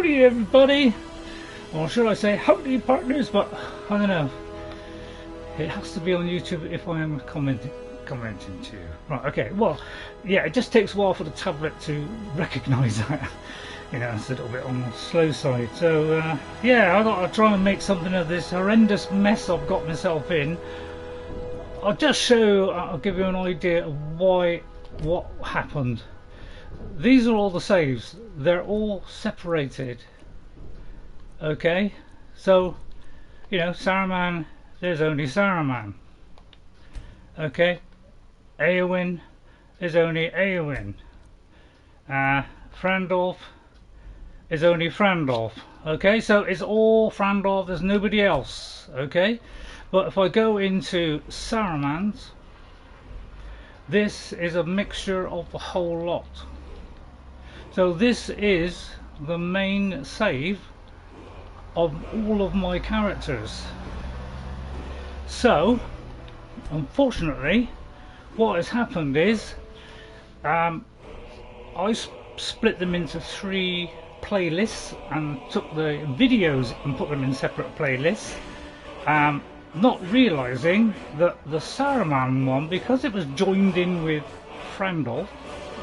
Howdy everybody, or should I say howdy partners, but I don't know, it has to be on YouTube if I am commenting to you. Right, okay, well, yeah, it just takes a while for the tablet to recognise that, you know, it's a little bit on the slow side. So yeah, I thought I'd try and make something of this horrendous mess I've got myself in. I'll give you an idea of what happened. These are all the saves, they're all separated. Okay, so, you know, Saruman, there's only Saruman. Okay, Eowyn, there's only Eowyn. Frandolf is only Frandolf. Okay, so it's all Frandolf, there's nobody else. Okay, but if I go into Saruman's, this is a mixture of the whole lot. So this is the main save of all of my characters. So unfortunately what has happened is I split them into 3 playlists and took the videos and put them in separate playlists, not realizing that the Saruman one, because it was joined in with Frandolf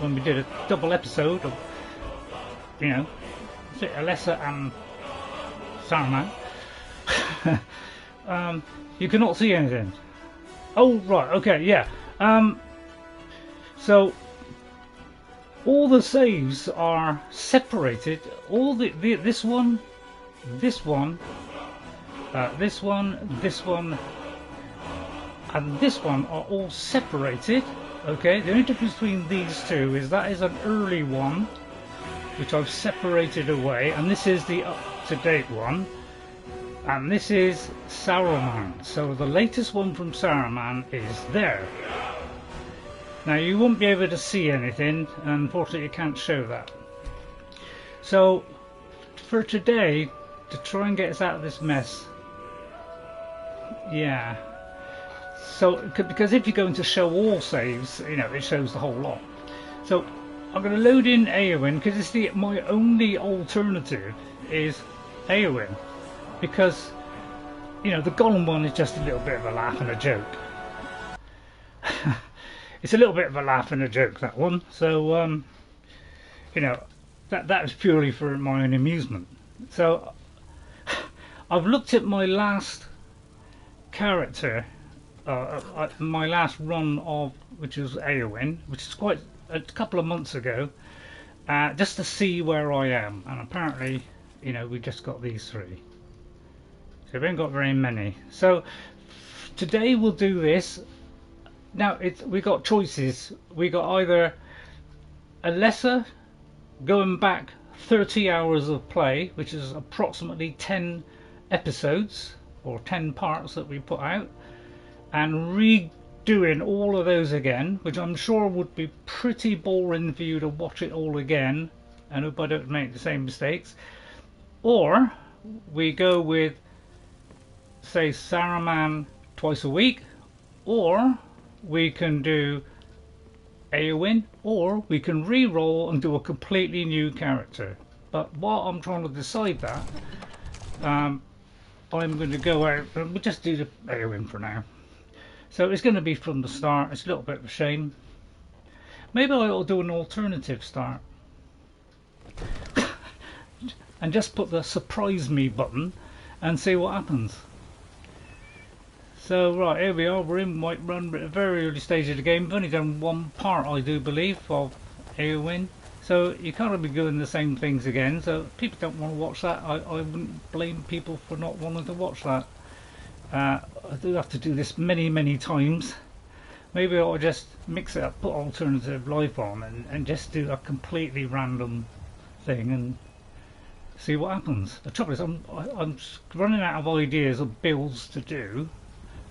when we did a double episode of, you know, Elessa and Saruman, you cannot see anything. Oh right, okay, yeah. So all the saves are separated. All this one, this one, this one, this one, and this one are all separated. Okay, the only difference between these two is that is an early one, which I've separated away, and this is the up-to-date one, and this is Saruman. So the latest one from Saruman is there. Now you won't be able to see anything, unfortunately you can't show that. So for today, to try and get us out of this mess, yeah, so because if you go into show all saves, you know, it shows the whole lot. So I'm going to load in Eowyn, because it's my only alternative is Eowyn, because, you know, the Golem one is just a little bit of a laugh and a joke. It's a little bit of a laugh and a joke, that one. So you know, that was purely for my own amusement. So I've looked at my last character, my last run of, which was Eowyn, which is quite a couple of months ago, just to see where I am, and apparently, you know, we just got these 3, so we haven't got very many. So today we'll do this. Now we got choices. We got either Elessa going back 30 hours of play, which is approximately 10 episodes or 10 parts that we put out, and redoing all of those again, which I'm sure would be pretty boring for you to watch it all again, and hope I don't make the same mistakes. Or we go with, say, Saruman twice a week, or we can do Eowyn, or we can re-roll and do a completely new character. But while I'm trying to decide that, I'm going to go out and we'll just do the Eowyn for now. So it's going to be from the start. It's a little bit of a shame. Maybe I'll do an alternative start and just put the surprise me button and see what happens. So right, here we are, we're in Whiterun at a very early stage of the game. We've only done 1 part, I do believe, of Eowyn. So you can't be doing the same things again, so if people don't want to watch that, I wouldn't blame people for not wanting to watch that. I do have to do this many times. Maybe I'll just mix it up, put alternative life on, and just do a completely random thing and see what happens. The trouble is I'm running out of ideas of builds to do.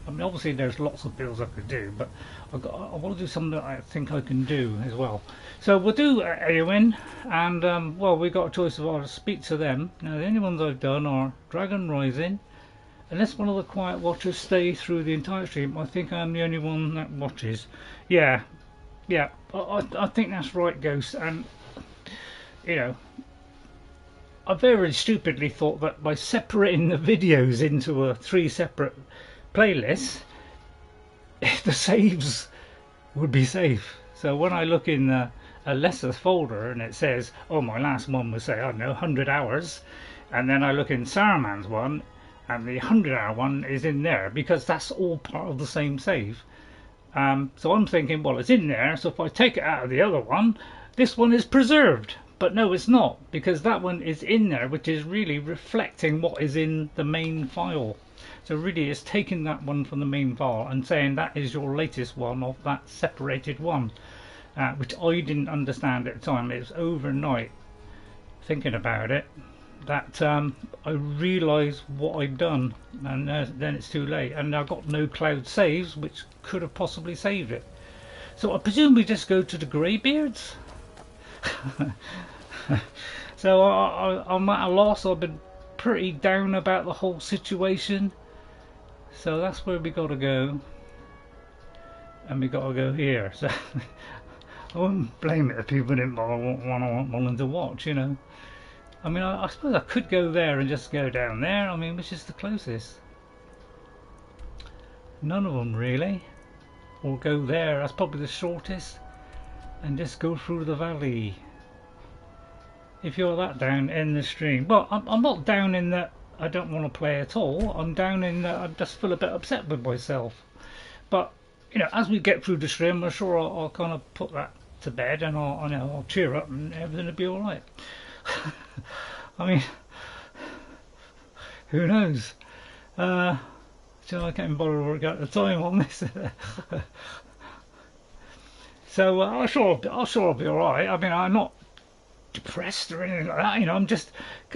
I mean, obviously there's lots of builds I could do, but I want to do something that I think I can do as well. So we'll do Eowyn, and well, we got a choice of how to speak to them. Now the only ones I've done are Dragon Rising. Unless one of the quiet watchers stay through the entire stream, I think I'm the only one that watches. Yeah, I think that's right, Ghost. And you know, I very stupidly thought that by separating the videos into 3 separate playlists, the saves would be safe. So when I look in Elessa folder and it says, oh, my last one was, say, I don't know, 100 hours, and then I look in Saruman's one and the 100-hour one is in there because that's all part of the same save. So I'm thinking, well, it's in there, so if I take it out of the other one, this one is preserved. But no, it's not, because that one is in there, which is really reflecting what is in the main file. So really it's taking that one from the main file and saying that is your latest one of that separated one, which I didn't understand at the time. It was overnight thinking about it that I realised what I'd done, and then it's too late, and I got no cloud saves which could have possibly saved it. So I presume we just go to the Greybeards. So I'm at a loss. I've been pretty down about the whole situation, so that's where we gotta go, and we gotta go here. So I wouldn't blame it if people didn't want to watch, you know. I mean, I suppose I could go there and just go down there. I mean, which is the closest? None of them really. Or go there, that's probably the shortest, and just go through the valley. If you're that down in the stream. Well, I'm not down in that I don't want to play at all. I'm down in that I just feel a bit upset with myself. But, you know, as we get through the stream, I'm sure I'll kind of put that to bed, and I'll cheer up and everything will be alright. I mean, who knows? So I can't bother to work out the time on this. So I'm sure I'll be alright. I mean, I'm not depressed or anything like that, you know.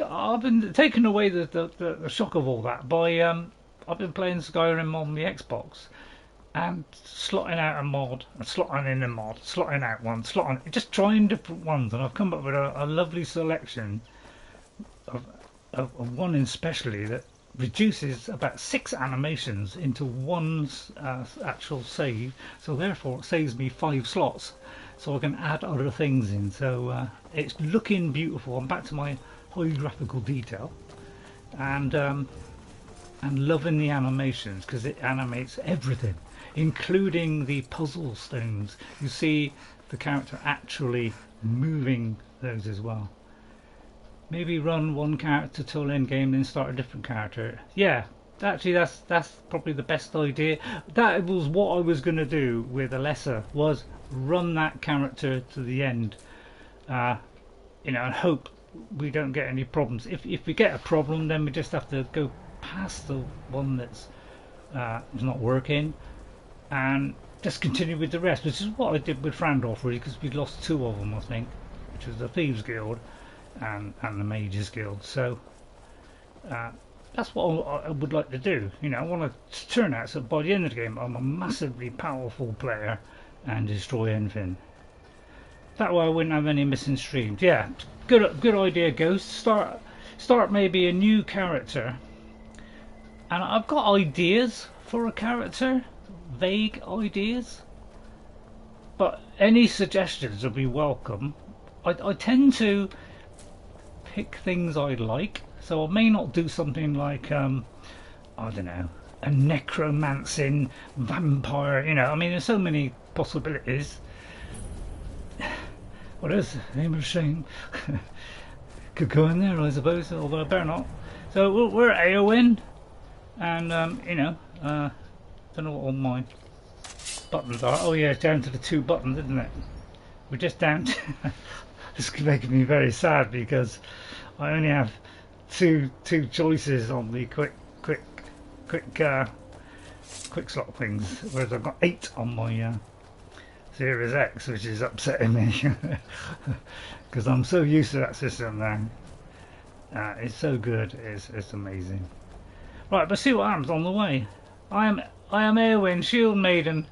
I've been taken away the shock of all that by I've been playing Skyrim on the Xbox and slotting out a mod, and slotting in a mod, slotting out one, just trying different ones, and I've come up with a lovely selection of one especially that reduces about 6 animations into one actual save, so therefore it saves me 5 slots, so I can add other things in. So it's looking beautiful. I'm back to my high graphical detail, and loving the animations because it animates everything, including the puzzle stones. You see the character actually moving those as well. Maybe run one character till end game, then start a different character. Yeah, actually that's probably the best idea. That was what I was going to do with Elessa, was run that character to the end, you know, and hope we don't get any problems. If we get a problem, then we just have to go past the one that's is not working and just continue with the rest, which is what I did with Frandorf really, because we lost 2 of them, I think, which was the Thieves Guild and the Mages Guild. So that's what I would like to do. You know, I want to turn out so by the end of the game I'm a massively powerful player and destroy anything. That way I wouldn't have any missing streams. Yeah, good idea, Ghost. Start maybe a new character, and I've got ideas for a character, vague ideas, but any suggestions would be welcome. I tend to pick things I like, so I may not do something like I don't know, a necromancing vampire, you know. I mean, there's so many possibilities. What is the name of a shame? Could go in there, I suppose, although I better not. So we're at Eowyn, and you know, don't know what all my buttons are. Oh yeah, it's down to the 2 buttons, isn't it? We're just down to this is making me very sad because I only have two choices on the quick slot things, whereas I've got 8 on my Series X, which is upsetting me because I'm so used to that system now. It's so good, it's amazing. Right, but see what happens on the way. I am Eowyn Shieldmaiden.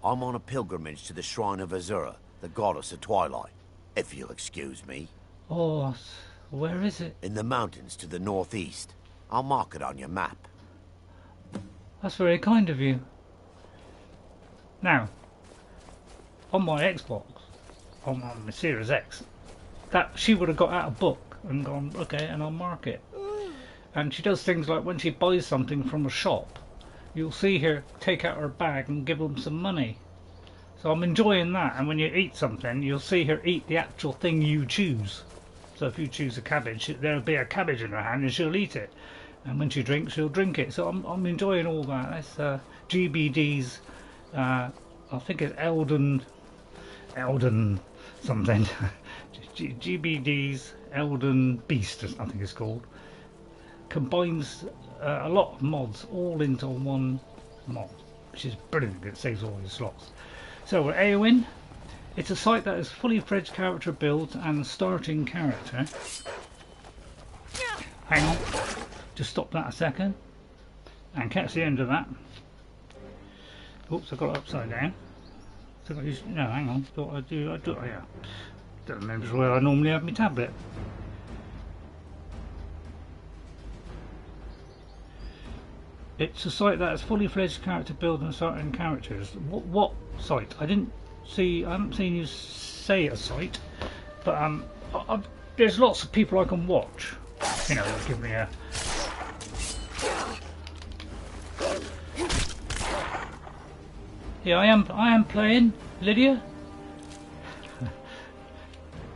I'm on a pilgrimage to the shrine of Azura, the goddess of twilight, if you'll excuse me. Oh, where is it? In the mountains to the northeast. I'll mark it on your map. That's very kind of you. Now, on my Xbox, on my Series X, that she would have got out a book and gone, okay, and I'll mark it. And she does things like when she buys something from a shop, you'll see her take out her bag and give them some money. So I'm enjoying that. And when you eat something, you'll see her eat the actual thing you choose. So if you choose a cabbage, there'll be a cabbage in her hand and she'll eat it. And when she drinks, she'll drink it. So I'm enjoying all that. That's GBD's, I think it's Elden something. GBD's Elden Beast, I think it's called. Combines a lot of mods all into one mod, which is brilliant. It saves all your slots. So we're Eowyn. It's a site that is fully fledged character build and starting character. Hang on, just stop that a second and catch the end of that. Oops, I got it upside down. So no, hang on. I do. Yeah. Don't remember where I normally have my tablet. It's a site that is fully fledged character build and starting characters. What site? I haven't seen you say a site, but there's lots of people I can watch. You know, give me a. Yeah, I am playing Lydia.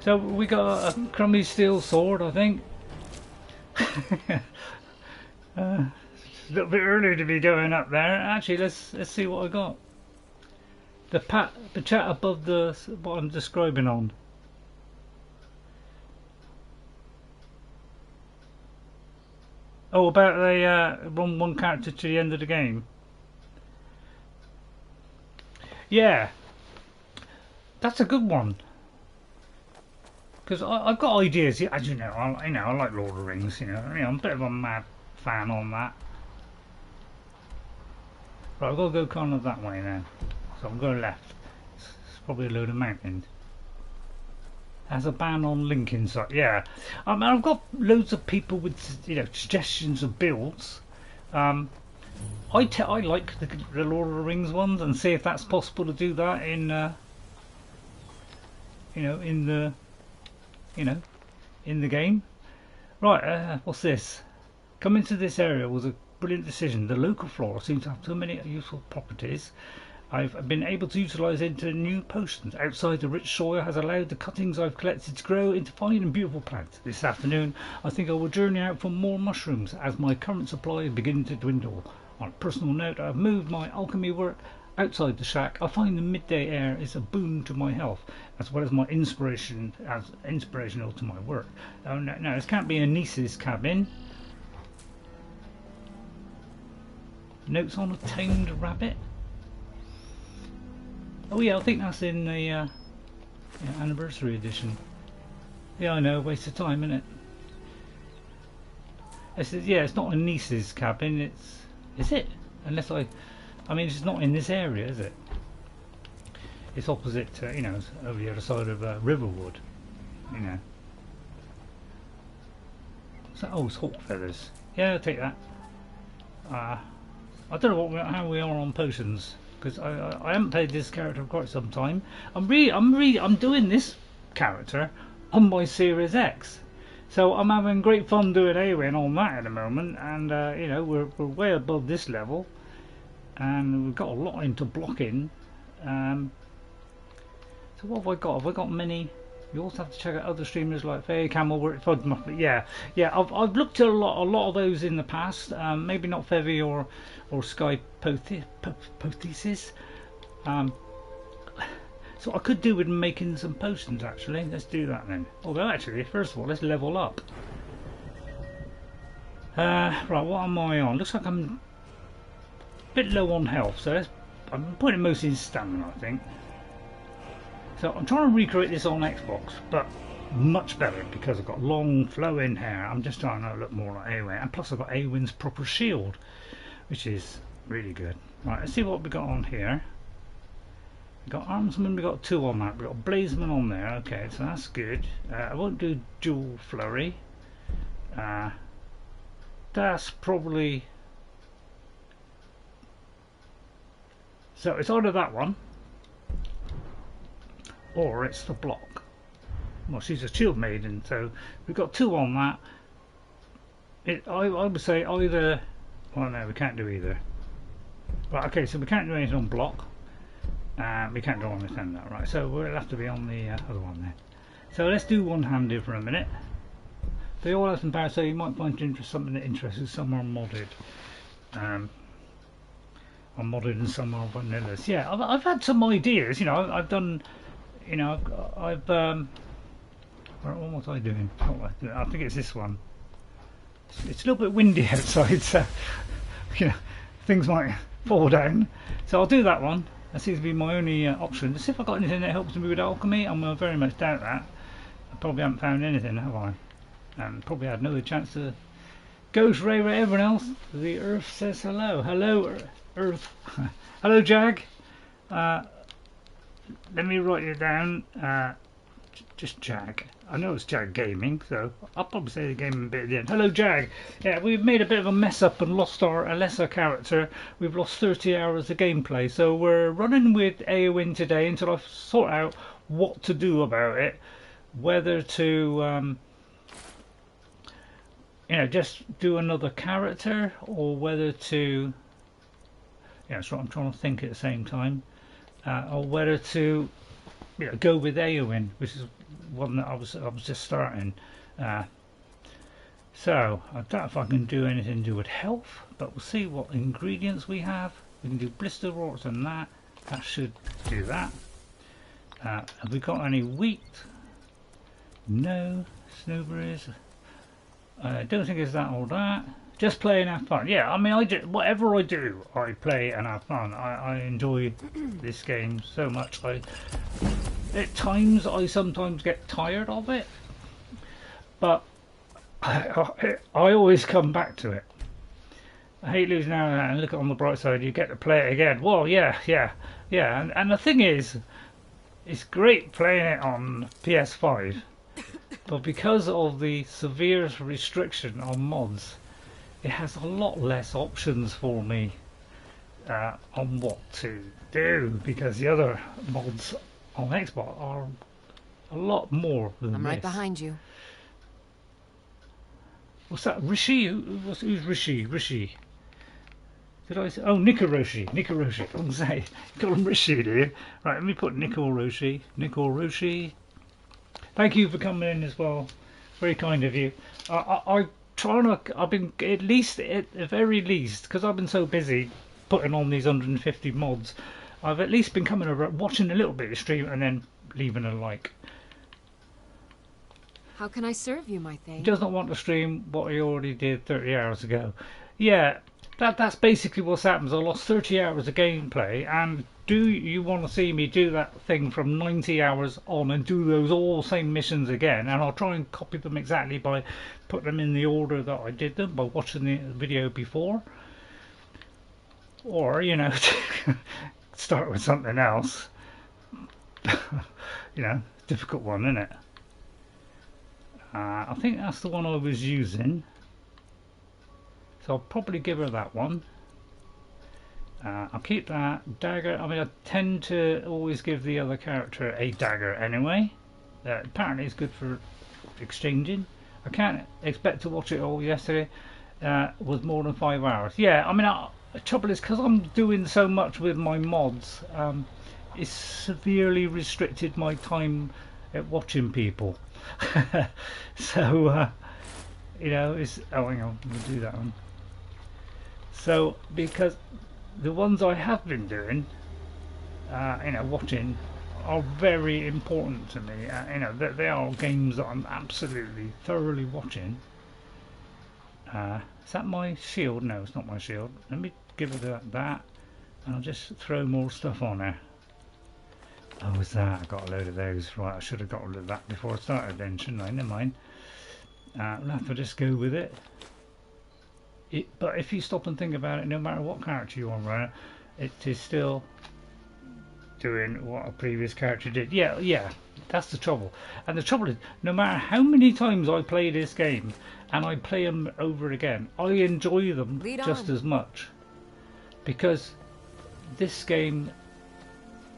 So we got a crummy steel sword, I think. A little bit early to be going up there. Actually, let's see what I got. The chat above what I'm describing on. Oh, about the run one character to the end of the game. Yeah, that's a good one. Because I've got ideas. As you know, I like Lord of the Rings. You know, I'm a bit of a mad fan on that. Right, I've got to go kind of that way now. So I'm going left. It's probably a load of mountains. Has a ban on link inside. Yeah, I mean, I've got loads of people with suggestions of builds. I like the Lord of the Rings ones and see if that's possible to do that in in the game. Right, what's this? Coming to this area was a brilliant decision. The local flora seems to have so many useful properties. I've been able to utilise into new potions. Outside, the rich soil has allowed the cuttings I've collected to grow into fine and beautiful plants. This afternoon, I think I will journey out for more mushrooms as my current supply is beginning to dwindle. On a personal note, I've moved my alchemy work outside the shack. I find the midday air is a boon to my health, as well as my inspirational to my work. Oh no, this can't be a niece's cabin. Notes on a tamed rabbit. Oh yeah, I think that's in the anniversary edition. Yeah, I know, waste of time, isn't it? It's not a niece's cabin. Is it? Unless I mean, it's not in this area, is it? It's opposite, it's over the other side of Riverwood, Oh, it's hawk feathers. Yeah, I'll take that. I don't know how we are on potions, because I haven't played this character for quite some time. I'm doing this character on my Series X, so I'm having great fun doing Eowyn on that at the moment, and we're way above this level. And we've got a lot into blocking. So what have I got? Have I got many? You also have to check out other streamers like Faye Camel. Yeah. I've looked at a lot of those in the past. Maybe not Fevy or Sky Pothesis. So I could do with making some potions actually. Let's do that then. Although actually, first of all, let's level up. Right, what am I on? Looks like I'm bit low on health, so I'm putting most in stamina, I think. So I'm trying to recreate this on Xbox, but much better because I've got long flowing hair. I'm just trying to look more like Eowyn, and plus I've got Eowyn's proper shield, which is really good. Right, let's see what we got on here. We got Armsman, we got 2 on that. We got Blazeman on there. Okay, so that's good. I won't do dual flurry. That's probably. So it's either that one or it's the block. well, she's a Shieldmaiden, so we've got 2 on that. I would say either. Well, no, we can't do either. Right, okay, so we can't do anything on block. We can't do anything on that, right? So we'll have to be on the other one then. So let's do one-handed for a minute. They all have some power, so you might find something that interests you. Some are modded. Are modded and some are vanillas. Yeah, I've had some ideas. You know, I've done. You know, I've what was I doing? I think it's this one. It's a little bit windy outside, so you know things might fall down. So I'll do that one. That seems to be my only option. Let's see if I've got anything that helps me with alchemy. I'm going to very much doubt that. I probably haven't found anything, have I? Probably had no chance to Ghost Ray with everyone else. The Earth says hello. Hello, Earth. Hello, Jag. Let me write it down. Just Jag. I know it's Jag Gaming, so I'll probably say the gaming bit at the end. Hello, Jag. Yeah, we've made a bit of a mess up and lost our Elessa character. We've lost 30 hours of gameplay, so we're running with Eowyn today until I sort out what to do about it. Whether to, you know, just do another character, or whether to, yeah, that's what I'm trying to think at the same time, or whether to, you know, go with Eowyn, which is one that I was just starting. So I doubt if I can do anything to do with health, but we'll see what ingredients we have. We can do blister rots and that should do that. Have we got any wheat? No. Snowberries. I don't think it's that or that. Just play and have fun. Yeah, I mean, whatever I do, I play and have fun. I enjoy this game so much. At times I sometimes get tired of it, but I always come back to it. I hate losing out on that, and look on the bright side, you get to play it again. Well, yeah, and the thing is, it's great playing it on PS5, but because of the severe restriction on mods, it has a lot less options for me on what to do, because the other mods on Xbox are a lot more than I'm this. right behind you. What's that? Rishi? Who's Rishi? Rishi? Did I say? Oh, Nikoroshi. Nikoroshi. I was say. You call him Rishi, do you? Right, let me put Nikoroshi. Nikoroshi. Thank you for coming in as well. Very kind of you. I've been at the very least, because I've been so busy putting on these 150 mods, I've at least been coming over, watching a little bit of stream, and then leaving a like. How can I serve you, my thing? He does not want to stream what he already did 30 hours ago. Yeah, that's basically what's happened. I lost 30 hours of gameplay, and do you want to see me do that thing from 90 hours on and do those all same missions again? And I'll try and copy them exactly by putting them in the order that I did them, by watching the video before. Or, you know, start with something else. You know, difficult one, isn't it? I think that's the one I was using, so I'll probably give her that one. I'll keep that dagger. I mean, I tend to always give the other character a dagger anyway. Apparently it's good for exchanging. I can't expect to watch it all yesterday. Was more than 5 hours. Yeah, I mean, the trouble is, because I'm doing so much with my mods, it's severely restricted my time at watching people. So you know, it's, oh, hang on, we'll do that one. So because the ones I have been doing, you know, watching, are very important to me. You know, they are games that I'm absolutely thoroughly watching. Is that my shield? No, it's not my shield. Let me give it that, and I'll just throw more stuff on there. Oh, was that? I got a load of those. Right, I should have got rid of that before I started then, shouldn't I? Never mind. We'll have to just go with it. But if you stop and think about it, no matter what character you are running, it is still doing what a previous character did. Yeah, that's the trouble. And the trouble is, no matter how many times I play this game, and I play them over again, I enjoy them just as much. Because this game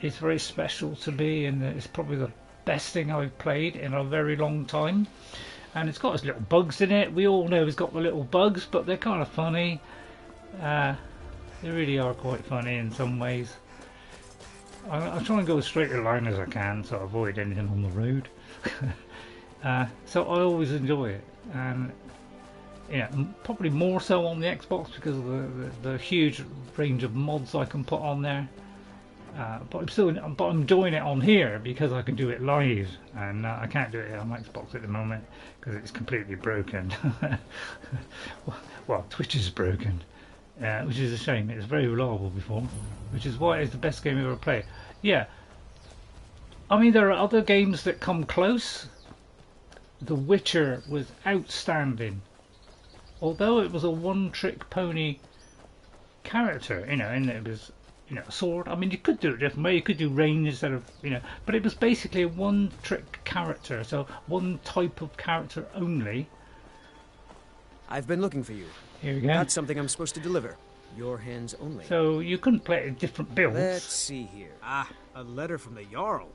is very special to me, and it's probably best thing I've played in a very long time. And it's got its little bugs in it. We all know it's got the little bugs, but they're kind of funny. They really are quite funny in some ways. I try and go as straight a line as I can, so I avoid anything on the road. So I always enjoy it, and yeah, probably more so on the Xbox because of the huge range of mods I can put on there. But I'm enjoying it on here because I can do it live, and I can't do it on Xbox at the moment because it's completely broken. Well, Twitch is broken. Which is a shame. It was very reliable before, which is why it's the best game I've ever played. Yeah, I mean there are other games that come close. The Witcher was outstanding, although it was a one-trick pony character, you know, and it was, you know, a sword. I mean, you could do it a different way. You could do range instead of, you know, but it was basically a one-trick character, so one type of character only. I've been looking for you. Here we go. Got something I'm supposed to deliver. Your hands only. So you couldn't play it in different builds. Let's see here. Ah, a letter from the Jarl.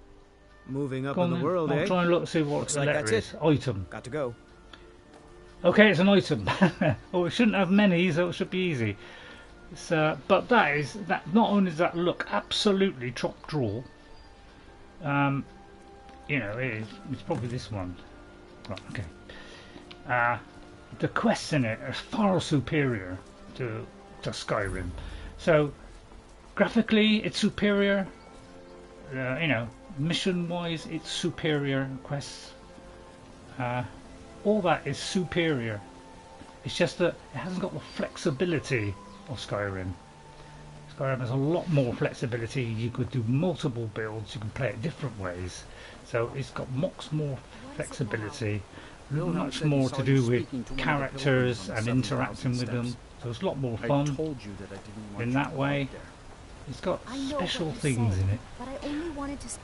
Moving up Go in on the world, I'll eh? try and look see what Looks the like letter that's is. it. Item. Got to go. Okay, it's an item. Oh, it shouldn't have many, so it should be easy. It's, but that not only does that look absolutely top drawer. You know, it's probably this one. Right, okay. The quests in it are far superior to Skyrim. So graphically, it's superior. You know, mission-wise, it's superior. Quests, all that is superior. It's just that it hasn't got the flexibility of Skyrim. Skyrim has a lot more flexibility. You could do multiple builds. You can play it different ways. So it's got much more flexibility. Much more to do with characters and interacting with them, so it's a lot more fun in that way. It's got special things in it.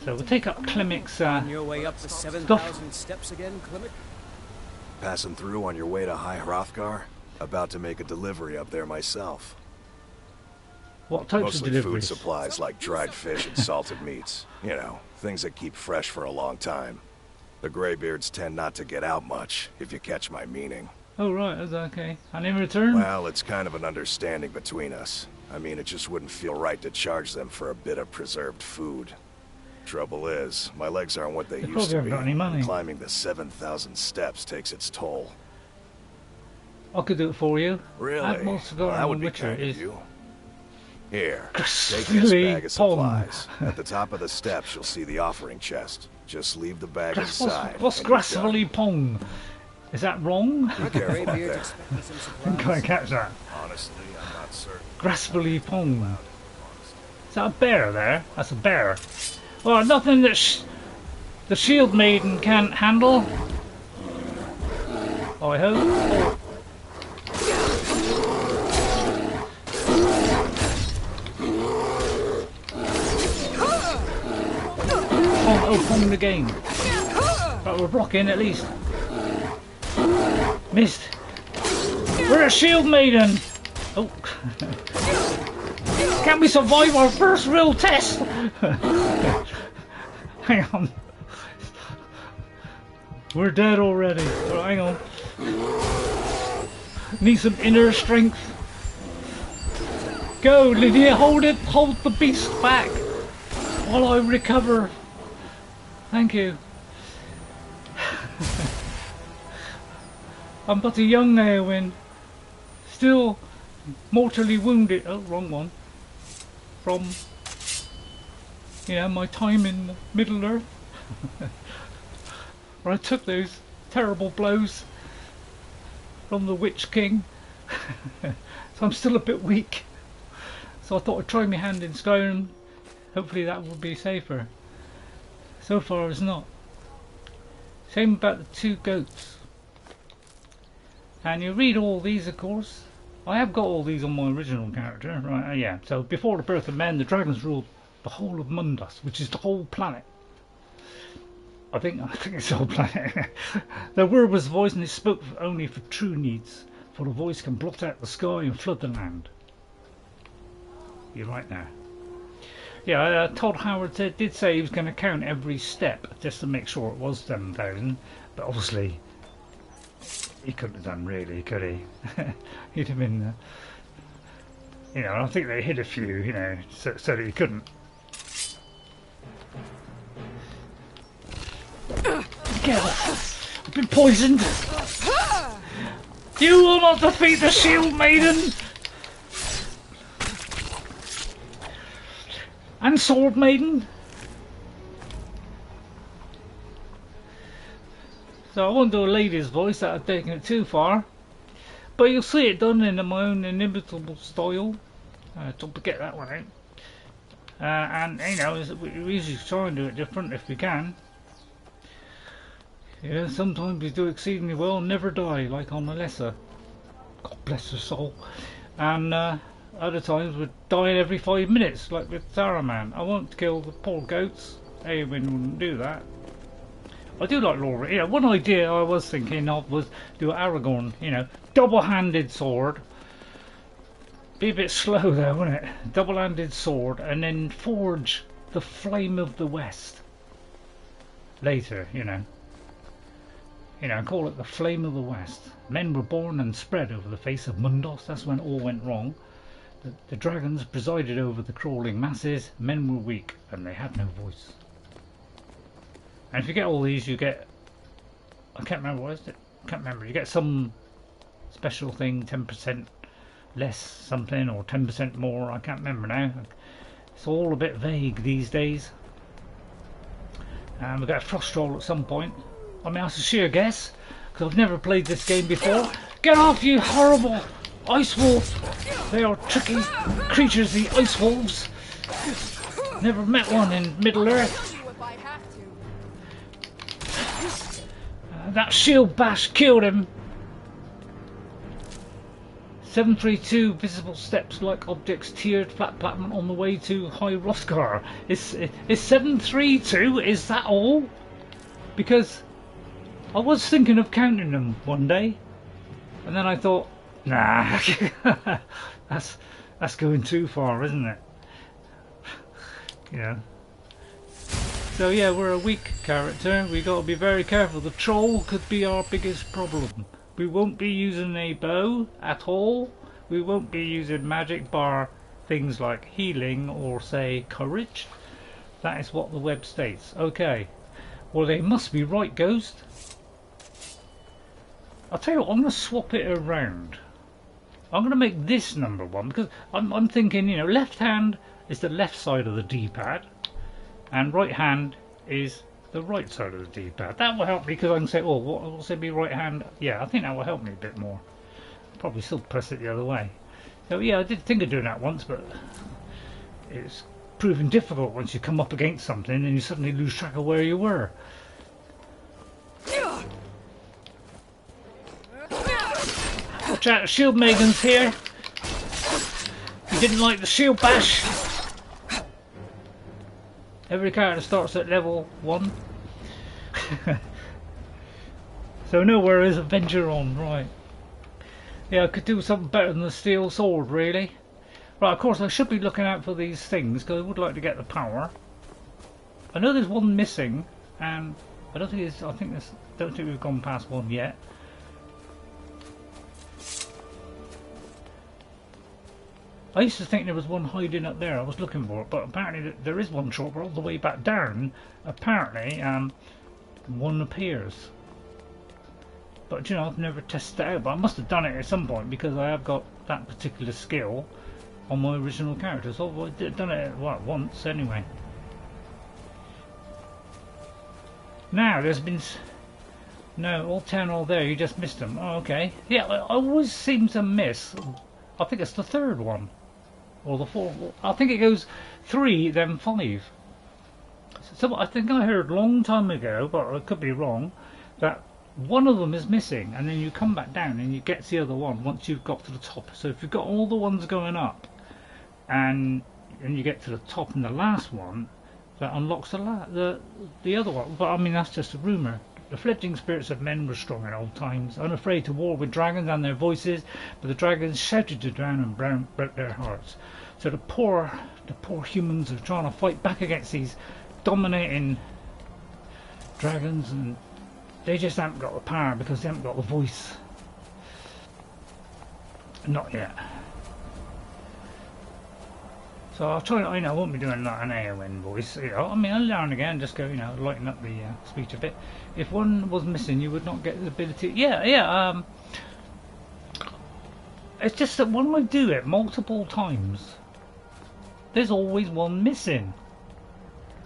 So we'll take up Klimmek's On your way up the 7,000 steps again, Klimmek? Passing through on your way to High Hrothgar? About to make a delivery up there myself. What types Mostly of deliveries? food supplies like dried fish and salted meats. You know, things that keep fresh for a long time. The Greybeards tend not to get out much, if you catch my meaning. Oh right, that's okay. And in return? Well, it's kind of an understanding between us. I mean, it just wouldn't feel right to charge them for a bit of preserved food. Trouble is, my legs aren't what they used probably to haven't be. got any money. Climbing the 7,000 steps takes its toll. I could do it for you. Really? I've also got That would be Witcher kind of is you. Here, take Gracefully this bag of pong. supplies. At the top of the steps, you'll see the offering chest. Just leave the bag inside. What's and you're gracefully pong? Is that wrong? done. Be careful up Greybeards there. expecting some Can I surprise. catch that? Honestly, I'm not certain. Gracefully pong. Is that a bear there? That's a bear. Well, nothing that the Shieldmaiden can't handle. I hope. Pong the game. But we're blocking at least. Missed. We're a Shieldmaiden. Oh. Can we survive our first real test? Hang on. We're dead already. Right, hang on. Need some inner strength. Go, Lydia, hold it. Hold the beast back while I recover. Thank you. I'm but a young Eowyn, still mortally wounded. Oh, wrong one. From, you know, my time in Middle Earth, where I took those terrible blows from the Witch King. So I'm still a bit weak. So I thought I'd try my hand in Skyrim. Hopefully that will be safer. So far it's not. Same about the two goats. And you read all these, of course. I have got all these on my original character, right? Yeah. So before the birth of men, the dragons ruled the whole of Mundus, which is the whole planet. I think it's the whole planet. Their word was voice, and it spoke only for true needs. For the voice can blot out the sky and flood the land. You're right there. Yeah, Todd Howard did say he was going to count every step just to make sure it was 7,000, but obviously he couldn't have done really, could he? He'd have been, you know, I think they hid a few, you know, so that he couldn't. Get off! I've been poisoned! You will not defeat the Shieldmaiden! And Sword Maiden. So I won't do a lady's voice, that I've taken it too far. But you'll see it done in my own inimitable style. Don't forget that one out. And you know, we usually try and do it different if we can. Yeah, sometimes we do exceedingly well and never die, like on Elessa. God bless her soul. And other times we're dying every 5 minutes, like with Saruman. I won't kill the poor goats. Eowyn wouldn't do that. I do like Laura. You know, one idea I was thinking of was do Aragorn, you know, double-handed sword. Be a bit slow though, wouldn't it? Double-handed sword, and then forge the Flame of the West. Later, you know. You know, call it the Flame of the West. Men were born and spread over the face of Mundos. That's when all went wrong. The dragons presided over the crawling masses. Men were weak and they had no voice. And if you get all these, you get, I can't remember, what is it? I can't remember. You get some special thing, 10% less something, or 10% more. I can't remember now. It's all a bit vague these days. And we got a frost roll at some point. I mean, that's a sheer guess, because I've never played this game before. Get off, you horrible ice wolf! They are tricky creatures, the ice wolves. Never met one in Middle Earth. That shield bash killed him. 732 visible steps like objects tiered flat platinum on the way to High Hrothgar. Is 732? Is that all? Because I was thinking of counting them one day, and then I thought, nah, that's going too far, isn't it? Yeah. So yeah, we're a weak character. We got to be very careful. The troll could be our biggest problem. We won't be using a bow at all. We won't be using magic bar things like healing or say courage. That is what the web states. Okay. Well, they must be right, Ghost. I'll tell you what, I'm going to swap it around. I'm going to make this number 1 because I'm thinking, you know, left hand is the left side of the D-pad and right hand is the right side of the D-pad. That will help me because I can say, oh, what's it be right hand? Yeah, I think that will help me a bit more. I'll probably still press it the other way. So yeah, I did think of doing that once, but it's proving difficult once you come up against something and you suddenly lose track of where you were. Watch out, Shieldmaiden's here. You didn't like the shield bash. Every character starts at level 1. So nowhere is Avenger on, right. Yeah, I could do something better than the steel sword, really. Right, of course I should be looking out for these things, because I would like to get the power. I know there's one missing, and I don't think we've gone past one yet. I used to think there was one hiding up there. I was looking for it, but apparently there is one short, all the way back down. Apparently, one appears. But you know, I've never tested it out. But I must have done it at some point because I have got that particular skill on my original character. So I've done it once anyway. Now there's been no all 10 all there. You just missed them. Oh, okay. Yeah, I always seem to miss. I think it's the third one. Or the fourth. I think it goes 3, then 5. So I think I heard a long time ago, but I could be wrong, that one of them is missing, and then you come back down and you get the other one once you've got to the top. So if you've got all the ones going up, and you get to the top and the last one, that unlocks the other one. But I mean, that's just a rumour. The fledgling spirits of men were strong in old times, unafraid to war with dragons and their voices, but the dragons shouted to drown and broke their hearts. So the poor humans are trying to fight back against these dominating dragons, and they just haven't got the power because they haven't got the voice. Not yet. So I'll try. I won't be doing like an Eowyn voice. I mean, I'll learn again. Just go, lighten up the speech a bit. If one was missing, you would not get the ability. Yeah. It's just that when I do it multiple times, there's always one missing.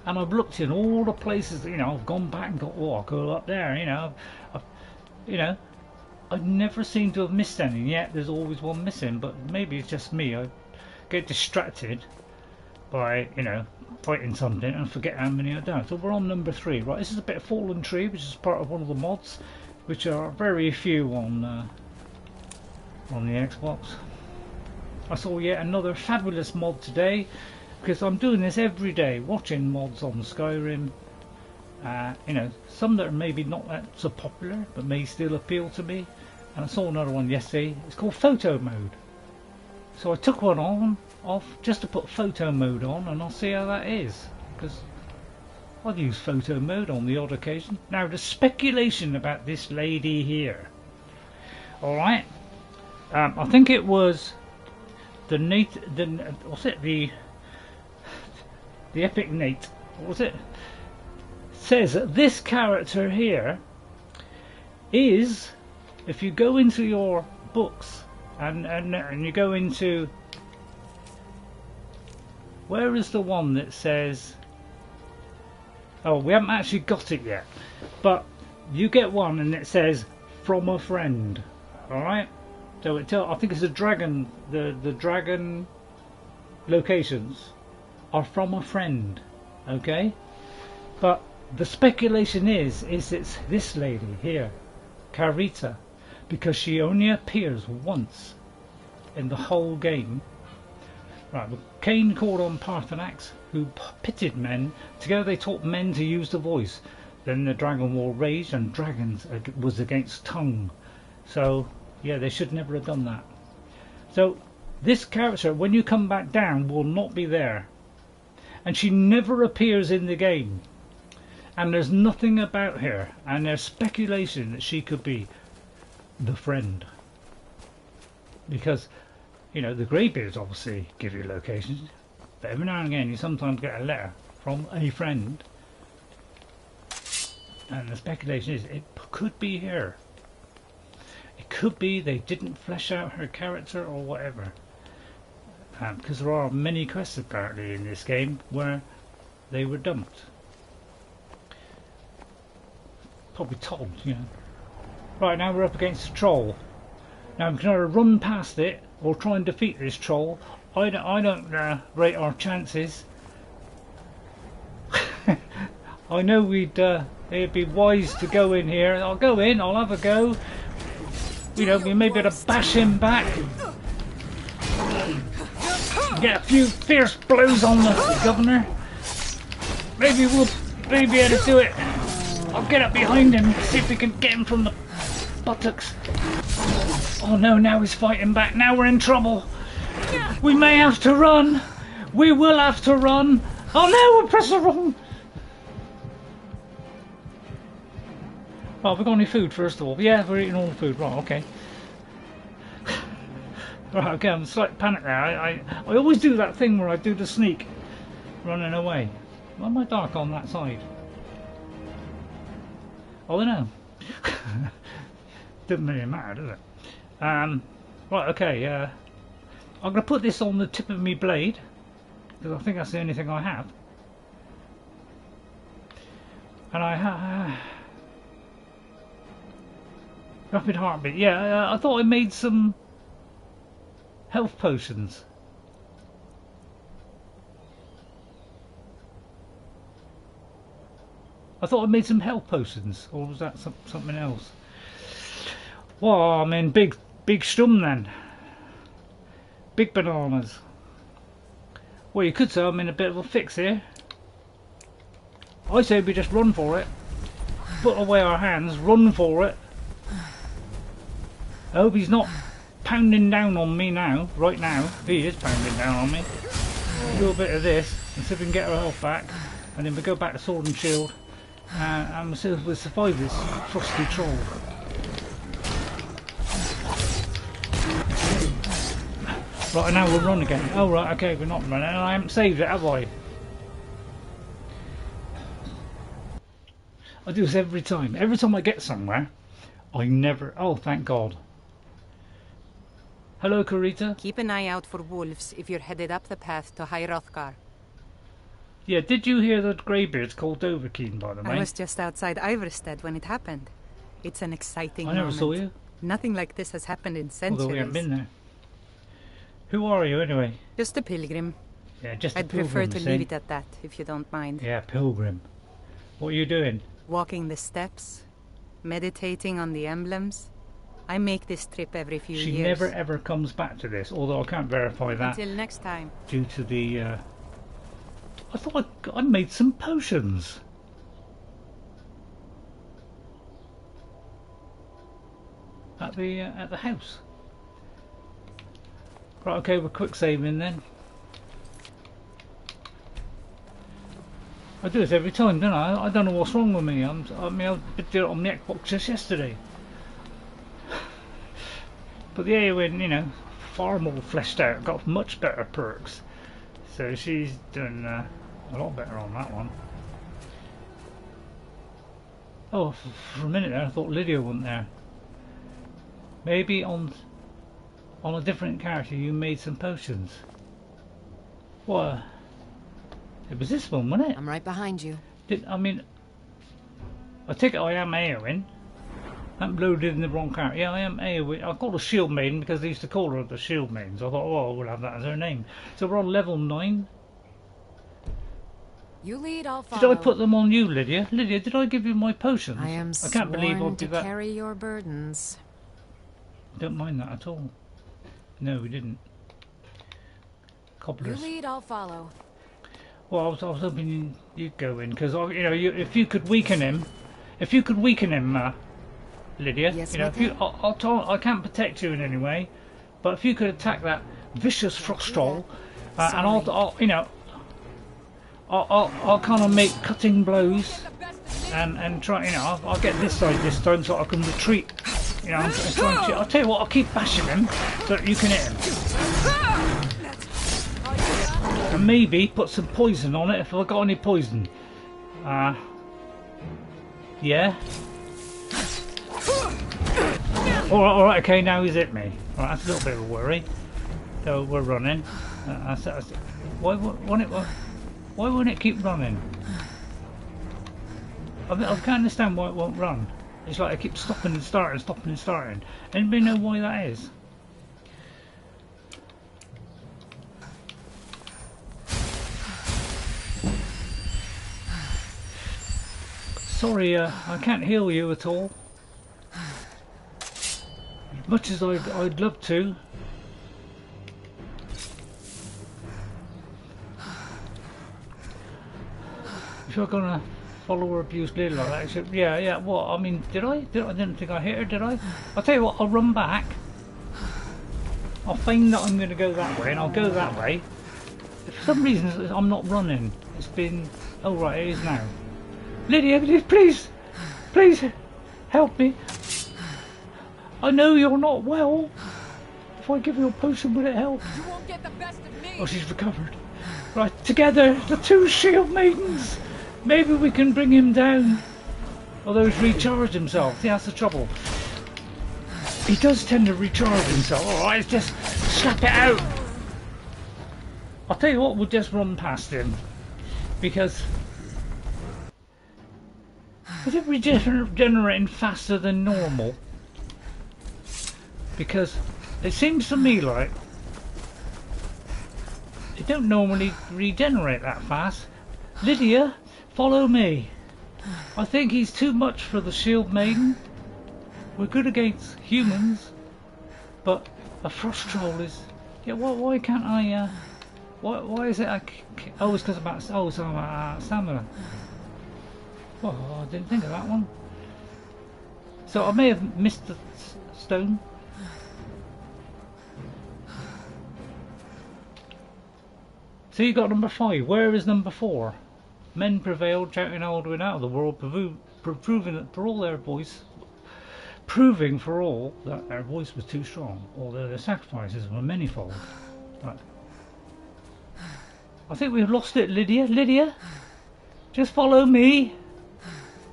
And I've looked in all the places. I've gone back and got. I'll go up there. I've never seem to have missed any. Yet there's always one missing. But maybe it's just me. I get distracted by fighting something and forget how many I've done. So we're on number 3, right? This is a bit of Fallen Tree, which is part of one of the mods, which are very few on the Xbox. I saw yet another fabulous mod today, because I'm doing this every day, watching mods on Skyrim. Some that are maybe not that so popular but may still appeal to me. And I saw another one yesterday. It's called Photo Mode. So I took one off just to put photo mode on, and I'll see how that is, because I've used photo mode on the odd occasion. Now the speculation about this lady here. Alright, I think it was the epic Nate, what was it? Says that this character here is, if you go into your books and you go into, where is the one that says, oh, we haven't actually got it yet, but you get one and it says from a friend. Alright, so I think it's a dragon, the dragon locations are from a friend, okay? But the speculation is it's this lady here, Carita, because she only appears once in the whole game. Right, well, Cain called on Parthenax, who pitted men. Together they taught men to use the voice. Then the dragon war raged, and dragons was against tongue. So, yeah, they should never have done that. So, this character, when you come back down, will not be there. And she never appears in the game. And there's nothing about her. And there's speculation that she could be the friend, because the Greybeards obviously give you locations, but every now and again you sometimes get a letter from a friend, and the speculation is it could be her. It could be they didn't flesh out her character or whatever, because there are many quests apparently in this game where they were dumped, probably told. Right, now we're up against a troll. Now we can either run past it or try and defeat this troll. I don't rate our chances. I know it'd be wise to go in here. I'll go in, I'll have a go. We may be able to bash him back. Get a few fierce blows on the governor. Maybe we'll be able to do it. I'll get up behind him, see if we can get him from the buttocks. Oh no, now he's fighting back. Now we're in trouble. We may have to run. We will have to run. Oh no, we're pressing the wrong. Oh, have we got any food first of all? Yeah, we're eating all the food. Right, okay. Right, okay, I'm slight panic there. I always do that thing where I do the sneak, running away. Why am I dark on that side? Oh, I don't know. Doesn't really matter, does it? Right, okay, I'm going to put this on the tip of my blade, because I think that's the only thing I have. And I have rapid heartbeat. Yeah, I thought I made some health potions. I thought I made some health potions, or was that something else? Well, I'm in big stum then. Big bananas. Well, you could say I'm in a bit of a fix here. I say we just run for it. put away our hands, run for it. I hope he's not pounding down on me now, right now. He is pounding down on me. Do a bit of this and see if we can get our health back, and then we go back to sword and shield, and we'll survive this frosty troll. Right, now we'll run again. Oh right, okay, we're not running. I haven't saved it, have I? I do this every time. Every time I get somewhere, I never... Oh, thank God. Hello, Karita. Keep an eye out for wolves if you're headed up the path to High Hrothgar. Yeah, did you hear that Greybeard's called Overkeen, by the way? I was just outside Ivarstead when it happened. It's an exciting moment. I never saw you. Nothing like this has happened in centuries. Although we haven't been there. Who are you, anyway? Just a pilgrim. Yeah, just a I'd pilgrim, prefer to leave it at that, if you don't mind. Yeah, pilgrim. What are you doing? Walking the steps, meditating on the emblems. I make this trip every few years. She never ever comes back to this, although I can't verify that. Until next time. Due to the... I thought I made some potions. At the house. Right, okay, we're quick saving then. I do this every time, don't I? I don't know what's wrong with me. I did it on the Xbox just yesterday. But the Eowyn, you know, far more fleshed out, got much better perks. So she's done a lot better on that one. Oh, for a minute there I thought Lydia wasn't there. Maybe on a different character you made some potions. What? It was this one, wasn't it? I'm right behind you. I take it I am Eowyn. I'm loaded in the wrong character. Yeah, I am Eowyn. I called her Shieldmaiden because they used to call her the Shieldmaiden. So I thought, oh, we'll have that as her name. So we're on level 9. You lead, I'll follow. Did I put them on you, Lydia? Lydia, did I give you my potions? I can't believe I'll do that. Carry your burdens. Don't mind that at all. No, we didn't. Cobblers. You lead, I'll follow. Well, I was hoping you'd go in because if you could weaken him, Lydia. Yes, you know, I can't protect you in any way, but if you could attack that vicious frost troll, and I'll kind of make cutting blows, and try. You know, I'll get this side this time so I can retreat. You know, I'll tell you what, I'll keep bashing him so that you can hit him. And maybe put some poison on it if I've got any poison. Yeah. Alright, okay, now he's hit me. Right, that's a little bit of a worry. So we're running. Why won't it keep running? I can't understand why it won't run. It's like it keeps stopping and starting, stopping and starting. Anybody know why that is? Sorry, I can't heal you at all. As much as I'd love to. If you're gonna follow or abuse Lily like that, yeah. What? I mean, did I? I didn't think I hit her, did I? I'll tell you what. I'll run back. I'll feign that I'm going to go that way, and I'll go that way. For some reason, I'm not running. It's been. Oh right, it is now. Lydia, please help me. I know you're not well. If I give you a potion, will it help? You won't get the best of me. Oh, she's recovered. Right, together, the two shield maidens. Maybe we can bring him down. Although he's recharged himself. See, that's the trouble. He does tend to recharge himself. Alright, just slap it out. I'll tell you what, we'll just run past him. Because... is it regenerating faster than normal? Because it seems to me like it don't normally regenerate that fast. Lydia, follow me. I think he's too much for the shield maiden. We're good against humans, but a frost troll is... yeah, why can't I... why is it oh, it's because about... oh, it's about stamina. Oh, I didn't think of that one. So I may have missed the stone. So you got number 5. Where is number 4? Men prevailed, shouting Alduin out of the world, proving that for all their voice, proving for all that their voice was too strong, although their sacrifices were manifold. Right. I think we've lost it, Lydia. Lydia, just follow me.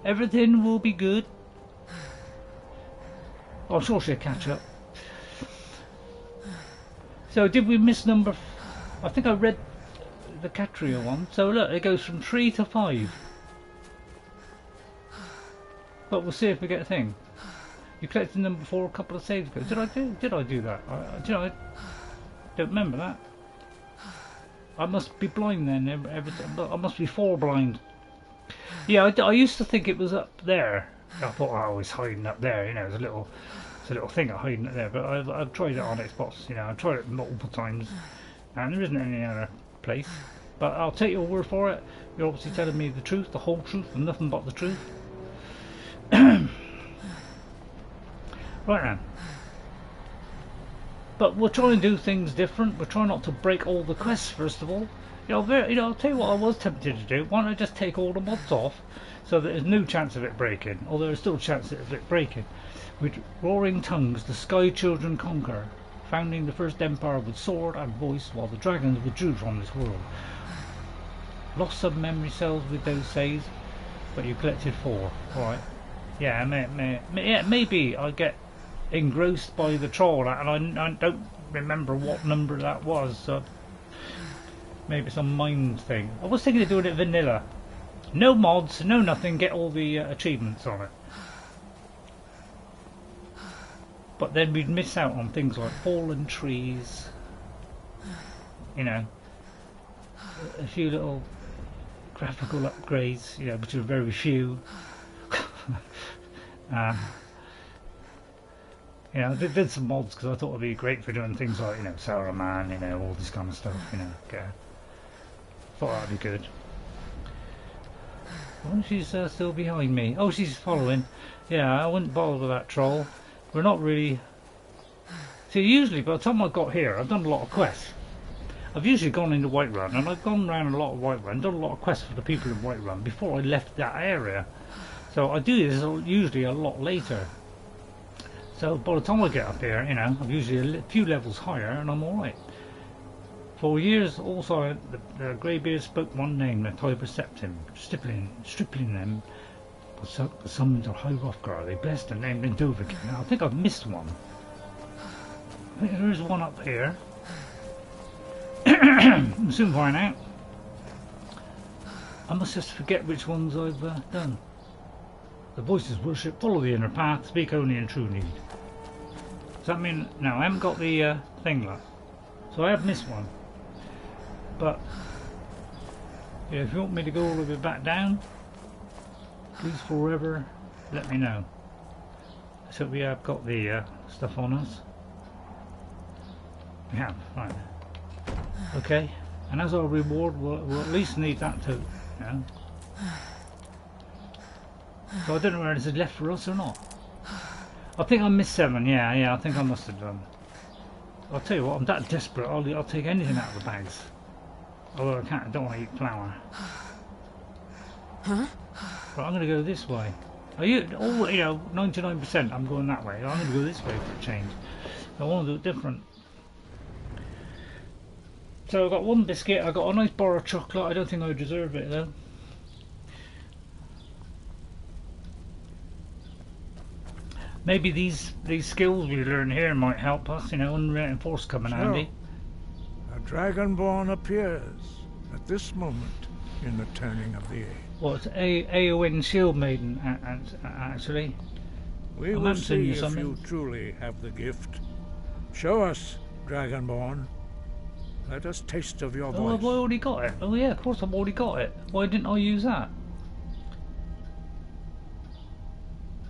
Everything will be good. I'm sure she'll catch up. So did we miss number? I think I read the Catria one. So look, it goes from 3 to 5. But we'll see if we get a thing. You collected number 4 a couple of saves ago. Did I do that? I don't remember that. I must be blind then. I must be 4 blind. Yeah, I used to think it was up there. I thought I was hiding up there. You know, it's a little thing of hiding up there. But I've tried it on Xbox. You know, I've tried it multiple times, and there isn't any other place. But I'll take your word for it. You're obviously telling me the truth, the whole truth, and nothing but the truth. Right then. But we'll try and do things different. We'll try not to break all the quests first of all. I'll tell you what I was tempted to do. Why don't I just take all the mods off, so that there's no chance of it breaking, although there's still a chance of it breaking. With roaring tongues, the Sky Children conquer, founding the first empire with sword and voice, while the dragons withdrew from this world. Lost some memory cells with those saves, but you collected 4. Alright. Yeah, maybe I get engrossed by the troll, and I don't remember what number that was, so maybe some mind thing. I was thinking of doing it vanilla. No mods, no nothing, get all the achievements on it. But then we'd miss out on things like fallen trees, you know, a few little graphical upgrades, you know, which are very few. You know, I did some mods because I thought it'd be great for doing things like, you know, Saruman, you know, all this kind of stuff, you know. Thought that'd be good. Oh, she's still behind me. Oh, she's following. Yeah, I wouldn't bother with that troll. We're not really... See, usually by the time I got here, I've done a lot of quests. I've usually gone into Whiterun, and I've gone around a lot of Whiterun, done a lot of quests for the people in Whiterun before I left that area. So I do this usually a lot later. So by the time I get up here, you know, I'm usually a few levels higher, and I'm alright. For years, also, the Greybeards spoke one name, the Tiber Septim, stripling them, the summons of High Hrothgar. They blessed and named in Dovahkiin. Now, I think I've missed one. I think there is one up here. We'll soon find out. I must just forget which ones I've done. The voices worship, follow the inner path, speak only in true need. Does that mean... No, I haven't got the thing left. So I have missed one. But yeah, if you want me to go all the way back down, please forever let me know. So we have got the stuff on us. We have, right. Okay, and as our reward, we'll at least need that too. Yeah. So I don't know whether this is left for us or not. I think I missed 7. Yeah, I think I must have done. I'll tell you what, I'm that desperate. I'll take anything out of the bags. Although I don't want to eat flour. Huh? Right, I'm going to go this way. Are you? All, you know, 99%. I'm going that way. I'm going to go this way for a change. I want to do it different. So I've got 1 biscuit. I've got a nice bar of chocolate. I don't think I deserve it though. Maybe these skills we learn here might help us. You know, unreinforced come in handy. A dragonborn appears at this moment in the turning of the age. Well, it's Eowyn Shieldmaiden, actually. We will see if you truly have the gift. Show us, dragonborn. Let us taste of your voice. Oh, have I already got it? Oh yeah, of course I've already got it. Why didn't I use that?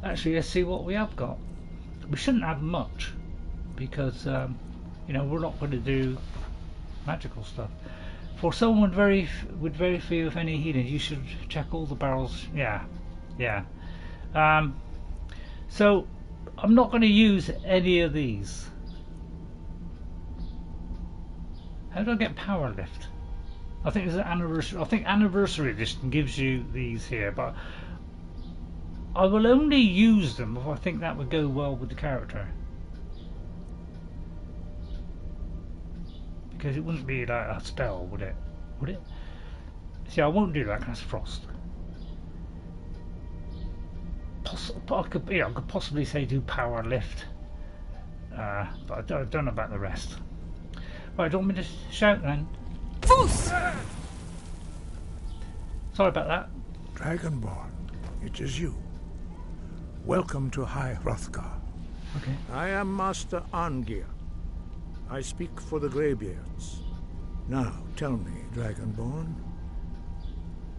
Actually, let's see what we have got. We shouldn't have much, because you know, we're not going to do magical stuff. For someone with very few, if any, healing, you should check all the barrels. Yeah. So I'm not going to use any of these. How do I get power lift? I think it's an anniversary. I think anniversary edition gives you these here, but I will only use them if I think that would go well with the character. Because it wouldn't be like a spell, would it? Would it? See, I won't do that because that's frost. I could possibly say do power lift, but I don't know about the rest. Right, don't want me to shout then? Foos! Sorry about that. Dragonborn, it is you. Welcome to High Hrothgar. Okay. I am Master Arngir. I speak for the Greybeards. Now, tell me, Dragonborn,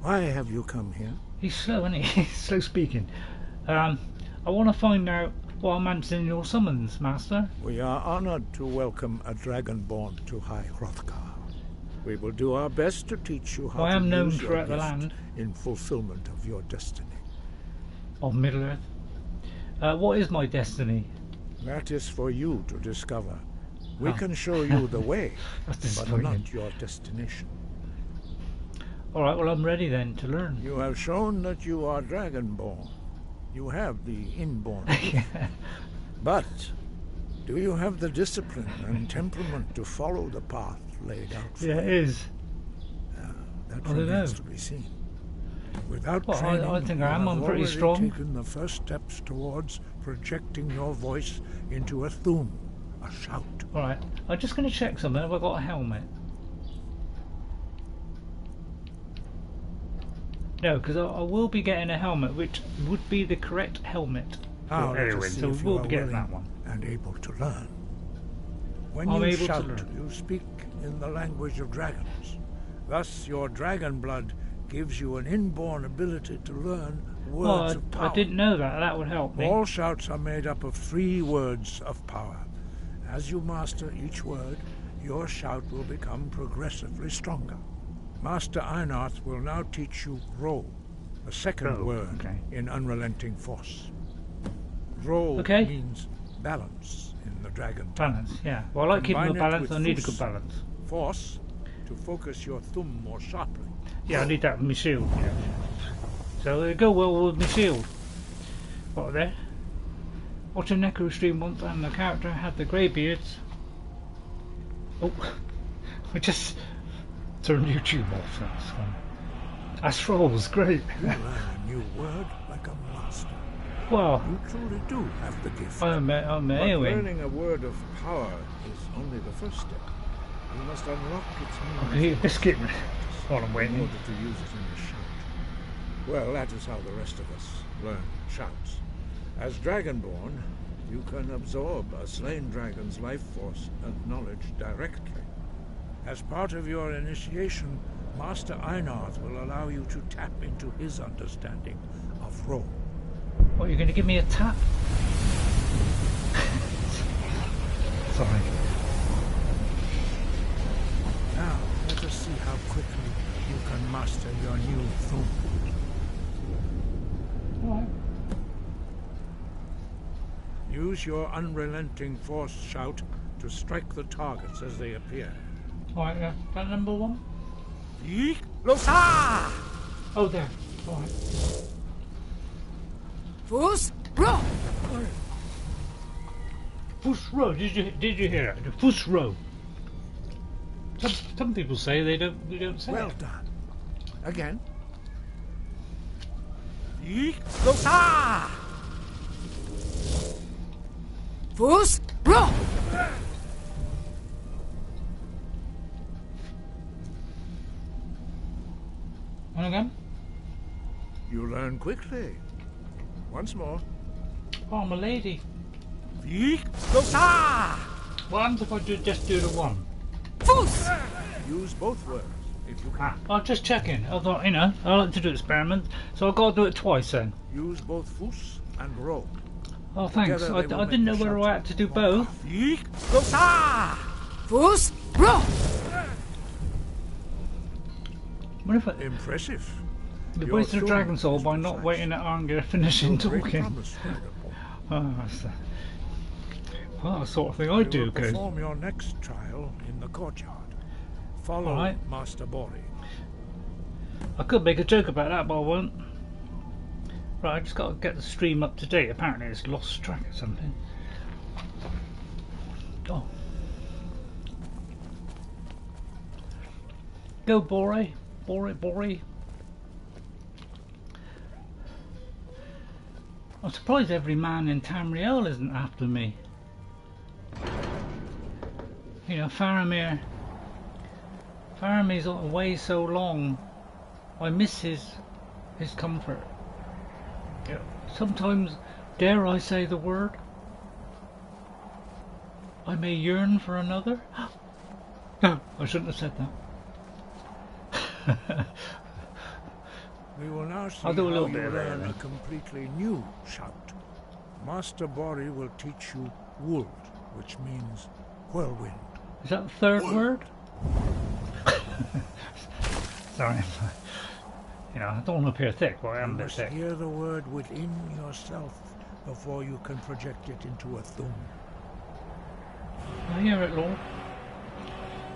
why have you come here? He's slow, isn't he? He's slow speaking. I want to find out why I'm answering your summons, Master. We are honored to welcome a Dragonborn to High Hrothgar. We will do our best to teach you how I to am known use your throughout the gift land in fulfillment of your destiny. of Middle-earth. What is my destiny? That is for you to discover. We can show you the way, That's but disappointing. not your destination. Alright, well I'm ready then to learn. You have shown that you are Dragonborn. You have the inborn. But do you have the discipline and temperament to follow the path laid out for Yeah, it you? is. That I don't remains know. to be seen. Without Well, training, I think you I am. have I'm pretty already strong. taken the first steps towards projecting your voice into a thum, a shout. Alright, I'm just going to check something. Have I got a helmet? No, because I will be getting a helmet, which would be the correct helmet Now for let us Eowyn, see so if you we'll are be getting willing that one. and able to learn. When I'm you able to shout, learn. you speak in the language of dragons. Thus, your dragon blood gives you an inborn ability to learn words of power. I didn't know that. That would help me. All shouts are made up of 3 words of power. As you master each word, your shout will become progressively stronger. Master Einarth will now teach you roll, the second Roll, word okay. in unrelenting force. Roll Okay. means balance in the dragon tongue. Balance, yeah. Well, I like keeping Combine my it balance. with I need a Fus. good balance. Force to focus your thumb more sharply. Yeah, I need that with my shield. Yeah. So it'll go well with my shield. What there? Watch a Necro stream once and the character had the greybeards. Oh, I just turned YouTube off. That's fun. Astral was great. You learn a new word like a master. Well, You truly do have the gift. I'm But Eowyn. learning a word of power is only the first step. You must unlock its I meaning need a biscuit while I'm in waiting. order to use it in a shout. Well, that is how the rest of us learn shouts. As Dragonborn, you can absorb a slain dragon's life force and knowledge directly. As part of your initiation, Master Einarth will allow you to tap into his understanding of roll. What, you're going to give me a tap? Sorry. Now, let us see how quickly you can master your new thum. Alright. Use your unrelenting force shout to strike the targets as they appear. Alright, yeah. That number 1? Yeek! Losa! Oh, there. Alright. Foos! Row! Push row. Did you hear it? The push row. Some people say we don't say Well it. done. Again. Yeek! Losa! Foos! Row! And again? You learn quickly. Once more. Oh, I'm a lady. Yeek! Losa! What happens if I just do the 1? Foos! Use both words if you can. I'm just checking. I thought, I like to do experiments, so I've got to do it twice then. Use both fus and roll. Oh, thanks. Together I they will didn't know make the whether shout I had to do more both. powerful. Yeek! Losa! Foos! Row! What if I Impressive. we Your wasted a thumb dragon soul is by not precise. waiting at Arnger finishing Great talking? promise, Dragonborn. Oh, well, the sort of thing I do, good. Perform your next trial in the courtyard. Follow Alright. Master Bori. I could make a joke about that, but I won't. Right, I just got to get the stream up to date. Apparently it's lost track of something. Oh. Go, Bore. Bore. I'm surprised every man in Tamriel isn't after me. You know, Faramir's away so long. I miss his comfort. Yeah. Sometimes, dare I say the word, I may yearn for another. No, I shouldn't have said that. We will now see I'll do a little how bit you of that, learn then. a completely new shout. Master Bori will teach you Wold, which means whirlwind. Is that the third word? Sorry. You know, I don't want to appear thick, but I am a You bit must thick. hear the word within yourself before you can project it into a thum. I hear it, Lord.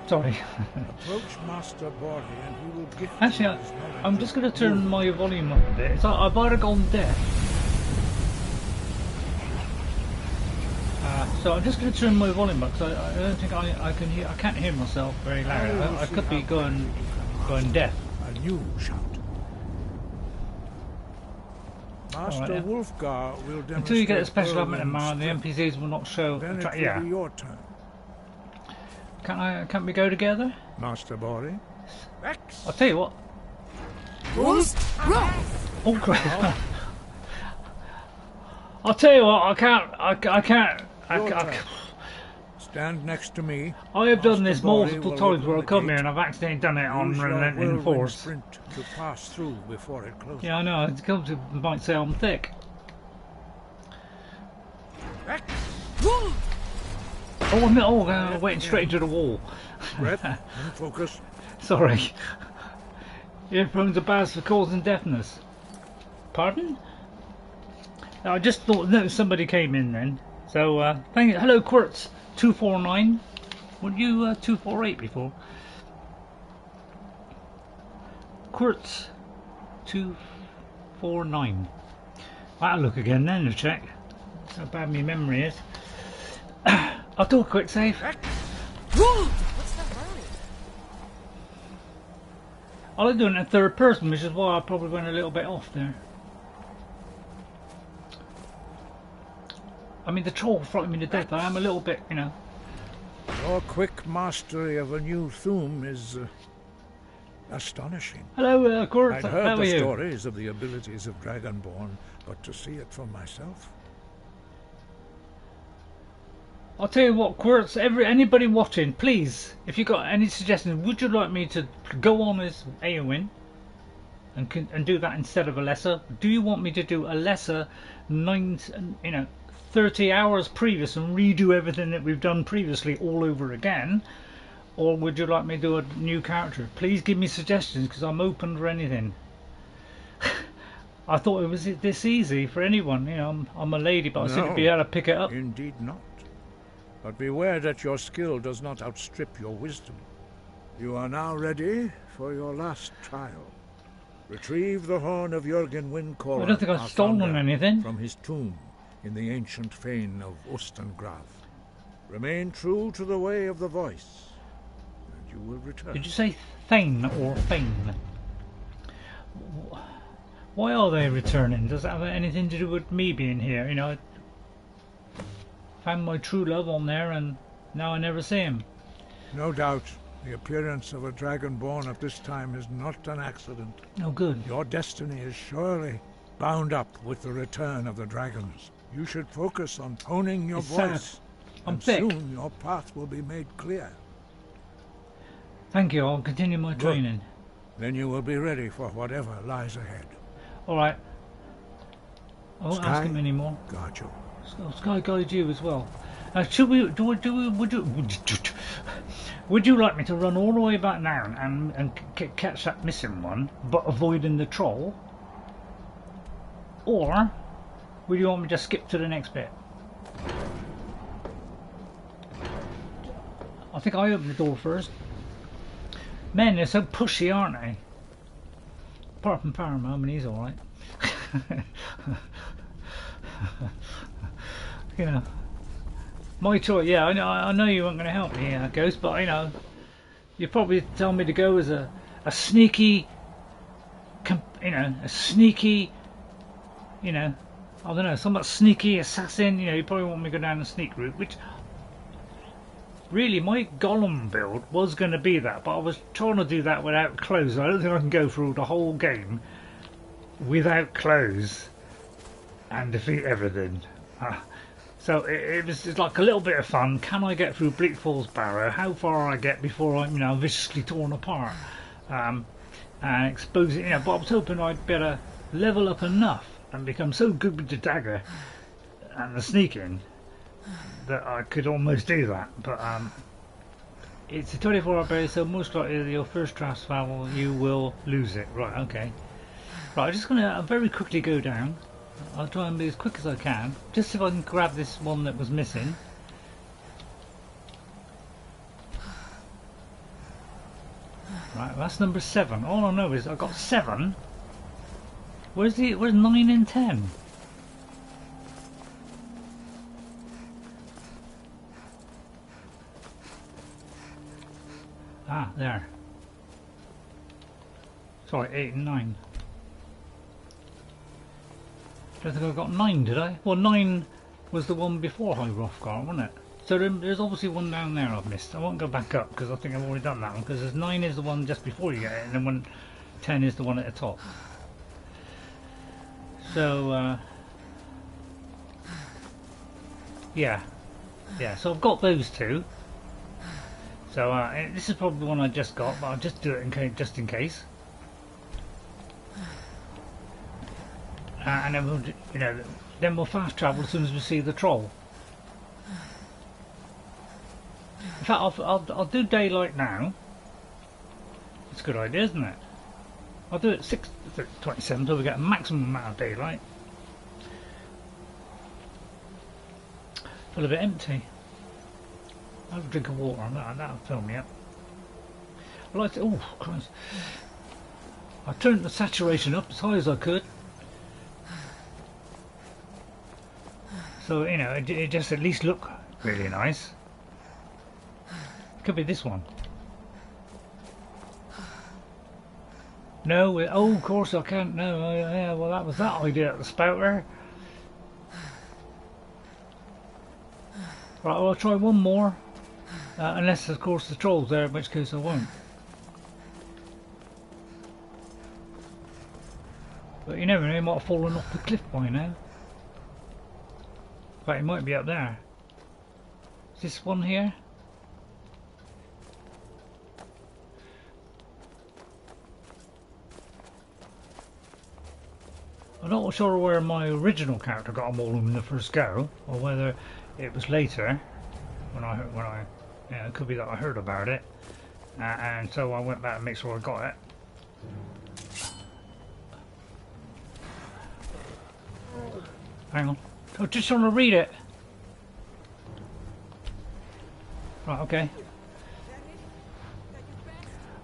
Sorry. Approach Master Bori and he will gift Actually, you his knowledge I'm of just going to turn Wold. my volume up a bit. It's like I've either gone deaf. So I'm just going to turn my volume up because I don't think I can hear. I can't hear myself very loud. Now you will I see could be how going quickly you can master deaf. A new shout. Master Alright, yeah. Wulfgar will demonstrate Until you get a special element in whirlwind Mare, the strength. NPCs will not show. Then it will Yeah. be your turn. Can't we go together? Master Bori. X. I'll tell you what. Fools, row! Oh crap! I'll tell you what. I can't. Your turn. Stand next to me. I have done Master this Bori multiple will times where I open come the here gate. and I've accidentally done it on Use your Relenting whirlwind Force. sprint to pass through before it closes. Yeah, I know. It comes to might say I'm thick. X. Wool! Oh, I'm waiting straight into the wall. Breath and focus. Sorry. Earphones are bad for causing deafness. Pardon? I just noticed somebody came in then. So, thank you. Hello, Quartz249. Weren't you 248 before? Quartz249. That'll look again then to check. That's how bad my memory is. I'll do a quick save. Wool! I like doing it in third person, which is why I probably went a little bit off there. I mean, the troll frightened me to death. I am a little bit, you know. Your quick mastery of a new thum is astonishing. Hello, Quartz. I'd How heard are the you? stories of the abilities of Dragonborn, but to see it for myself. I'll tell you what, Quartz. Anybody watching, please, if you got any suggestions, would you like me to go on as Eowyn and do that instead of Elessa? Do you want me to do Elessa 30 hours previous and redo everything that we've done previously all over again? Or would you like me to do a new character? Please give me suggestions because I'm open for anything. I thought it was this easy for anyone. You know, I'm a lady, but I seem to be able to pick it up. Indeed not. But beware that your skill does not outstrip your wisdom. You are now ready for your last trial. Retrieve the horn of Jurgen Windcaller, I don't think I've our stolen founder, anything. from his tomb in the ancient fane of Ostengraf. Remain true to the way of the voice, and you will return. Did you say Thane or Thane? Why are they returning? Does that have anything to do with me being here? You know, I found my true love on there and now I never see him. No doubt, the appearance of a dragonborn at this time is not an accident. No good. Your destiny is surely bound up with the return of the dragons. You should focus on honing your It's voice. sad. I'm and thick. soon your path will be made clear. Thank you, I'll continue my Good. training. Then you will be ready for whatever lies ahead. Alright. I won't ask Sky? him anymore. Guard you. Sky guide you as well. Should we would you like me to run all the way back down and catch that missing one, but avoiding the troll? Or Would you want me to skip to the next bit? I think I opened the door first. Men, they're so pushy, aren't they? Apart from Paramount, I mean, he's alright. You know, my choice. Yeah, I know you weren't going to help me, Ghost, but you know, you probably tell me to go as a sneaky, you know, a sneaky, you know, I don't know, somewhat sneaky assassin. You know, you probably want me to go down the sneak route, which really my Gollum build was going to be that, but I was trying to do that without clothes. I don't think I can go through the whole game without clothes and defeat everything. So it was just like a little bit of fun. Can I get through Bleak Falls Barrow? How far I get before I'm, you know, viciously torn apart and expose it? You know, but I was hoping I'd better level up enough and become so good with the dagger and the sneaking that I could almost do that. But it's a 24-hour period, so most likely your first draft travel you will lose it. Right, okay. Right, I'm just going to very quickly go down. I'll try and be as quick as I can, just if I can grab this one that was missing. Right, that's number 7. All I know is I got 7. Where's 9 and 10? Ah, there. Sorry, 8 and 9. I don't think I got 9, did I? Well, 9 was the one before High Hrothgar, wasn't it? So there's obviously one down there I've missed. I won't go back up because I think I've already done that one, because 9 is the one just before you get it, and then 10 is the one at the top. So, yeah, so I've got those 2. So this is probably the one I just got, but I'll just do it just in case. And then we'll, you know, then we'll fast travel as soon as we see the troll. In fact, I'll do daylight now. It's a good idea, isn't it? I'll do it 6:27 till we get a maximum amount of daylight. Feel a bit empty. I'll have a drink of water on that. That'll fill me up. I like to. Oh Christ! I turned the saturation up as high as I could. So, you know, it just at least look really nice. Could be this one. No, oh, of course I can't. No, yeah, well, that was that idea at the spouter. Right, well, I'll try one more. Unless, of course, the troll's there, in which case I won't. But you never know, he might have fallen off the cliff by now. In fact, he might be up there. Is this one here? I'm not sure where my original character got them all in the first go, or whether it was later when I yeah, it could be that I heard about it, and so I went back and made sure I got it. Hang on, I just trying to read it. Right, okay.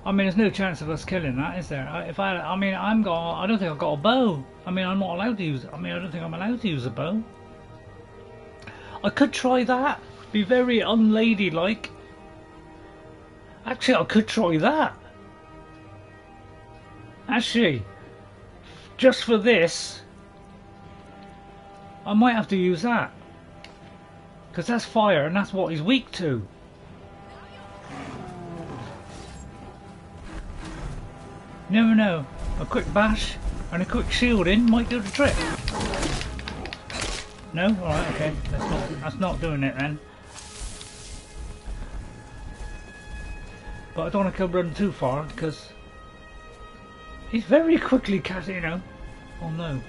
I mean, there's no chance of us killing that, is there? I don't think I've got a bow. I mean, I'm not allowed to use. I don't think I'm allowed to use a bow. I could try that. Be very unladylike. Actually, I could try that. Actually, just for this, I might have to use that. Because that's fire, and that's what he's weak to. You never know. A quick bash and a quick shielding might do the trick. No? Alright, okay. That's not doing it then. But I don't want to run too far because he's very quickly you know. Oh no.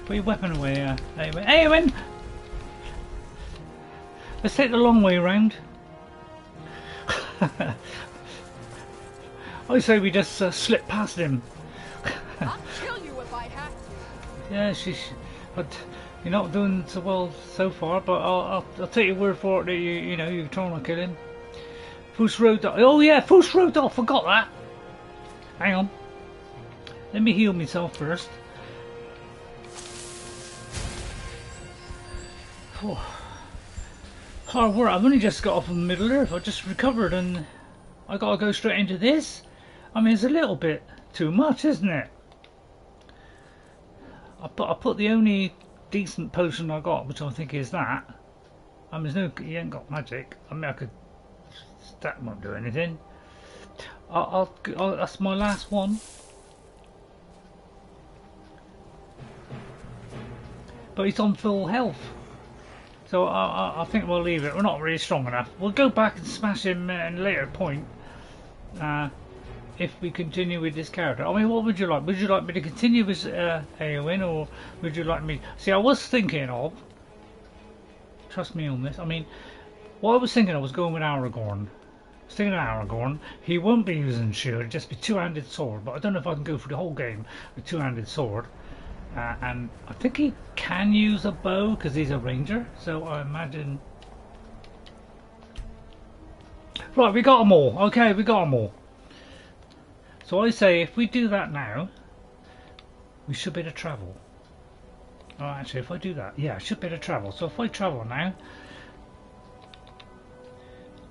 Put your weapon away, Eowyn! Let's take the long way round. I say we just slip past him. I'll kill you if I have to. Yeah, But you're not doing so well so far. But I'll take your word for it that you know you're trying to kill him. Fuss Road. Oh yeah, Fuss Road. I forgot that. Hang on. Let me heal myself first. Oh. Hard work. I've only just got off of Middle Earth. I just recovered and I gotta go straight into this. I mean, it's a little bit too much, isn't it? I put the only decent potion I got, which I think is that. I mean, he ain't got magic. I mean, that won't do anything. That's my last one. But he's on full health. So I think we'll leave it. We're not really strong enough. We'll go back and smash him at a later point. If we continue with this character. I mean, what would you like? Would you like me to continue with Eowyn, or would you like me... See, I was thinking of... Trust me on this. I mean, what I was thinking of was going with Aragorn. I was thinking of Aragorn. He won't be using shield, it'll just be two-handed sword. But I don't know if I can go through the whole game with two-handed sword. And I think he can use a bow because he's a ranger. So I imagine... Right, we got them all. Okay, we got them all. So I say if we do that now, we should be able to travel. Oh, actually, if I do that, yeah, I should be able to travel. So if I travel now,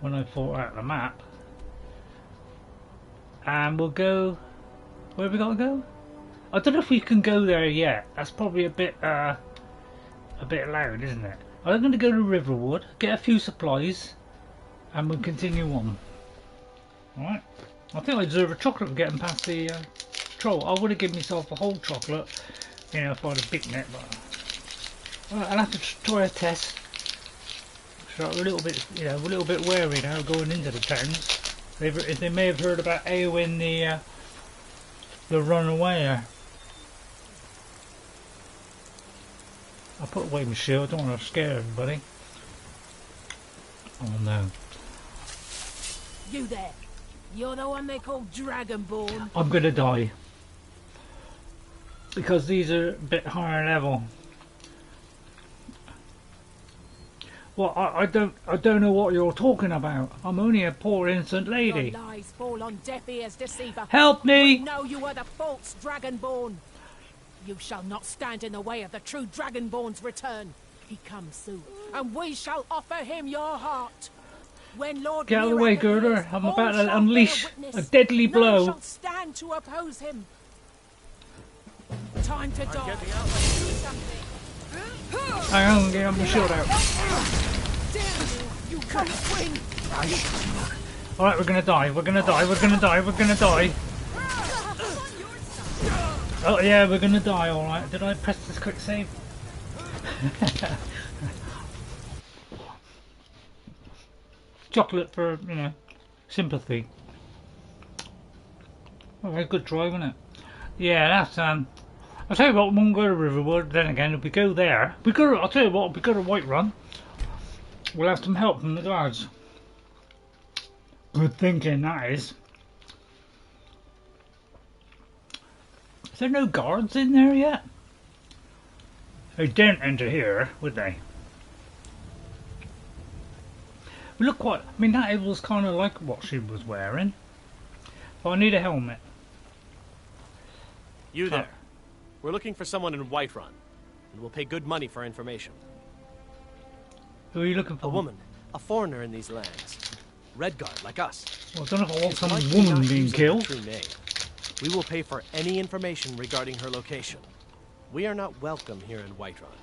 when I pull out the map, and we'll go, where have we got to go? I don't know if we can go there yet. That's probably a bit loud, isn't it? I'm going to go to Riverwood, get a few supplies, and we'll continue on. Alright. I think I deserve a chocolate for getting past the troll. I would have given myself a whole chocolate, you know, if I'd have beaten it, but I'll have to try a test. So I'm a little bit, you know, a little bit wary now going into the towns. They may have heard about Eowyn the runaway. I put away my shield. I don't want to scare everybody. Oh no! You there? You're the one they call Dragonborn. I'm gonna die because these are a bit higher level. Well, I don't know what you're talking about. I'm only a poor innocent lady. Your lies fall on deaf ears, deceiver. Help me! We know you are the false Dragonborn. You shall not stand in the way of the true Dragonborn's return. He comes soon, and we shall offer him your heart. When Lord Get out of the way, Girder. I'm about to unleash a deadly blow. None shall stand to oppose him. Time to die. Hang on, get my shield out. You can't win. Alright, we're gonna die. We're gonna die. We're gonna die. We're gonna die. Oh yeah, we're gonna die. Alright. Did I press this quick save? Chocolate for, you know, sympathy. Alright, good try, wasn't it? Yeah, that's I'll tell you what, we won't go to Riverwood. Then again, if we go there, I'll tell you what, if we go to Whiterun, we'll have some help from the guards. Good thinking, that is. Is there no guards in there yet? They didn't enter here, would they? But look what, I mean, that was kind of like what she was wearing. But I need a helmet. You there. We're looking for someone in Whiterun, and we'll pay good money for information. Who are you looking for? A woman. A foreigner in these lands. Redquard, like us. Well, I don't know if I want some woman being killed. True name. We will pay for any information regarding her location. We are not welcome here in Whiterun,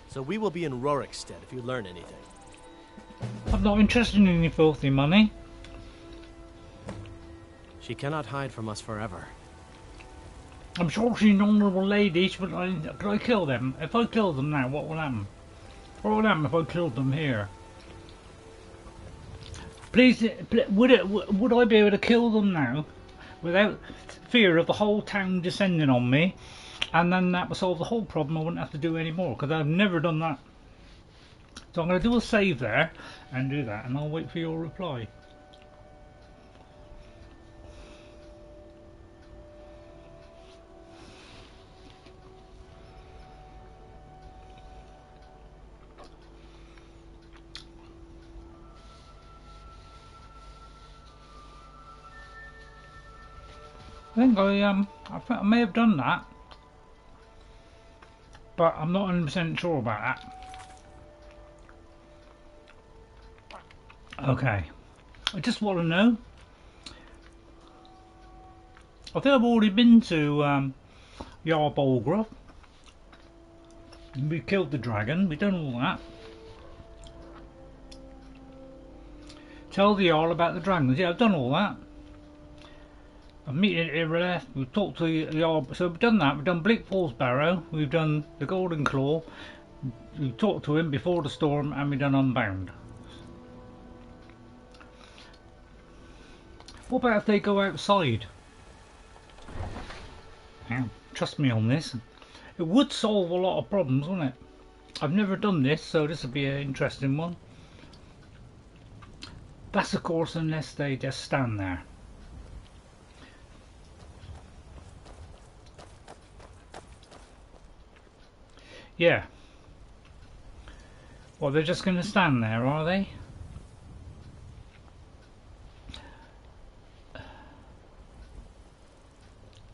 so we will be in Rorikstead if you learn anything. I'm not interested in any filthy money. She cannot hide from us forever. I'm sure she's an honourable lady, but could I kill them? If I kill them now, what will happen? What would happen if I killed them here? Please, would I be able to kill them now without fear of the whole town descending on me, and then that would solve the whole problem? I wouldn't have to do any more because I've never done that. So I'm going to do a save there and do that, and I'll wait for your reply. think I may have done that, but I'm not 100% sure about that. Okay, I just want to know. I think I've already been to Jarl Bolgraf. We killed the dragon. We've done all that. Tell the Jarl about the dragons. Yeah, I've done all that. I've meeting Ivarstead. We've talked to the Jarl. So we've done that. We've done Bleak Falls Barrow. We've done the Golden Claw. We've talked to him before the storm, and we've done Unbound. What about if they go outside? Yeah, trust me on this. It would solve a lot of problems, wouldn't it? I've never done this, so this will be an interesting one. That's of course unless they just stand there. Yeah. Well, they're just going to stand there, are they?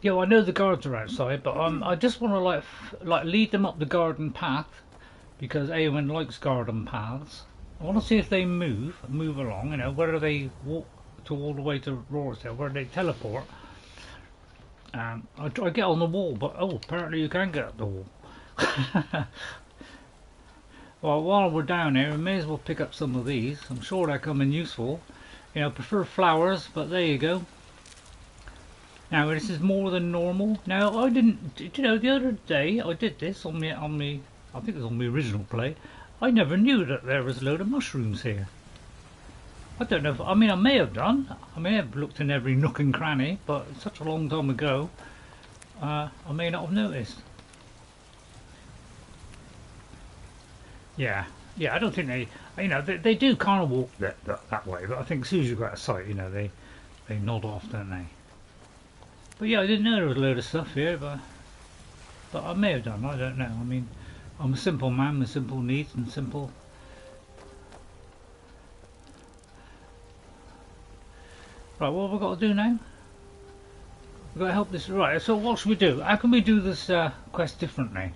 Yeah, well, I know the guards are outside, but I just want to like lead them up the garden path, because Eowyn likes garden paths. I want to see if they move along. You know, whether they walk to all the way to Rorstead, where they teleport. I try to get on the wall, but oh, apparently you can get up the wall. Well, while we're down here, we may as well pick up some of these. I'm sure they're coming useful. You know, I prefer flowers, but there you go. Now this is more than normal. Now I didn't, you know, the other day I did this on me. I think it was on the original play. I never knew that there was a load of mushrooms here. I don't know if, I mean, I may have done. I may have looked in every nook and cranny, but it's such a long time ago, I may not have noticed. Yeah, I don't think they, you know, they do kind of walk that way, but I think as soon as you go out of sight, you know, they nod off, don't they? But yeah, I didn't know there was a load of stuff here, but I may have done. I don't know. I mean, I'm a simple man with simple needs and simple. Right, what have we got to do now? We've got to help this. Right, so what should we do? How can we do this quest differently?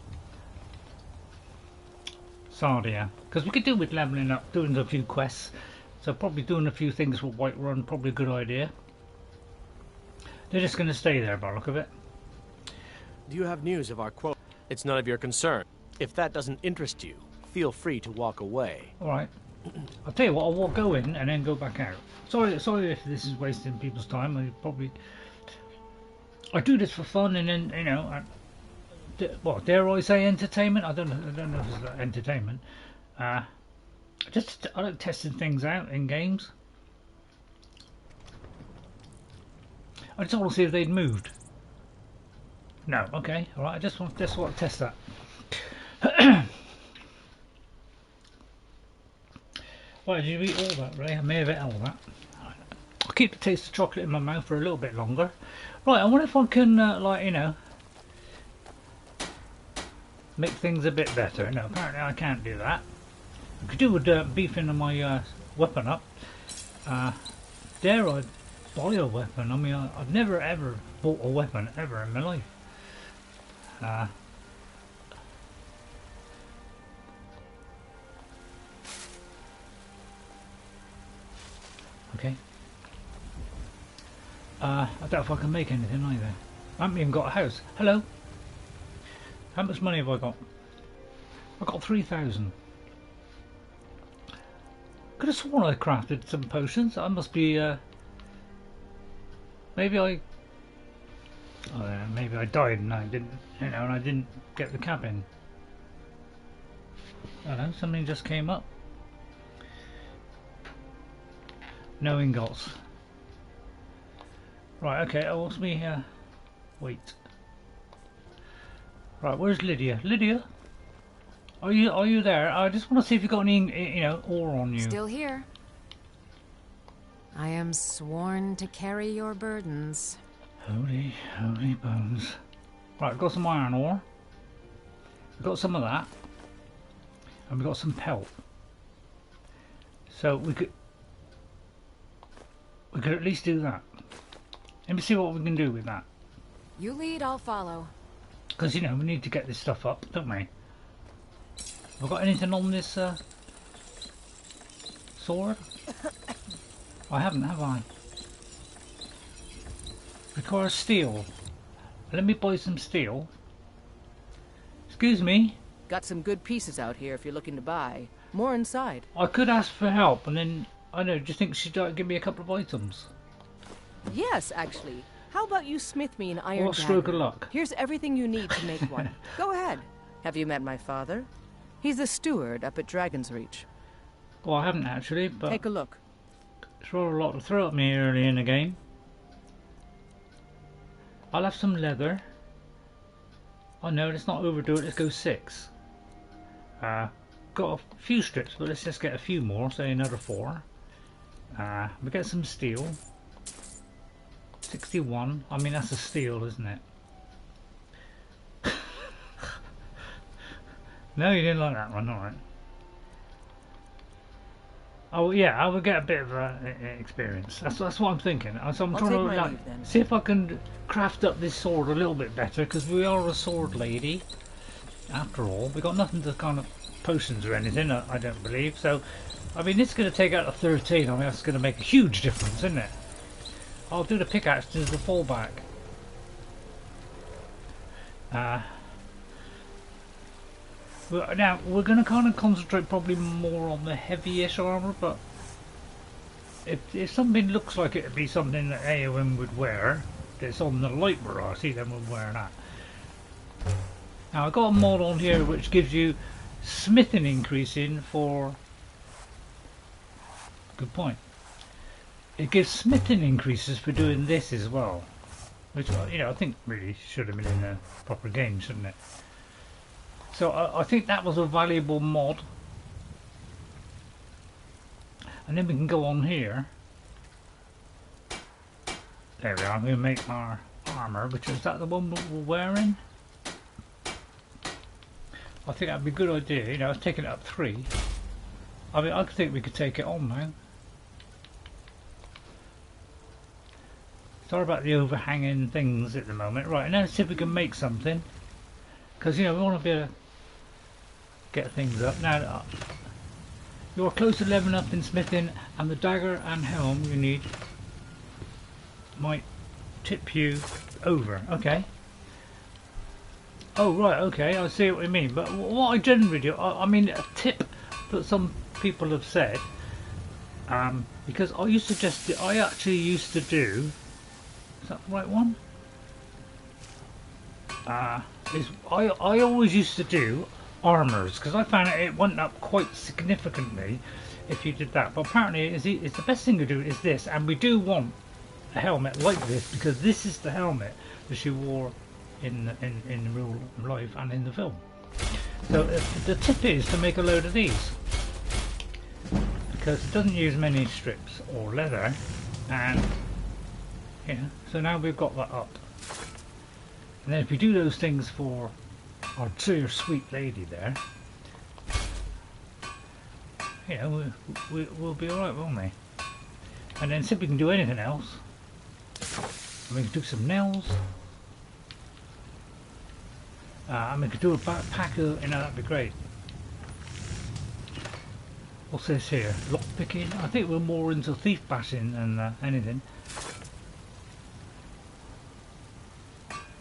Saadia, because we could do with leveling up, doing a few quests. So probably doing a few things for Whiterun, probably a good idea. They're just going to stay there by the look of it. Do you have news of our quote? It's none of your concern. If that doesn't interest you, feel free to walk away. Alright. I'll tell you what, I'll go in and then go back out. Sorry if this is wasting people's time. I do this for fun, and then, you know, what, dare I say entertainment? I don't know if it's entertainment. I like testing things out in games. I just want to see if they'd moved. No, okay, alright, I just want to test that. Why did you eat all that, Ray? I may have eaten all that. I'll keep the taste of chocolate in my mouth for a little bit longer. Right, I wonder if I can, like, you know, make things a bit better. No, apparently I can't do that. I could do with beefing my weapon up. Dare I buy a weapon? I mean, I've never ever bought a weapon ever in my life. Okay. I doubt if I can make anything either. I haven't even got a house. Hello. How much money have I got? I got 3,000. Could have sworn I crafted some potions. I must be. Maybe I died and I didn't, you know, and I didn't get the cabin. I don't know. Something just came up. No ingots. Right. Okay. Oh, what's me here? Wait. Right. Where's Lydia? Lydia, are you there? I just want to see if you got any, you know, ore on you. Still here. I am sworn to carry your burdens. Holy bones. Right, we've got some iron ore. We've got some of that. And we've got some pelt. So we could at least do that. Let me see what we can do with that. You lead, I'll follow. Because, you know, we need to get this stuff up, don't we? Have we got anything on this sword? I haven't, have I? Requires steel. Let me buy some steel. Excuse me? Got some good pieces out here if you're looking to buy. More inside. I could ask for help and then, I don't know, do you think she'd give me a couple of items? Yes, actually. How about you smith me an iron What stroke of dagger? luck? Here's everything you need to make one. Go ahead. Have you met my father? He's the steward up at Dragonreach. Well, I haven't actually, but Take a look. it's rather a lot to throw at me early in the game. I'll have some leather. Oh no, let's not overdo it, let's go 6. Got a few strips, but let's just get a few more, say another 4. We get some steel. 61, I mean that's a steel, isn't it? No, you didn't like that one, alright. Oh yeah, I will get a bit of experience. That's what I'm thinking. So I'm trying to like, see if I can craft up this sword a little bit better, because we are a sword lady. After all, we got nothing to kind of potions or anything. I don't believe. So, I mean, it's going to take out a 13. I mean, that's going to make a huge difference, isn't it? I'll do the pickaxe as the fallback. Now we're going to kind of concentrate probably more on the heavy-ish armor, but if something looks like it would be something that Eowyn would wear, that's on the light variety, then we'll wear that. Now I've got a mod on here which gives you smithing increasing for. Good point. It gives smithing increases for doing this as well, which you know I think really should have been in a proper game, shouldn't it? So I think that was a valuable mod. And then we can go on here. There we are. I'm going to make our armour, which is that the one we're wearing. I think that'd be a good idea. You know, I was taking it up 3. I mean, I think we could take it on now. Sorry about the overhanging things at the moment. Right, and now let's see if we can make something. Because, you know, we want to be able to get things up. Now, you're close to leveling up in smithing, and the dagger and helm you need might tip you over. Okay. Oh, right, okay, I see what you mean. But what I generally do, I mean, a tip that some people have said, because I actually used to do, is that the right one? Is I always used to do armors, because I found it went up quite significantly if you did that. But apparently it's the best thing to do is this, and we do want a helmet like this, because this is the helmet that she wore in real life and in the film. So the tip is to make a load of these, because it doesn't use many strips or leather, and you know, so now we've got that up. And then if we do those things for our dear sweet lady there, you know, we'll be alright, won't we? And then see if we can do anything else. And we can do some nails. And we could do a backpack, you know, that'd be great. What's this here? Lock picking? I think we're more into thief bashing than anything.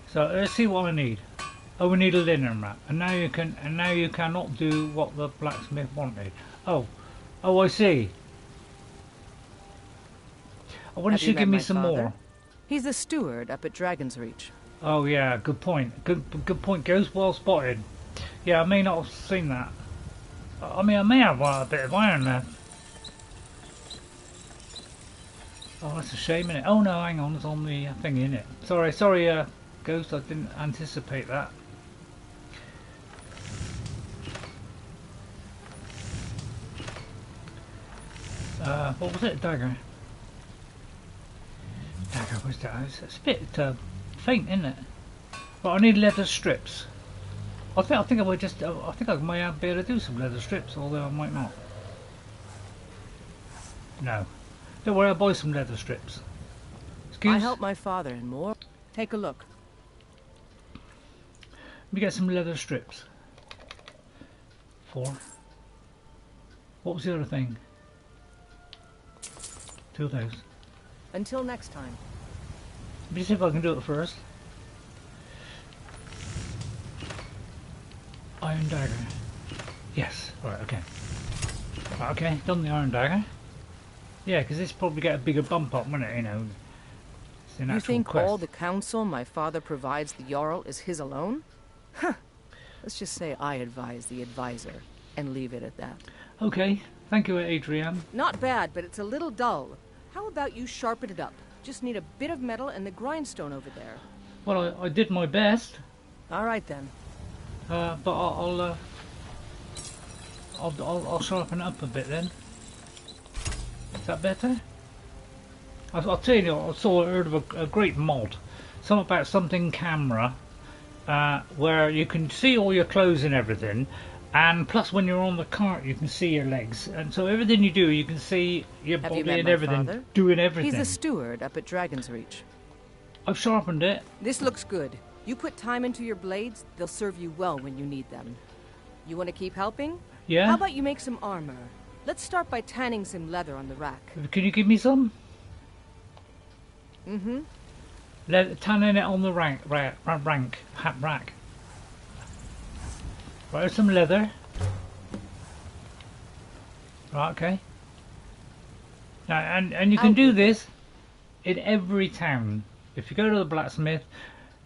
So let's see what I need. Oh, we need a linen wrap, and now you cannot do what the blacksmith wanted. Oh, I see. I wonder if she'll give me some more. He's the steward up at Dragonreach. Oh yeah, good point. Good point, Ghost. Well spotted. Yeah, I may not have seen that. I mean, I may have a bit of iron left. Oh, that's a shame, innit? Oh no, hang on, it's on the thing, innit? Sorry, Ghost, I didn't anticipate that. What was it? Dagger. Dagger, where's that? It's a bit faint, isn't it? But I need leather strips. I think I would just. I think I might be able to do some leather strips, although I might not. No, don't worry. I'll buy some leather strips. I helped my father and more. Take a look. me get some leather strips. 4. What was the other thing? 2 of those. Until next time. Let me see if I can do it first. Iron dagger. Yes. Right. Okay. Right, okay. Done the iron dagger. Yeah, because this probably get a bigger bump up, wouldn't it? You know. It's an You actual think quest. all the counsel my father provides the Jarl is his alone? Huh. Let's just say I advise the advisor, and leave it at that. Okay. Thank you, Adrianne. Not bad, but it's a little dull. How about you sharpen it up? Just need a bit of metal and the grindstone over there. Well, I did my best. All right then. But I'll sharpen it up a bit then. Is that better? I'll tell you, I heard of a great mod. Something about something camera, where you can see all your clothes and everything, and plus when you're on the cart you can see your legs, and so everything you do you can see your Have body you met and my everything, father? doing everything. He's a steward up at Dragonreach. I've sharpened it. This looks good. You put time into your blades, they'll serve you well when you need them. You want to keep helping? Yeah? How about you make some armor? Let's start by tanning some leather on the rack. Can you give me some? Mm-hmm. Tanning it on the rack. Right, there's some leather. Right, okay. Now, and you can do this in every town. If you go to the blacksmith,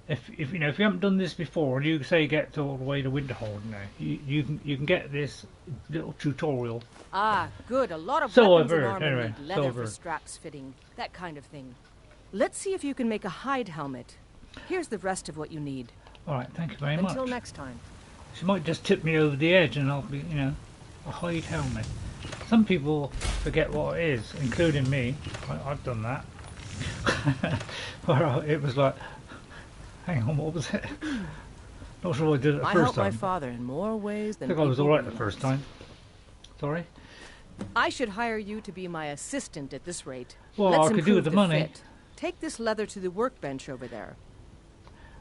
if you know, if you haven't done this before, and you say get to all the way to Winterhold now, you can get this little tutorial. Ah, good. A lot of So weapons I've and heard, armor anyway, need leather so I've for heard. straps fitting, that kind of thing. Let's see if you can make a hide helmet. Here's the rest of what you need. All right, thank you very much. Until next time. She might just tip me over the edge, and I'll be, you know, a hide helmet. Some people forget what it is, including me. I've done that. Where it was like, hang on, what was it? Not sure I did it the I first help my time. father in more ways I than think I was people all right the realize. first time. Sorry. I should hire you to be my assistant at this rate. Well, Let's I could do improve with the money. fit. Take this leather to the workbench over there.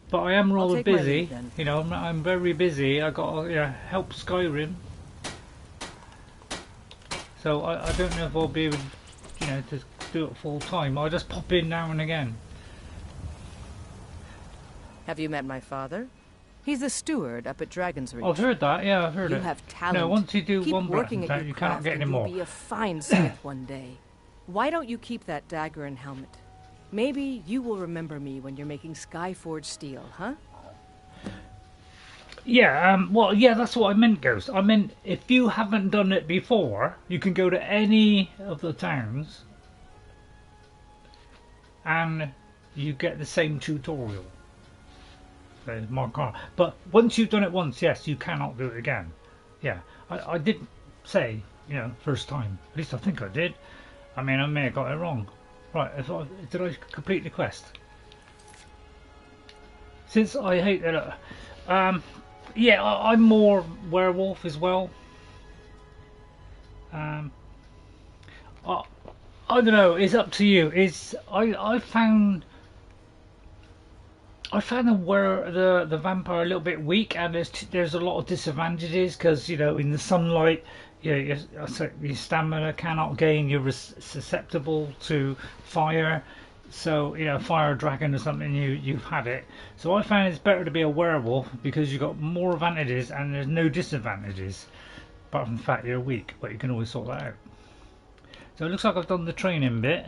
But I am rather take my busy. leave then. You know, I'm very busy. I got to help Skyrim. So I don't know if I'll be able, you know, to do it full time. I'll just pop in now and again. Have you met my father? He's a steward up at Dragonreach. I've heard that. Yeah, I've heard You it. have talent. No, once you do Keep one working blacksmith, at your you cannot craft get and any more. You'll be a fine smith one day. Why don't you keep that dagger and helmet? Maybe you will remember me when you're making Skyforge steel, huh? Yeah, well, yeah, that's what I meant, Ghost. I meant if you haven't done it before, you can go to any of the towns and you get the same tutorial. There's my car. But once you've done it once, yes, you cannot do it again. Yeah, I did say, you know, first time. At least I think I did. I mean, I may have got it wrong. Right, did I complete the quest? Since I hate that... yeah, I'm more werewolf as well. I don't know. It's up to you. I found the vampire a little bit weak, and there's a lot of disadvantages because, you know, in the sunlight, your stamina cannot gain. You're susceptible to fire. So, you know, fire dragon or something, you've had it. So I found it's better to be a werewolf because you've got more advantages and there's no disadvantages. Apart from the fact you're weak, but you can always sort that out. So it looks like I've done the training bit.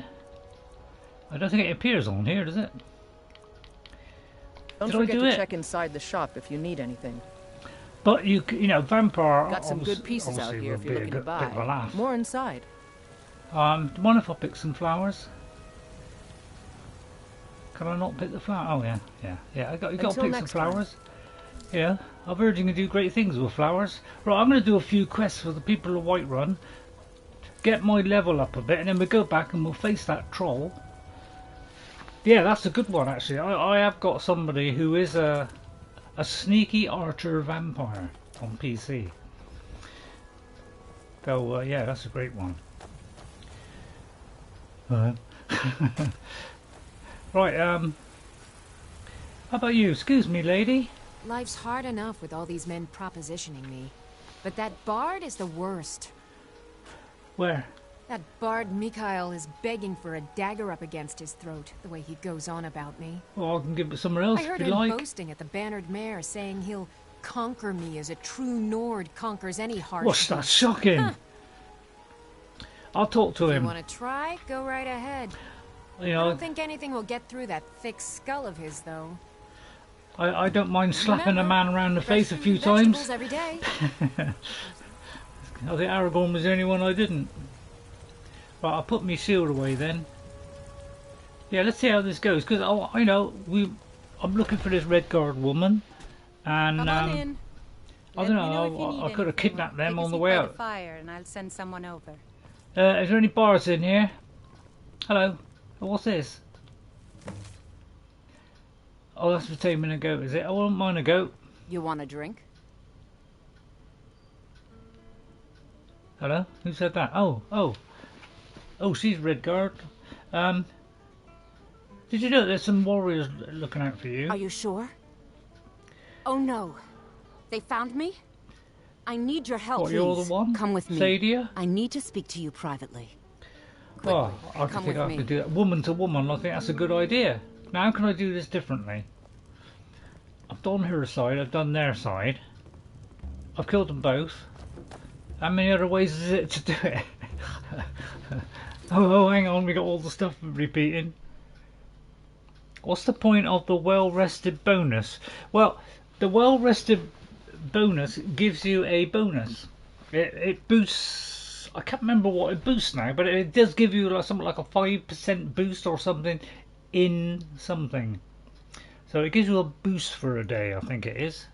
I don't think it appears on here, does it? Don't Did I forget do to it? check inside the shop if you need anything. But you know, vampire. Got some good pieces out obviously here would if you're be a looking to good- bit of a buy. laugh. More inside. Do you mind if I pick some flowers? Can I not pick the flower? Oh yeah. You got to Until pick some next time. flowers. Yeah, I've heard you can do great things with flowers. Right, I'm going to do a few quests for the people of Whiterun. Get my level up a bit, and then we go back and we'll face that troll. Yeah, that's a good one actually. I have got somebody who is a sneaky archer vampire on PC. So yeah, that's a great one. Right, how about you? Excuse me, lady. Life's hard enough with all these men propositioning me. But that bard is the worst. Where? That bard Mikhail is begging for a dagger up against his throat, the way he goes on about me. Well, I can give it somewhere else I heard if him you like. boasting at the Bannered Mare, saying he'll conquer me as a true Nord conquers any harsh. What's that? Shocking! Huh. I'll talk to him. If you want to try? Go right ahead. You know, I don't think anything will get through that thick skull of his, though. I don't mind slapping a man around the face a few times. Every day. I think Aragorn was the only one I didn't. Right, I'll put my shield away then. Yeah, let's see how this goes, because I know I'm looking for this Redquard woman, and Come on in. I don't know. I could have kidnapped them on the way out. Fire, and I'll send someone over. Is there any bars in here? Hello. What's this? Oh, that's for taming a goat, is it? I won't mind a goat. You want a drink? Hello? Who said that? Oh, she's Redquard. Did you know there's some warriors looking out for you? Are you sure? Oh no. They found me? I need your help, What, you're the one? Come with me. Saadia? I need to speak to you privately. Oh, I think I could do that. Woman to woman, I think that's a good idea. Now, how can I do this differently? I've done her side, I've done their side. I've killed them both. How many other ways is it to do it? Oh, hang on, we got all the stuff repeating. What's the point of the well-rested bonus? Well, the well-rested bonus gives you a bonus. It boosts. I can't remember what it boosts now, but it does give you like something like a 5% boost or something in something. So it gives you a boost for a day, I think it is.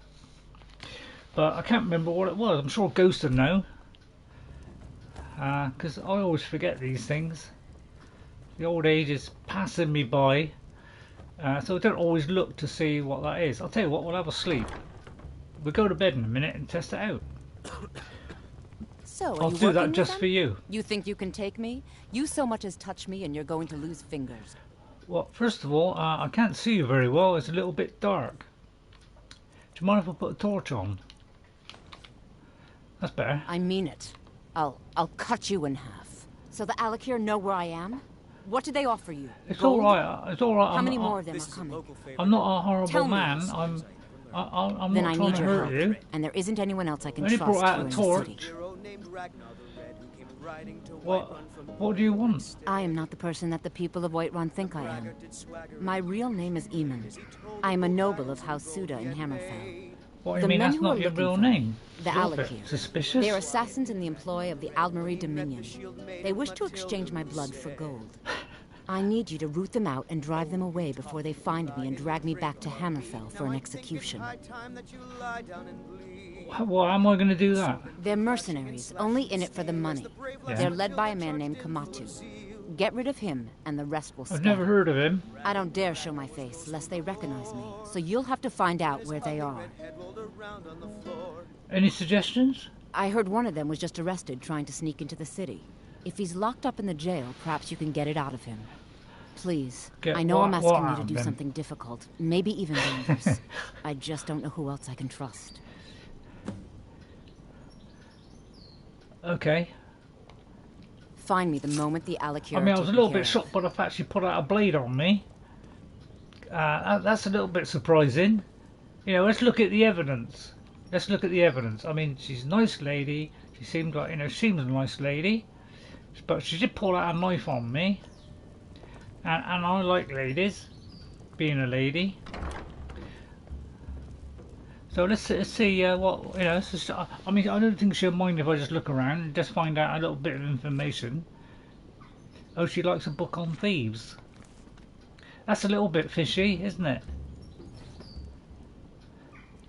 But I can't remember what it was. I'm sure Ghost would know. Because I always forget these things. The old age is passing me by. So I don't always look to see what that is. I'll tell you what, we'll have a sleep. We'll go to bed in a minute and test it out. So, I'll do that just for you. You think you can take me? You so much as touch me and you're going to lose fingers. Well, first of all, I can't see you very well. It's a little bit dark. Do you mind if I put a torch on? That's better. I mean it. I'll cut you in half. So the Alakir know where I am? What do they offer you? It's all right. It's all right. How many more of them are coming? I'm not a horrible man. This. I'm then not I trying need to your hurt help, you. and there isn't anyone else I can I only trust brought out here a in the torch. city. What do you want? I am not the person that the people of Whiterun think I am. My real name is Eamon. I am a noble of House Suda in Hammerfell. What, you mean that's not your real name? The Alakir. Suspicious? They are assassins in the employ of the Aldmeri Dominion. They wish to exchange my blood for gold. I need you to root them out and drive them away before they find me and drag me back to Hammerfell for an execution. Well, how am I going to do that? They're mercenaries, only in it for the money. Yeah. They're led by a man named Kamatu. Get rid of him, and the rest will stay. I've never heard of him. I don't dare show my face, lest they recognize me. So you'll have to find out where they are. Any suggestions? I heard one of them was just arrested trying to sneak into the city. If he's locked up in the jail, perhaps you can get it out of him. Please. I know I'm asking you to do something difficult, maybe even dangerous. I just don't know who else I can trust. Okay. Find me the moment the Alakir. I mean, I was a little bit shocked by the fact she put out a blade on me. That's a little bit surprising. You know, let's look at the evidence. Let's look at the evidence. I mean, she's a nice lady. She seemed like, seems a nice lady. But she did pull out a knife on me. And I like ladies, being a lady. So let's see what, I mean, I don't think she'll mind if I just look around and just find out a little bit of information. Oh, she likes a book on thieves. That's a little bit fishy, isn't it?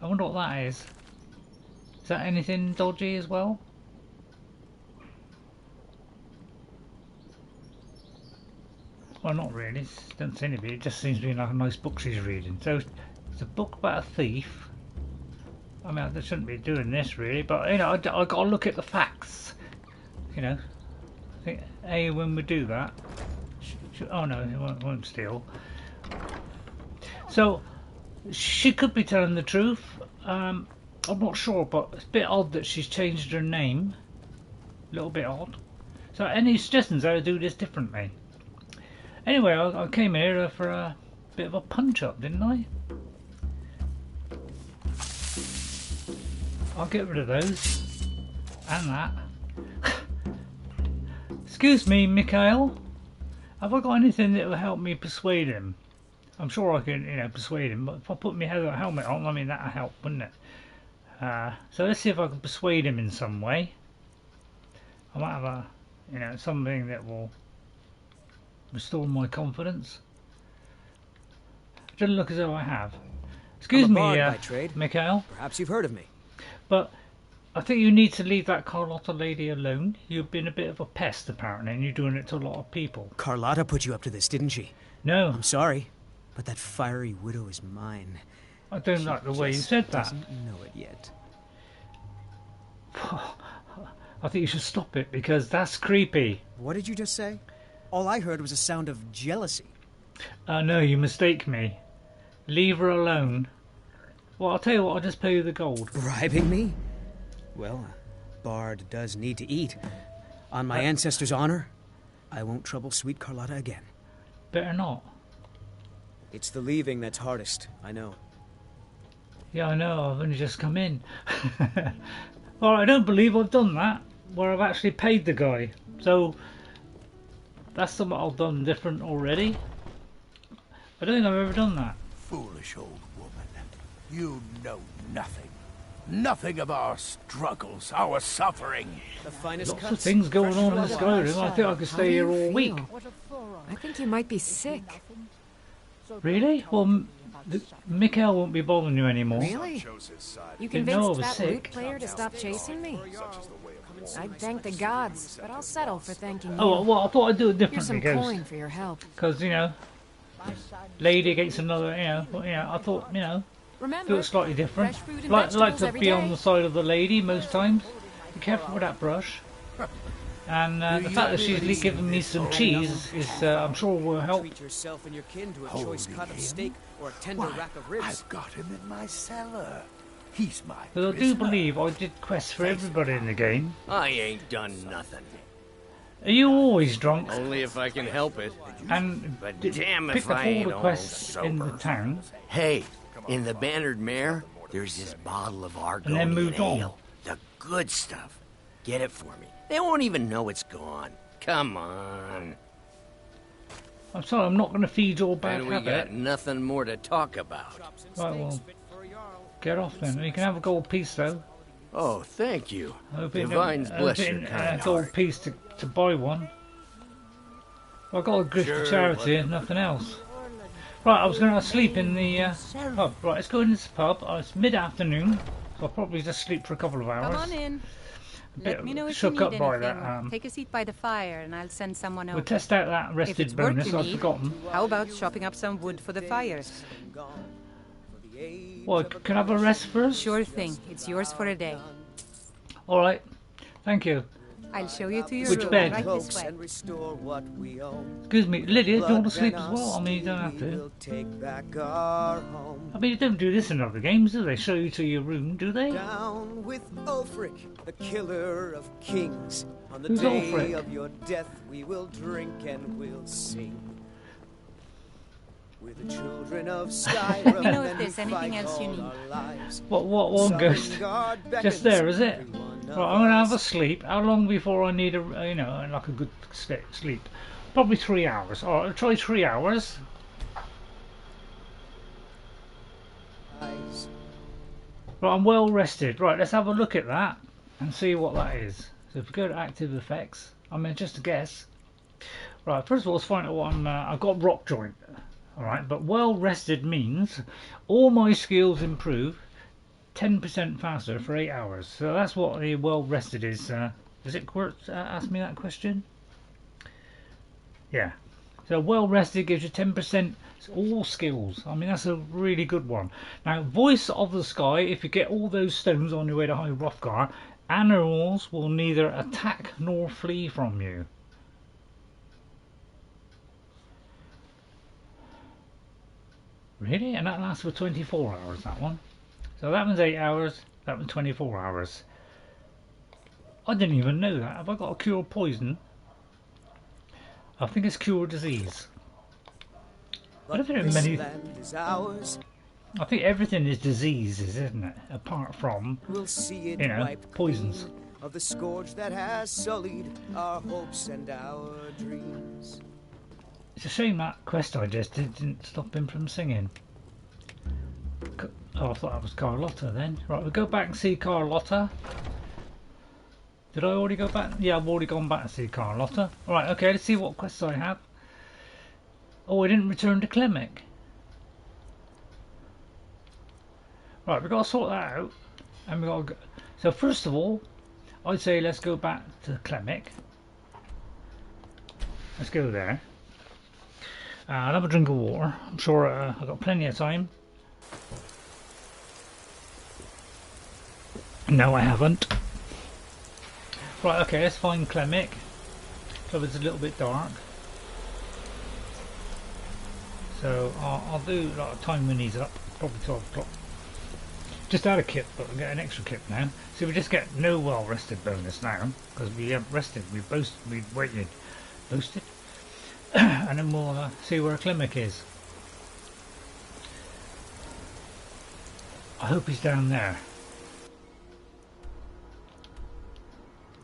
I wonder what that is. Is that anything dodgy as well? Well, not really. It doesn't seem to be. It just seems to be like a nice book she's reading. So it's a book about a thief. I mean, I shouldn't be doing this really, but I got to look at the facts. I think Eowyn would do that. Oh no, he won't steal. So She could be telling the truth. I'm not sure, but it's a bit odd that she's changed her name. A little bit odd. So any suggestions how to do this differently? Anyway, I came here for a bit of a punch-up, didn't I? I'll get rid of those. And that. Excuse me, Mikhail. Have I got anything that will help me persuade him? I'm sure I can, persuade him, but if I put my helmet on, I mean, that'll help, wouldn't it? So let's see if I can persuade him in some way. I might have something that will restore my confidence. It doesn't look as though I have. Excuse me, by trade. Mikhail. Perhaps you've heard of me. But I think you need to leave that Carlotta lady alone. You've been a bit of a pest, apparently, and you're doing it to a lot of people. Carlotta put you up to this, didn't she? No. I'm sorry, but that fiery widow is mine. I don't like the way you said that. Doesn't know it yet. I think you should stop it, because that's creepy. What did you just say? All I heard was a sound of jealousy. No, you mistake me. Leave her alone. Well, I'll tell you what, I'll just pay you the gold. Bribing me? Well, a bard does need to eat. On my ancestors' honor, I won't trouble sweet Carlotta again. Better not. It's the leaving that's hardest, I know. Yeah, I know, I've only just come in. Well, I don't believe I've done that, where I've actually paid the guy. So, that's something I've done different already. I don't think I've ever done that. Foolish old woman. You know nothing. Nothing of our struggles, our suffering. The finest Lots of things going on in Skyrim. I think I could stay here all week. I think you might be sick. Really? Well, Mikhail won't be bothering you anymore. Really? You convinced that lute player to stop chasing me? I'd thank the gods, but I'll settle for thanking you. Oh, well, I thought I'd do it Here's differently. some coin for your help. Because, lady against another, I thought, do it slightly different. Like to be on the side of the lady most times. Be careful with that brush. And the fact that she's giving me some cheese is, I'm sure, will help. Treat yourself and your kin to a choice cut of steak or a tender rack of ribs. I've got him in my cellar. He's my But I do believe I did quests for everybody in the game. I ain't done nothing. Are you always drunk? Only if I can help it. And But did damn pick if up I all ain't the all quests in the sober. town? Hey, in the Bannered Mare, there's this bottle of Argonian And then moved on. ale. The good stuff. Get it for me. They won't even know it's gone. Come on. I'm sorry, I'm not going to feed your bad And we habit. got nothing more to talk about. Right, well, get off then. You can have a gold piece though. Oh, thank you. Hoping Divine's bless your a kind gold heart. piece to buy one. Well, I got a gift Sure, for charity and nothing else. Right, I was going to sleep in the pub. Right, let's go in this pub. It's mid-afternoon, so I'll probably just sleep for a couple of hours. Come on in. Let me know if you shook need up anything. by that. Take a seat by the fire and I'll send someone over. We'll test out that If rested it's work bonus you I've need, forgotten. how about chopping up some wood for the fires? Well, can I have a rest first? Sure thing. It's yours for a day. Alright, thank you. I'll show you to your Which room bed? right this way. Excuse me, Lydia, do you want to sleep as well? I mean, you don't have to. I mean, you don't do this in other games, do they? Show you to your room, do they? Down with Ulfric, the killer of kings. On the Who's day Ulfric? of your death, we will drink and we'll sing. We're the children of Skyrim. Let me know if and there's we anything fight else you all need. our lives. What one ghost? Sovngarde Just there, is it? beckons Right, I'm gonna have a sleep. How long before I need like a good sleep? Probably 3 hours. Alright, I'll try 3 hours. eyes. Right, I'm well rested. Right, let's have a look at that and see what that is. So if we go to active effects, I mean, just a guess. Right, first of all, let's find out what I've got rock joint. Alright, but well rested means all my skills improve 10% faster for 8 hours. So that's what the well rested is. Does it ask me that question? Yeah. So well rested gives you 10% all skills. I mean, that's a really good one. Now, Voice of the Sky, if you get all those stones on your way to High Hrothgar, animals will neither attack nor flee from you. Really? And that lasts for 24 hours, that one. So that one's 8 hours, that one's 24 hours. I didn't even know that. Have I got a cure poison? I think it's cure disease. I don't think many... I think everything is diseases, isn't it? Apart from, you know, poisons. Of the scourge that has sullied our hopes and our dreams. It's a shame that quest I just did didn't stop him from singing. Oh, I thought that was Carlotta then. Right, we'll go back and see Carlotta. Did I already go back? Yeah, I've already gone back to see Carlotta. Right, okay, let's see what quests I have. Oh, I didn't return to Klimmek. Right, we've got to sort that out. And we got to go. So first of all, I'd say let's go back to Klimmek. Let's go there. I'll have a drink of water. I'm sure I've got plenty of time. No, I haven't. Right, okay, let's find Klimmek. So it's a little bit dark. So I'll do a lot of time when he's up, probably 12 o'clock. Just out of kit, but we'll get an extra kit now. So we just get no well rested bonus now, because we haven't rested, we waited, boosted. And then we'll see where Klimmek is. I hope he's down there.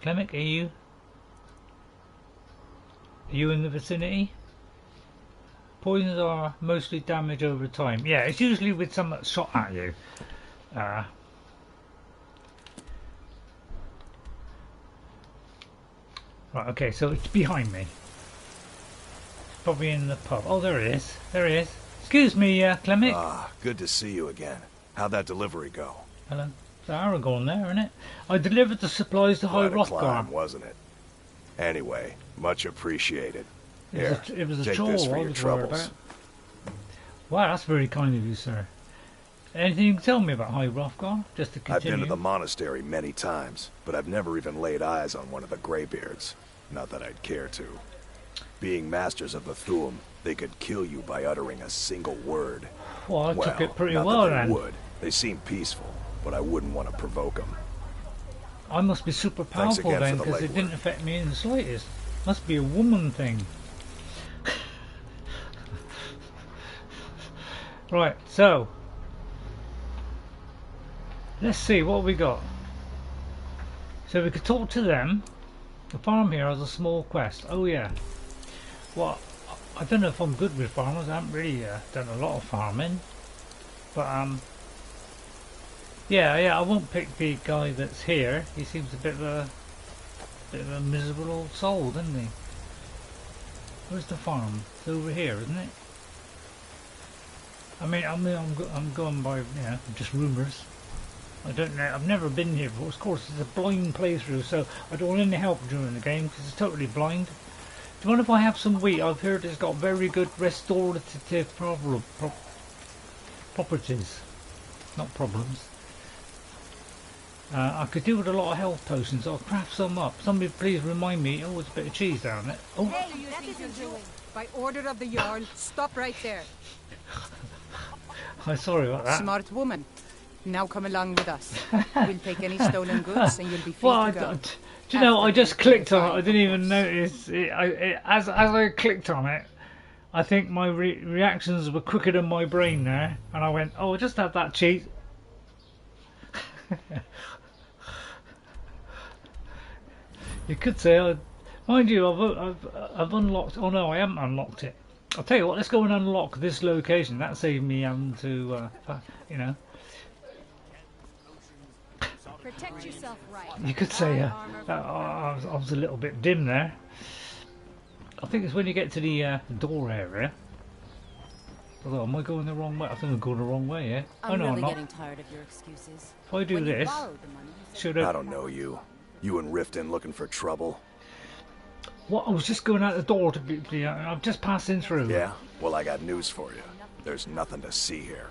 Klimmek, are you in the vicinity? Poisons are mostly damage over time. Yeah, it's usually with something that's shot at you. Right, okay, so it's behind me. Probably in the pub. Oh, there it is. There he is. Excuse me, Klimmek. Ah, good to see you again. How'd that delivery go? Hello. It's Aragorn there, isn't it? I delivered the supplies to High Hrothgar. Wasn't it? Anyway, much appreciated. It was a chore I was worried about. Wow, that's very kind of you, sir. Anything you can tell me about High Hrothgar? Just to continue. I've been to the monastery many times, but I've never even laid eyes on one of the Greybeards. Not that I'd care to. Being masters of the Thu'um, they could kill you by uttering a single word. Well, I took it pretty well then. They seem peaceful, but I wouldn't want to provoke them. I must be super powerful then, because it didn't affect me in the slightest. Must be a woman thing. Right, so let's see what we got. So we could talk to them. The farm here has a small quest. Oh yeah. Well, I don't know if I'm good with farmers. I haven't really done a lot of farming, but yeah, I won't pick the guy that's here. He seems a bit of a miserable old soul, doesn't he? Where's the farm? It's over here, isn't it? I mean, I'm going by, you know, just rumours. I don't know. I've never been here before. Of course, it's a blind playthrough, so I don't want any help during the game because it's totally blind. Do you mind if I have some wheat? I've heard it's got very good restorative properties, not problems. I could do with a lot of health potions. I'll craft some up. Somebody please remind me. Oh, there's a bit of cheese down there. Oh. Hey, that isn't doing. By order of the Jarl, stop right there. I'm sorry about that. Smart woman. Now come along with us. We'll take any stolen goods and you'll be free to go. Do you know, I just clicked on it. I didn't even notice it. As I clicked on it, I think my reactions were quicker than my brain there, and I went, "Oh, I just had that cheese." You could say, mind you, I've unlocked. Oh no, I haven't unlocked it. I'll tell you what. Let's go and unlock this location. That saved me having to, you know. Protect yourself, right. You could say I was a little bit dim there. I think it's when you get to the door area. Although, am I going the wrong way? I think I'm going the wrong way, yeah? I'm really getting tired of your excuses. If I do this, should I don't know you. You and Riften looking for trouble? What? I was just going out the door to be I'm just passing through. Yeah? Well, I got news for you. There's nothing to see here.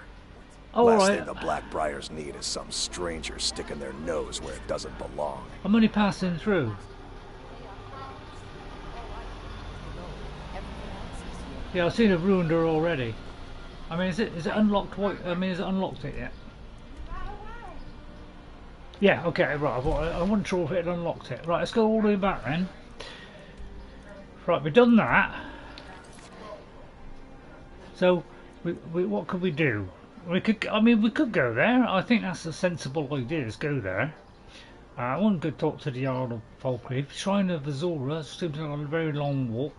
Oh, Last thing the Blackbriars need is some stranger sticking their nose where it doesn't belong. I'm only passing through. Yeah, I've seen a ruined her already. I mean, is it unlocked? I mean, is it unlocked it yet? Yeah. Okay. Right. I wasn't sure if it had unlocked it. Right. Let's go all the way back then. Right. We've done that. So, what could we do? We could. I mean, we could go there. I think that's a sensible idea. Is go there. One could talk to the Jarl of Falkreath. Shrine of Azora seems like a very long walk.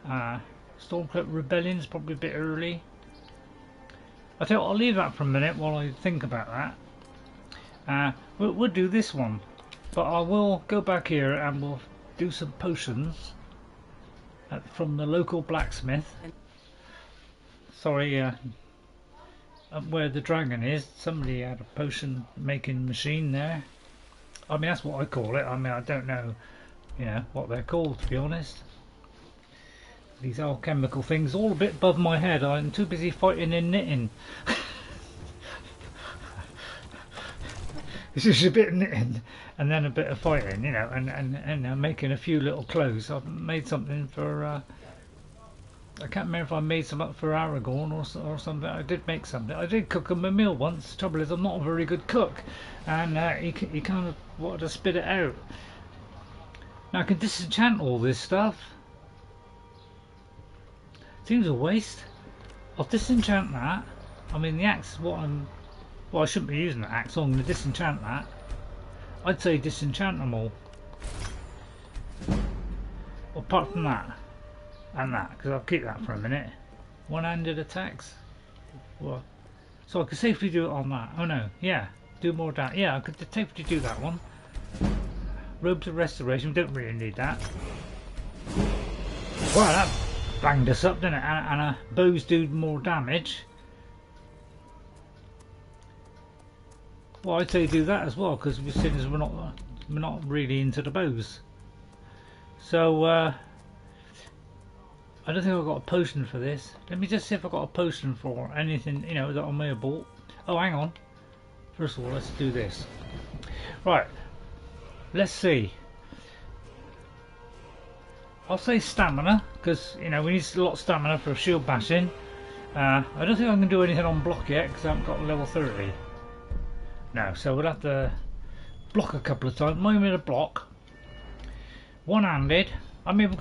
Stormcloak Rebellion's probably a bit early. I tell you what, I'll leave that for a minute while I think about that. We'll do this one, but I will go back here and we'll do some potions from the local blacksmith. Sorry, where the dragon is, somebody had a potion making machine there. I mean, that's what I call it. I mean, I don't know, you know, what they're called, to be honest. These alchemical things, all a bit above my head. I'm too busy fighting and knitting. It's just a bit of knitting and then a bit of fighting, you know, and making a few little clothes. I've made something for, I can't remember if I made some up for Aragorn or something. I did make something. I did cook him a meal once. The trouble is I'm not a very good cook, and he kind of wanted to spit it out. Now I can disenchant all this stuff. Seems a waste. I'll disenchant that. I mean, the axe, well, I shouldn't be using the axe, so I'm going to disenchant that. I'd say disenchant them all. Apart from that. And that, because I'll keep that for a minute. One-handed attacks. What? So I could safely do it on that. Oh no, yeah. Do more damage. Yeah, I could safely do that one. Robes of Restoration, we don't really need that. Wow, that banged us up, didn't it? And bows do more damage. Well, I'd say do that as well, because we're seeing as we're not really into the bows. So I don't think I've got a potion for this. Let me just see if I've got a potion for anything, you know, that I may have bought. Oh, hang on. First of all, let's do this. Right. Let's see. I'll say stamina, because, you know, we need a lot of stamina for shield bashing. I don't think I can do anything on block yet, because I haven't got level 30. No, so we'll have to block a couple of times. Mine with a block. One-handed. I mean, we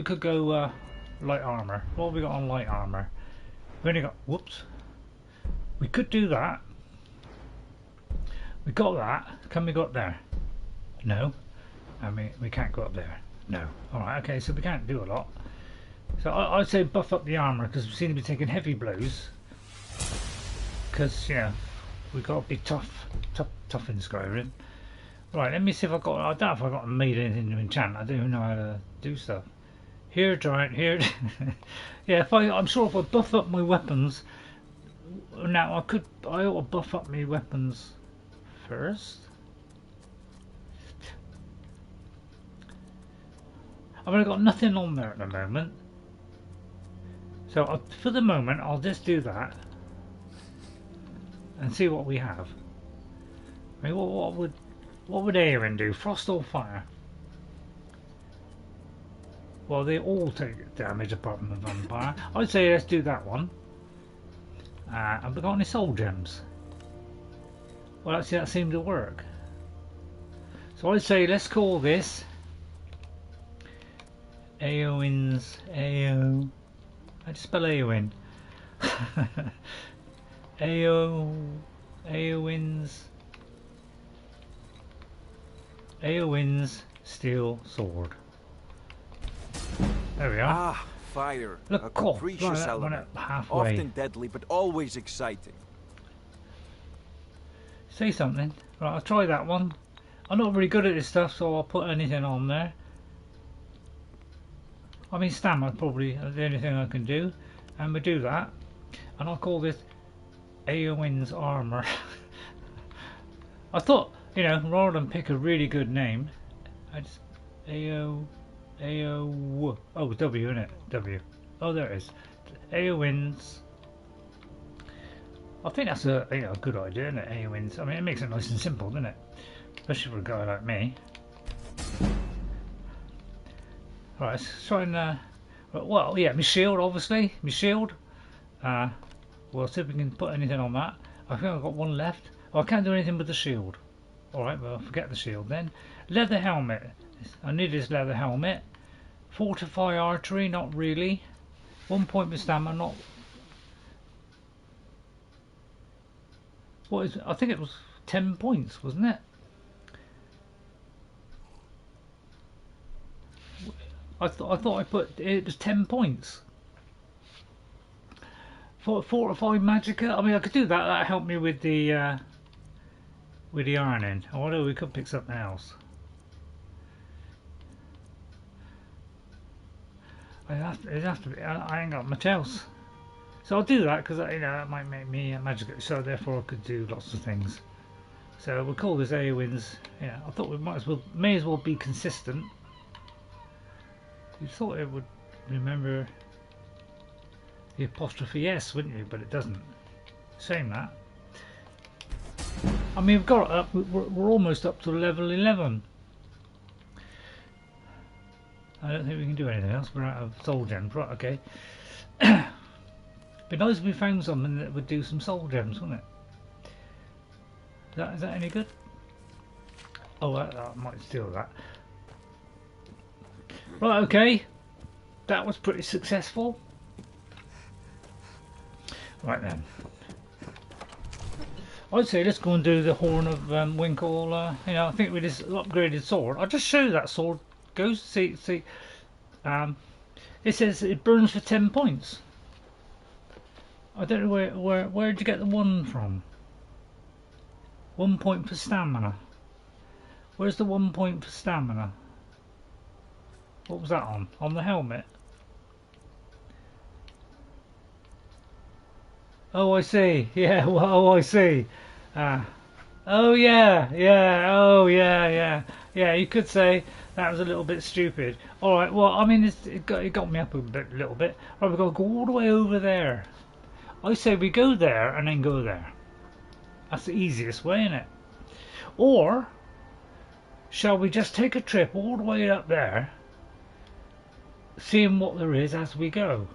could go light armor. What have we got on light armor? We've only got, whoops. We could do that. We got that. Can we go up there? No. I mean, we can't go up there. No. Alright, okay, so we can't do a lot. So I'd say buff up the armor, because we seem to be taking heavy blows. Because, you know, we've got to be tough in Skyrim. Right, let me see if I've got, I doubt if I've got made anything to enchant. I don't even know how to do stuff. Here, giant, here. Yeah, I'm sure if I buff up my weapons, now I ought to buff up my weapons first. I've only got nothing on there at the moment. So for the moment, I'll just do that. And see what we have. I mean, what would Eowyn do? Frost or fire? Well, they all take damage apart from the vampire. I'd say let's do that one. Have we got any soul gems? Well, actually, that seemed to work. So I'd say let's call this Eowyn's I just spell Eowyn. Eowyn's steel sword. There we are. Ah, fire. Look, a cool. capricious Right, element. halfway. Often deadly, but always exciting. Say something. Right, I'll try that one. I'm not very good at this stuff, so I'll put anything on there. I mean, stamina probably the only thing I can do, and we do that. And I'll call this Eowyn's armor. I thought, you know, rather than pick a really good name, I just oh, W, isn't it? W. Oh, there it is. Eowyn's. I think that's a good idea, isn't it? Eowyn's. I mean, it makes it nice and simple, doesn't it? Especially for a guy like me. Right, let's try and well, yeah, my shield, obviously, my shield. We'll see if we can put anything on that. I think I've got one left. Oh, I can't do anything with the shield. Alright, well, forget the shield then. Leather helmet. I need this leather helmet. Fortify archery, not really. 1 point per stamina, not... What is it? I think it was 10 points, wasn't it? I thought I put... It was 10 points. Fortify Magicka. I mean, I could do that. That helped me with the ironing. Although we could pick something else. It has to be. I ain't got much else, so I'll do that because you know that might make me a Magicka. So therefore, I could do lots of things. So we'll call this Eowyn's. Yeah, I thought we may as well be consistent. You thought it would remember the apostrophe S, wouldn't you? But it doesn't. Shame that. I mean, we've got it up. We're almost up to level 11. I don't think we can do anything else. We're out of soul gems. Right, okay. Be nice if we found something that would do some soul gems, wouldn't it? Is that any good? Oh, I might steal that. Right, okay. That was pretty successful. Right then. I'd say let's go and do the Horn of Windcaller. You know, I think with this upgraded sword, I'll just show you that sword goes. See. It says it burns for 10 points. I don't know where did you get the 1 from? 1 point for stamina. Where's the 1 point for stamina? What was that on? On the helmet? Oh, I see. Yeah. Well, oh, I see. Oh yeah. Yeah. You could say that was a little bit stupid. All right. Well, I mean, it got me up a little bit. Right, we've got to go all the way over there. I say we go there and then go there. That's the easiest way, isn't it? Or shall we just take a trip all the way up there, seeing what there is as we go?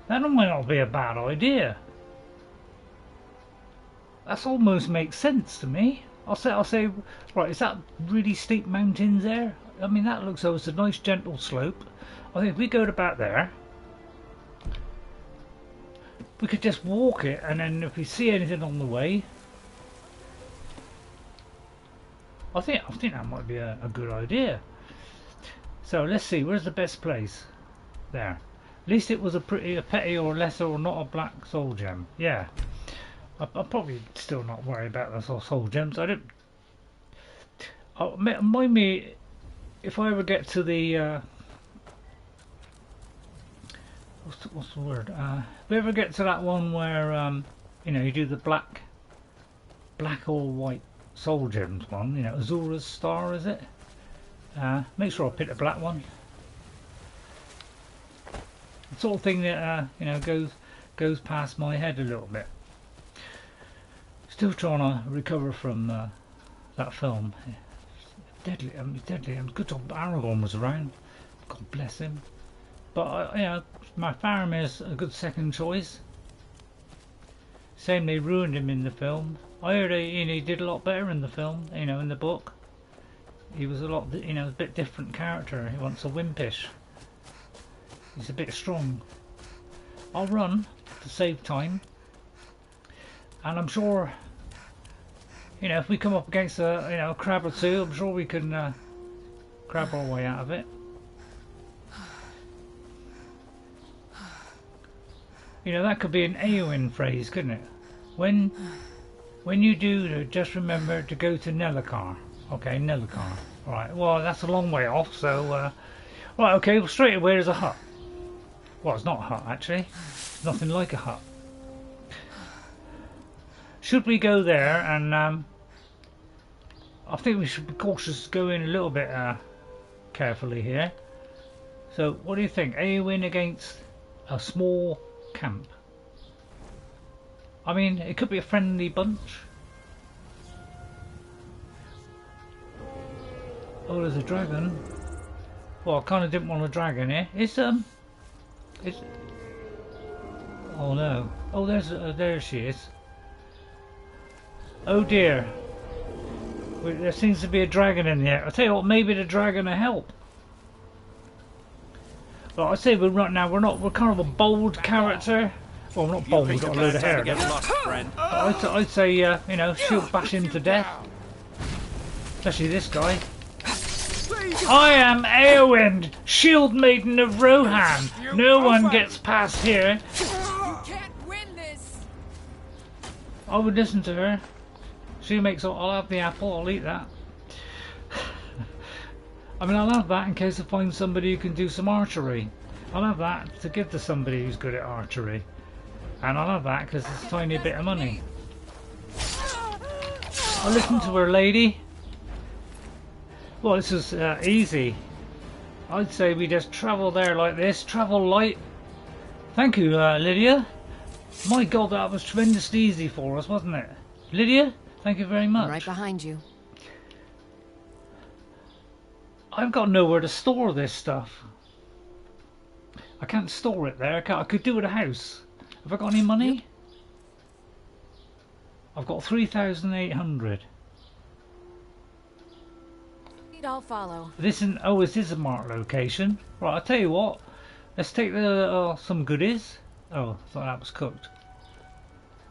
That might not be a bad idea. That almost makes sense to me. I'll say, right, is that really steep mountains there? I mean, that looks like it's a nice gentle slope. I think if we go to about there, we could just walk it, and then if we see anything on the way, I think that might be a good idea. So let's see, where's the best place? There. At least it was a petty or lesser or not a black soul gem. Yeah. I'll probably still not worry about the soul gems. I don't... mind me if I ever get to the... what's the word? If we ever get to that one where, you know, you do the black or white soul gems one, you know, Azura's Star, is it? Make sure I pick the black one. The sort of thing that you know, goes past my head a little bit. Still trying to recover from that film. Deadly. Deadly. And good job Aragorn was around. God bless him. But you know, my Faramir's a good second choice. Same, they ruined him in the film. I heard he did a lot better in the film. You know, in the book, he was a lot, you know, a bit different character. He wants a wimpish. He's a bit strong. I'll run to save time, and I'm sure, you know, if we come up against a crab or two, I'm sure we can grab our way out of it. You know, that could be an Eowyn phrase, couldn't it? When you do, just remember to go to Nellicar. Okay, Nellicar. Right. Well, that's a long way off. So, right. Okay. Well, straight away there's a hut. Well, it's not a hut actually. It's nothing like a hut. Should we go there? And I think we should be cautious, go in a little bit carefully here. So, what do you think? Eowyn against a small camp. I mean, it could be a friendly bunch. Oh, there's a dragon. Well, I kind of didn't want a dragon here. Oh no. Oh, there she is. Oh dear. There seems to be a dragon in there. I'll tell you what, maybe the dragon will help. Well, I say we're kind of a bold character. Well, not bold, we've got a load of hair. I'd say, you know, she'll bash him to death. Especially this guy. I am Eowyn, Shieldmaiden of Rohan. No one gets past here. You can't win this. I would listen to her. She makes. I'll have the apple. I'll eat that. I mean, I'll have that in case I find somebody who can do some archery. I'll have that to give to somebody who's good at archery, and I'll have that because it's a tiny bit of money. I'll listen to her, lady. Well, this is easy. I'd say we just travel there like this. Travel light. Thank you, Lydia. My God, that was tremendously easy for us, wasn't it? Lydia, thank you very much. I'm right behind you. I've got nowhere to store this stuff. I can't store it there. I could do it at a house. Have I got any money? Yep. I've got 3,800. I'll follow. This is a marked location. Right, I'll tell you what. Let's take the some goodies. Oh, I thought that was cooked.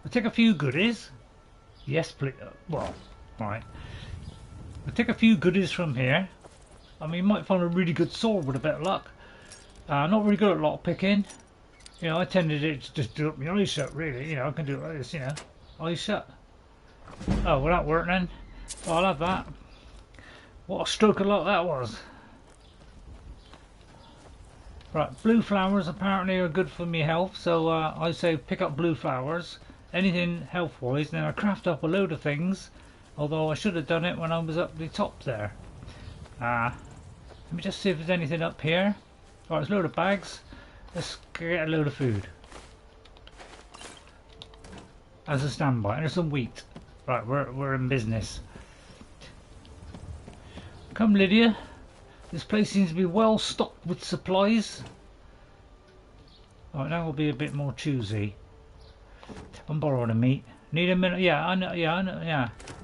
We'll take a few goodies. Yes, please. Well, right. We'll take a few goodies from here. I mean, you might find a really good sword with a bit of luck. Not really good at lock picking. You know, I tended to just do it with my eyes shut, really. You know, I can do it like this, you know. Eyes shut. Oh, well, that worked then. Oh, I'll have that. What a stroke of luck that was. Right, blue flowers apparently are good for me health, so I say pick up blue flowers. Anything health-wise, then I craft up a load of things. Although I should have done it when I was up the top there. Let me just see if there's anything up here. Right, there's a load of bags. Let's get a load of food. As a standby, and there's some wheat. Right, we're in business. Come, Lydia. This place seems to be well stocked with supplies. Right, now we'll be a bit more choosy. I'm borrowing a meat. Need a minute? Yeah, I know. Yeah, I know.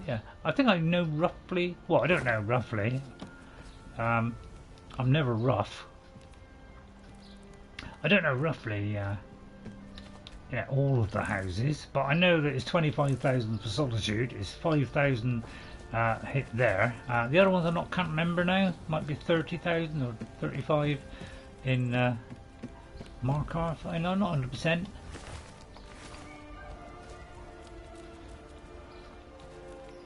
Yeah. I think I know roughly. Well, I don't know roughly. I'm never rough. I don't know roughly. Yeah, all of the houses, but I know that it's 25,000 for Solitude. It's 5,000. Hit there. The other ones I can't remember now. Might be 30,000 or 35 in Markarth. I know, not 100%.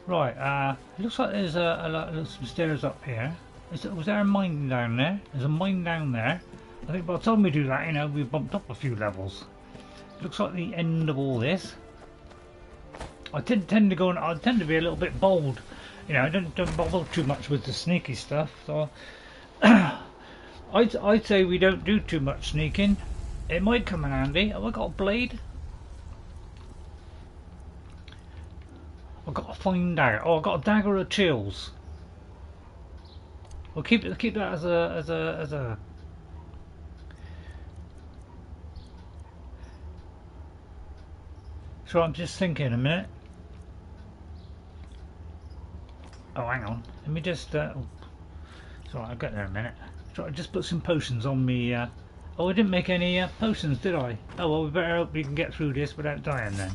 Right. It looks like there's some stairs up here. Was there a mine down there? There's a mine down there. I think by the time we do that, you know, we bumped up a few levels. It looks like the end of all this. I tend to be a little bit bold, you know. I don't bother too much with the sneaky stuff. So I'd say we don't do too much sneaking. It might come in handy. Have I got a blade? I've got to find out. Oh, I've got a dagger of chills. We'll keep that as a. So I'm just thinking a minute. Oh, hang on. Let me just. Sorry, I'll get there in a minute. So I just put some potions on me. Oh, I didn't make any potions, did I? Oh well, we better hope we can get through this without dying then.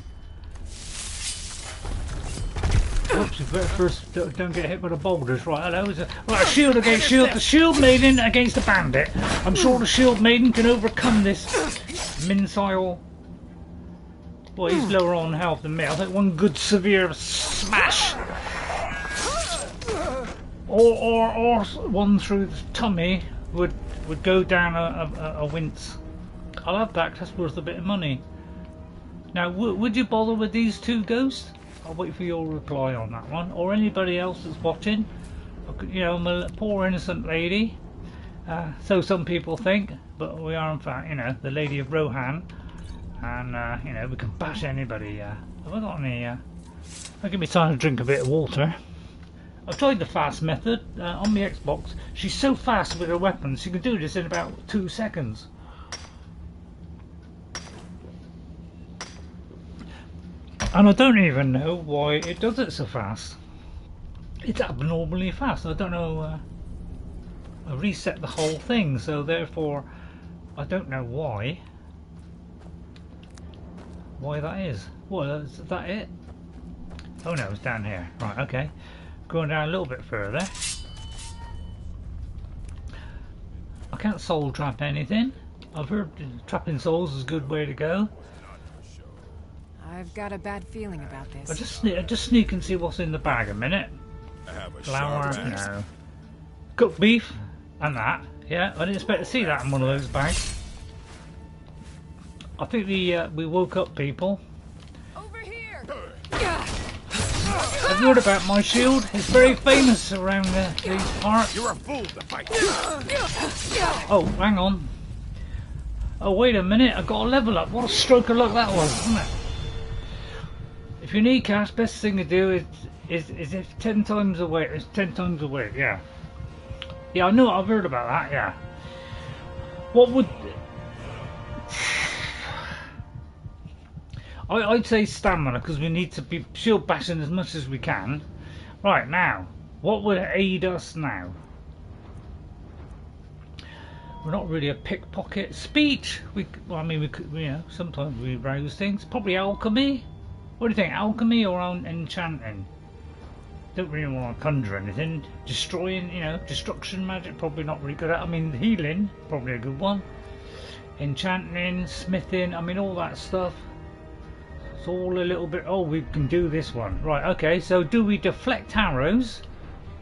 Oops, we better first don't get hit with the boulders. Right, hello. Right, a shield against shield. The Shieldmaiden against the bandit. I'm sure the Shieldmaiden can overcome this missile. Well, he's lower on health than me. I think one good severe smash, or one through the tummy would go down a wince. I'll have that. That's worth a bit of money. Now, would you bother with these two ghosts? I'll wait for your reply on that one, or anybody else that's watching. You know, I'm a poor innocent lady. So some people think, but we are in fact, you know, the Lady of Rohan. And, you know, we can bash anybody. Have I got any? I'll give me time to drink a bit of water. I've tried the fast method on my Xbox. She's so fast with her weapons, she can do this in about 2 seconds. And I don't even know why it does it so fast. It's abnormally fast. I don't know. I reset the whole thing, so therefore I don't know why. Why that is. Well, is that it? Oh no, it's down here. Right, okay. Going down a little bit further. I can't soul trap anything. I've heard trapping souls is a good way to go. I've got a bad feeling about this. I just sneak and see what's in the bag a minute. Flour, no. Cooked beef, and that. Yeah, I didn't expect to see that in one of those bags. I think we woke up people. Over here. Have you heard about my shield? It's very famous around these parts. You're a fool to fight. Oh, hang on. Oh, wait a minute. I got a level up. What a stroke of luck that was, wasn't it? If you need cash, best thing to do is if 10 times a weight. It's 10 times a weight. Yeah. Yeah, I know. I've heard about that. Yeah. What would? I'd say stamina, because we need to be shield bashing as much as we can. Right, now, what would aid us now? We're not really a pickpocket. Speech! Well, I mean, we could, you know, sometimes we rouse things. Probably alchemy? What do you think, alchemy or enchanting? Don't really want to conjure anything. Destroying, you know, destruction magic, probably not really good at. I mean, healing, probably a good one. Enchanting, smithing, I mean, all that stuff. It's all a little bit. Oh, we can do this one. Right, okay, so do we deflect arrows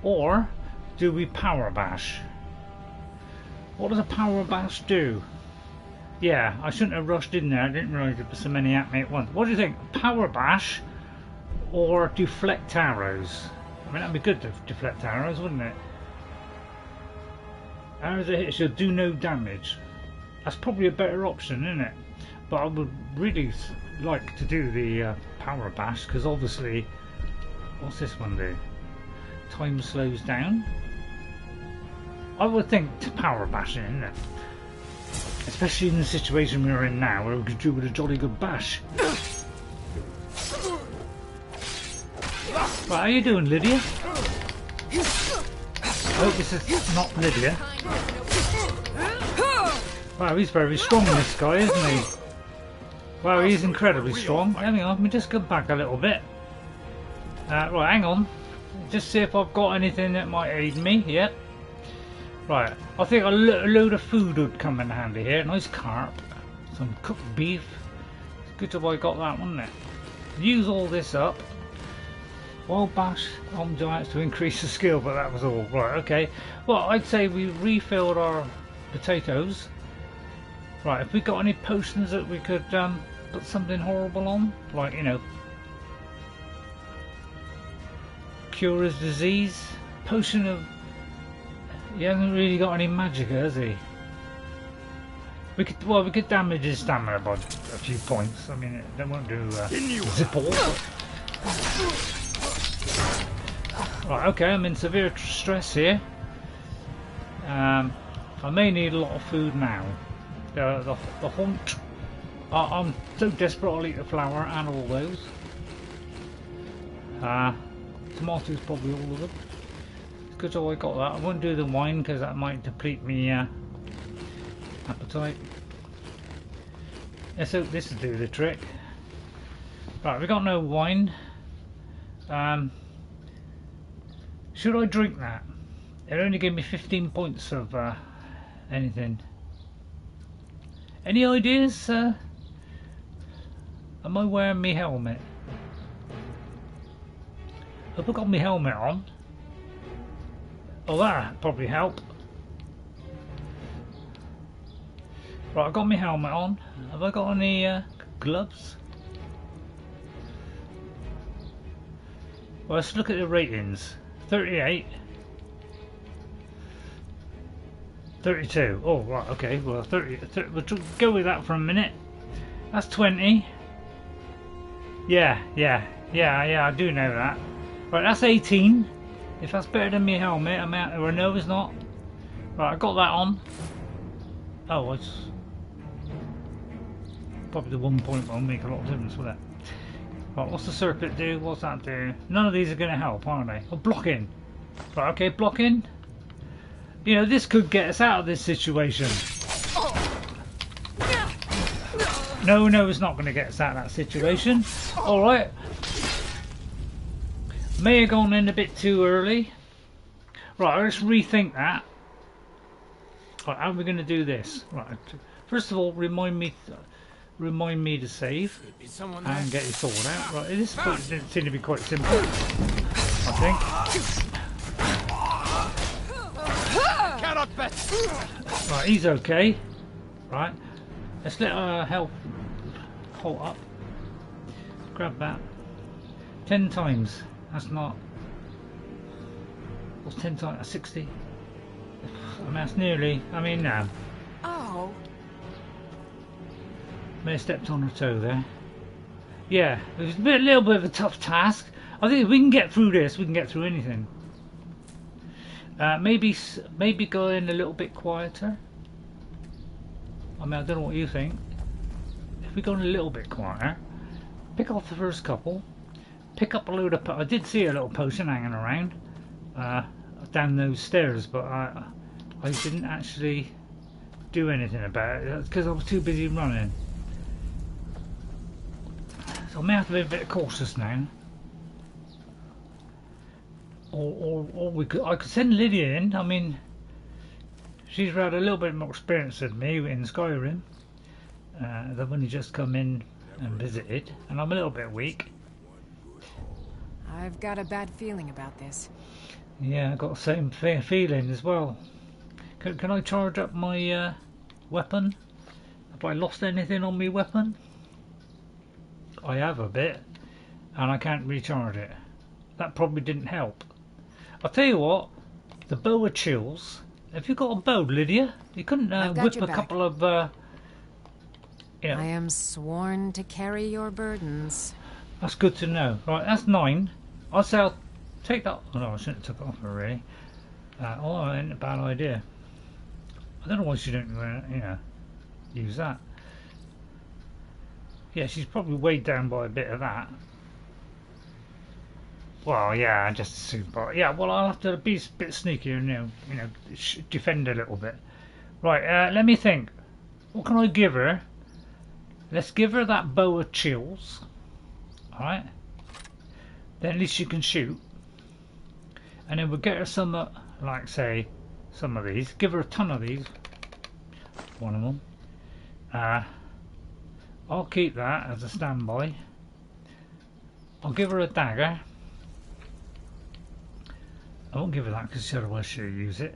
or do we power bash? What does a power bash do? Yeah, I shouldn't have rushed in there. I didn't realise there were so many at me at once. What do you think? Power bash or deflect arrows? I mean, that'd be good to deflect arrows, wouldn't it? Arrows that hit should do no damage. That's probably a better option, isn't it? But I would really like to do the power bash, because obviously, what's this one do? Time slows down. I would think to power bashing, isn't it? Especially in the situation we're in now, where we could do with a jolly good bash. Right, how you doing, Lydia? I hope this is not Lydia. Wow, he's very strong, this guy, isn't he? Wow, he's incredibly strong. Hang on, let me just go back a little bit. Right, hang on. Just see if I've got anything that might aid me. Yep. Right, I think a load of food would come in handy here. Nice carp, some cooked beef. It's good if I got that, wouldn't it? Use all this up. Wild bash on giants to increase the skill, but that was all. Right, okay. Well, I'd say we refilled our potatoes. Right, if we got any potions that we could put something horrible on, like, you know, cure his disease, potion of. He hasn't really got any magic, has he? We could damage his stamina by a few points. I mean, that won't do zip all. Right, okay, I'm in severe stress here. I may need a lot of food now. The hunt. I'm so desperate I'll eat the flour and all those. Tomatoes, probably all of them. Good job I got that. I won't do the wine because that might deplete me appetite. Let's hope this will do the trick. Right, we got no wine. Should I drink that? It only gave me 15 points of anything. Any ideas? Am I wearing my helmet? Have I got my helmet on? Oh, that'd probably help. Right, I've got my helmet on. Have I got any gloves? Well, let's look at the ratings. 38. 32. Oh, right, okay. Well, 30 we'll go with that for a minute. That's 20. Yeah, I do know that. Right, that's 18. If that's better than my helmet, or no, it's not. Right, I got that on. Oh, it's probably the 1 point won't make a lot of difference with that. Right, what's the circuit do? What's that do? None of these are going to help, are they? Oh, blocking. Right, okay, blocking. You know, this could get us out of this situation. No, it's not going to get us out of that situation. Alright. May have gone in a bit too early. Right, let's rethink that. Right, how are we going to do this? Right, first of all, remind me to save and get your sword out. Right, this didn't seem to be quite simple, I think. Right, he's okay. Right, let's let our health hold up. Grab that. 10 times. That's not. What's 10 times? That's 60. I mean, that's nearly. I mean, now. Oh. May have stepped on her toe there. Yeah, it was a little bit of a tough task. I think if we can get through this, we can get through anything. Maybe go in a little bit quieter. I mean, I don't know what you think. If we go in a little bit quieter, pick off the first couple, pick up a load of. I did see a little potion hanging around down those stairs, but I didn't actually do anything about it because I was too busy running. So I may have to be a bit cautious now. Or I could send Lydia in. I mean, she's had a little bit more experience than me in Skyrim. They've only just come in and visited, and I'm a little bit weak. I've got a bad feeling about this. Yeah, I got the same feeling as well. Can I charge up my weapon? Have I lost anything on my weapon? I have a bit, and I can't recharge it. That probably didn't help. I'll tell you what, the bow of chills. Have you got a bow, Lydia? You couldn't whip a couple of. Yeah. I am sworn to carry your burdens. That's good to know. Right, that's 9. I'll say I'll take that. Oh, no, I shouldn't have took it off her really. Oh, that ain't a bad idea. I don't know why she didn't, use that. Yeah, she's probably weighed down by a bit of that. Well, yeah, just assume. But yeah, well, I'll have to be a bit sneakier and defend a little bit. Right, let me think. What can I give her? Let's give her that bow of chills. All right. Then at least she can shoot. And then we'll get her some, like say, some of these. Give her a ton of these. One of them. I'll keep that as a standby. I'll give her a dagger. I won't give her that because otherwise she'll use it.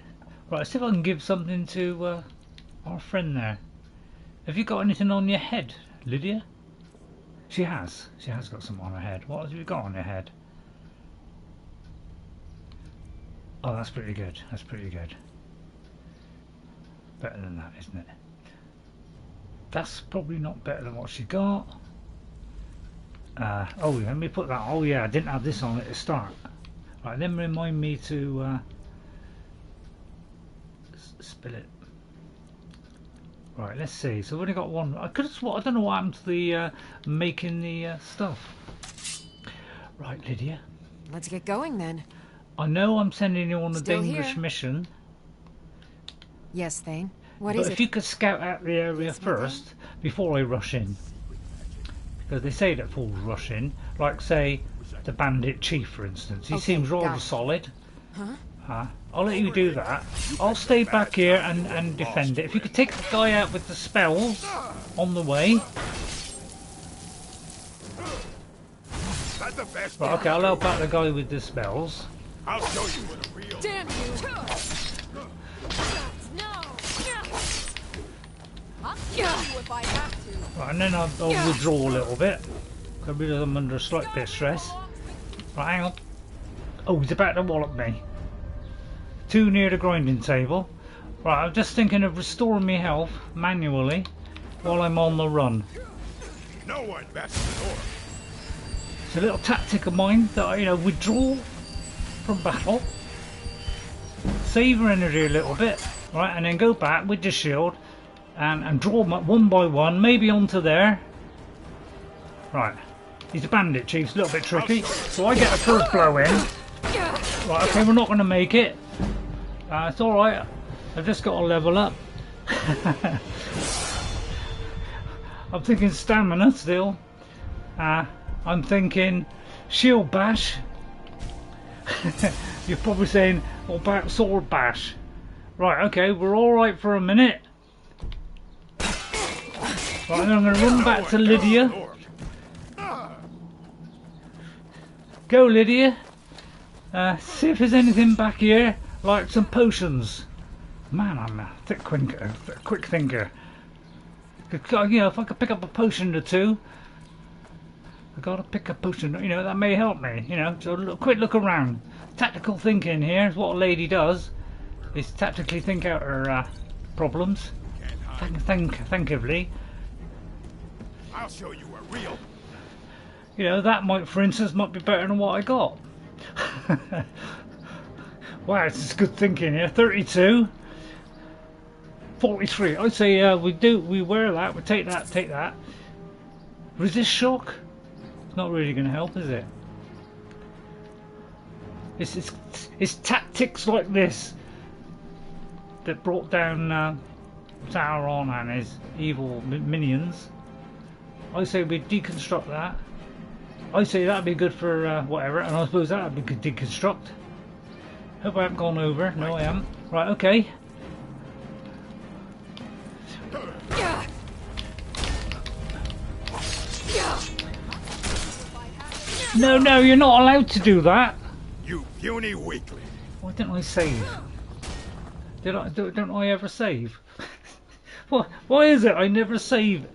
Right, let's see if I can give something to our friend there. Have you got anything on your head, Lydia? She has. She has got something on her head. What have you got on your head? Oh, that's pretty good. That's pretty good. Better than that, isn't it? That's probably not better than what she got. Oh, let me put that. Oh yeah, I didn't have this on at the start. Right, then remind me to spill it. Right, let's see. So we've only got one. I don't know what happened to the making the stuff. Right, Lydia. Let's get going then. I know I'm sending you on a Still dangerous here. mission. Yes, Thane. What But is if it? you could scout out the area first before I rush in, because they say that fools rush in, like say the bandit chief, for instance. He Okay, seems got rather it. solid. Huh? I'll let you do that. I'll stay back here and defend it. If you could take the guy out with the spells on the way. Right, okay, I'll help out the guy with the spells. I'll show you what a real. Damn you! I'll kill you if I have to. Right, and then I'll withdraw a little bit. Get rid of them under a slight bit of stress. Right, hang on. Oh, he's about to wallop me. Too near the grinding table. Right, I'm just thinking of restoring my health manually while I'm on the run. No one best than Orc. It's a little tactic of mine that I, withdraw from battle, save her energy a little bit, right, and then go back with the shield and draw them up one by one, maybe onto there. Right, He's a bandit chief, a little bit tricky. So I get the first blow in. Right, okay, we're not going to make it. It's alright. I've just got to level up. I'm thinking stamina still. I'm thinking shield bash. You're probably saying, what about sword bash? Right, okay, we're alright for a minute. Right, then I'm going to run back to Lydia. Go, Lydia. See if there's anything back here, like some potions. Man, I'm a quick thinker. You know, if I could pick up a potion or two, I gotta pick a potion. You know, that may help me. You know, so a quick look around. Tactical thinking here is what a lady does. Is tactically think out her problems. Thankfully. I'll show you a real. You know, that might, for instance, might be better than what I got. Wow, it's good thinking here. 32, 43. I'd say we wear that. We take that. Resist shock. It's not really going to help, is it? It's tactics like this that brought down Sauron and his evil minions. I say we deconstruct that. I say that'd be good for whatever, and I suppose that'd be good deconstruct. Hope I haven't gone over. No, I haven't. Right, okay. No, you're not allowed to do that. You puny weakling. Why didn't I save? Don't I ever save? Why is it I never save?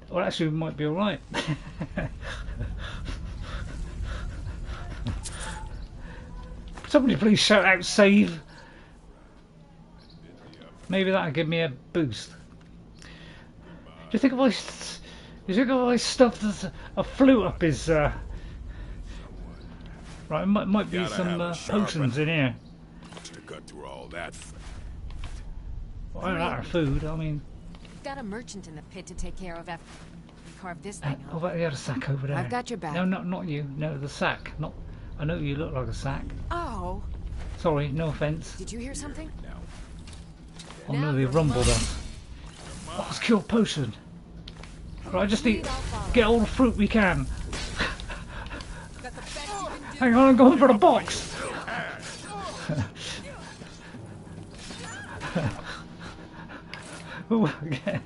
Well, actually, we might be alright. Somebody please shout out save. Maybe that'll give me a boost. Do you think if I stuffed a flute up his... Right, it might be some potions in here. To cut through all that. Well, I don't know, food, I mean... Got a merchant in the pit to take care of after we carve this thing up. Oh, but the other sack over there. I've got your back. No, not you. No, the sack. Not. I know you look like a sack. Oh. Sorry, no offence. Did you hear something? No. Oh no, they rumbled us. Oh, let's kill potion. Right, I just need get all the fruit we can. Hang on, I'm going for the box. Ooh, okay.